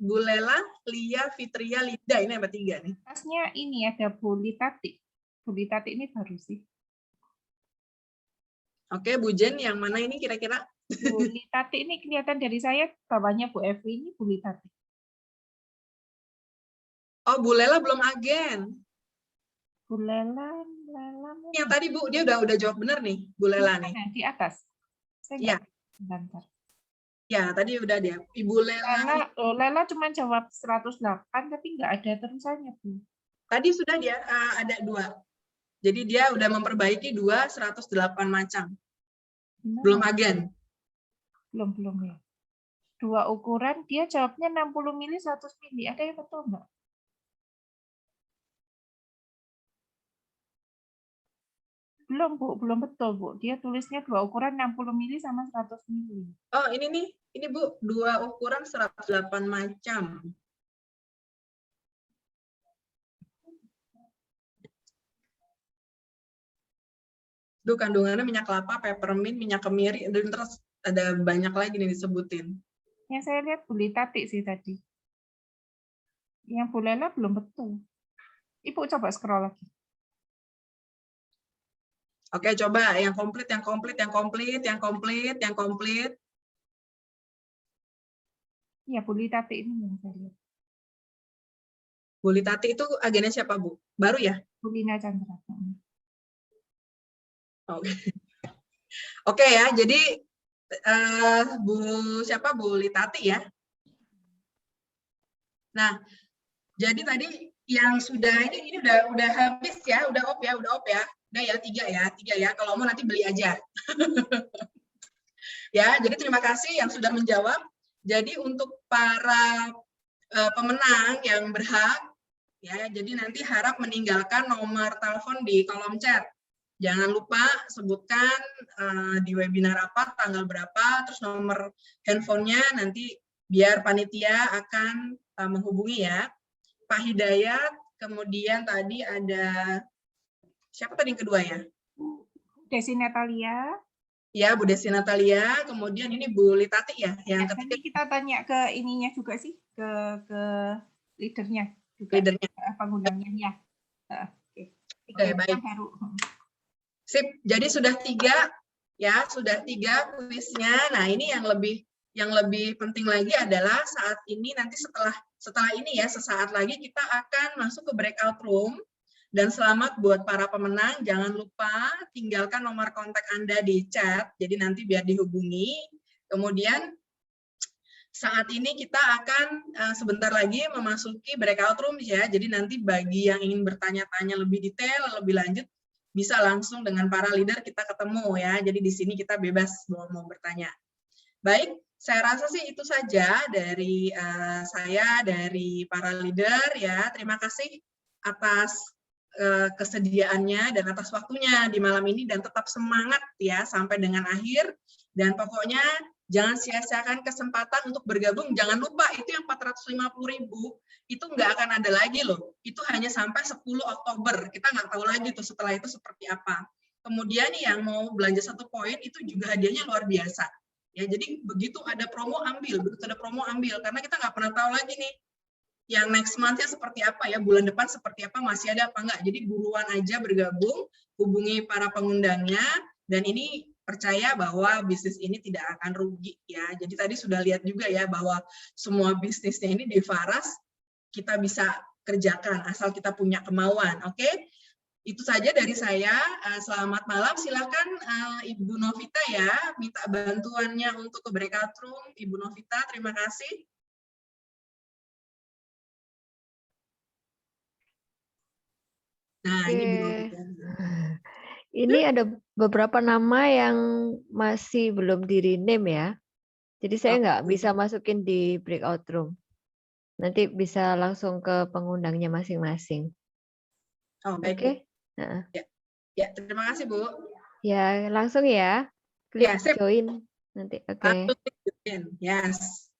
Bu Lela, Lia, Fitria, Linda. Ini yang bertiga nih. Atasnya ini ada Bu Litati. Bu Litati ini baru sih. Oke, Bu Jen, yang mana ini kira-kira? Bu Litati ini kelihatan dari saya, bawahnya Bu Evi ini Bu Litati. Oh, Bu Lela belum agen. Bu Lela Yang tadi Bu, dia udah jawab benar nih, Bu Lela nih. mana? Di atas. Saya Iya. nggak- Bentar. Ya, tadi udah dia. Ibu Lela. Lela cuma jawab 108, tapi nggak ada terusannya, Bu. Tadi sudah dia ada 2. Jadi dia udah memperbaiki 108 macam. Gimana? Belum agen. Belum ya. 2 ukuran, dia jawabnya 60 mili, 100 mili. Ada yang betul nggak? Belum, Bu. Belum betul, Bu. Dia tulisnya 2 ukuran 60 mili sama 100 mili. Oh, ini nih. Ini Bu, 2 ukuran 108 macam. Itu kandungannya minyak kelapa, peppermint, minyak kemiri, dan terus ada banyak lagi nih disebutin. Yang saya lihat Bu Litati sih tadi. Yang Bu Lela belum betul. Ibu coba scroll lagi. Oke, coba yang komplit, yang komplit, yang komplit, yang komplit, yang komplit. Ya, Bu Litati ini yang saya lihat. Bu Litati itu agennya siapa, Bu? Baru ya? Bu Lina Chandra. Oke. Oke ya, jadi Bu siapa? Bu Litati ya. Nah, jadi tadi yang sudah ini udah habis ya, udah op ya. Udah ya, 3 ya. Kalau mau nanti beli aja. Ya, jadi terima kasih yang sudah menjawab. Jadi untuk para pemenang yang berhak ya, jadi nanti harap meninggalkan nomor telepon di kolom chat. Jangan lupa sebutkan di webinar apa, tanggal berapa, terus nomor handphonenya nanti biar panitia akan menghubungi ya. Pak Hidayat, kemudian tadi ada siapa tadi yang kedua ya? Desi Natalia. Ya, Bu Desi Natalia, kemudian ini Bu Litati ya, yang ketiga. Nanti kita tanya ke ininya juga sih, ke leadernya juga. Leadernya. Pengundangnya ya. Oke, baik. Baru. Sip, jadi sudah 3 ya, sudah 3 kuisnya. Nah, ini yang lebih penting lagi adalah saat ini nanti setelah ini ya, sesaat lagi kita akan masuk ke breakout room. Dan selamat buat para pemenang, jangan lupa tinggalkan nomor kontak Anda di chat, jadi nanti biar dihubungi. Kemudian saat ini kita akan sebentar lagi memasuki breakout room ya, jadi nanti bagi yang ingin bertanya-tanya lebih detail, lebih lanjut, bisa langsung dengan para leader kita ketemu ya, jadi di sini kita bebas mau bertanya. Baik, saya rasa sih itu saja dari saya, dari para leader ya, terima kasih atas kesediaannya dan atas waktunya di malam ini, dan tetap semangat ya sampai dengan akhir, dan pokoknya jangan sia-siakan kesempatan untuk bergabung. Jangan lupa itu yang 450.000 itu nggak akan ada lagi loh, itu hanya sampai 10 Oktober, kita nggak tahu lagi tuh setelah itu seperti apa. Kemudian yang mau belanja 1 poin itu juga hadiahnya luar biasa ya, jadi begitu ada promo ambil, karena kita nggak pernah tahu lagi nih yang next month-nya seperti apa ya, bulan depan seperti apa, masih ada apa enggak. Jadi buruan aja bergabung, hubungi para pengundangnya, dan ini percaya bahwa bisnis ini tidak akan rugi ya. Jadi tadi sudah lihat juga ya bahwa semua bisnisnya ini di Faras kita bisa kerjakan asal kita punya kemauan. Oke? Itu saja dari saya. Selamat malam. Silakan Ibu Novita ya, minta bantuannya untuk ke breakout room. Ibu Novita, terima kasih. Nah, Oke. ini Bu Novita. Ini ada beberapa nama yang masih belum di-rename ya. Jadi saya nggak bisa masukin di breakout room. Nanti bisa langsung ke pengundangnya masing-masing. Oh, baik. Oke? Ya, terima kasih, Bu. Ya, langsung ya. Klik Ya, sip. join nanti. Oke. Langsung join. Yes.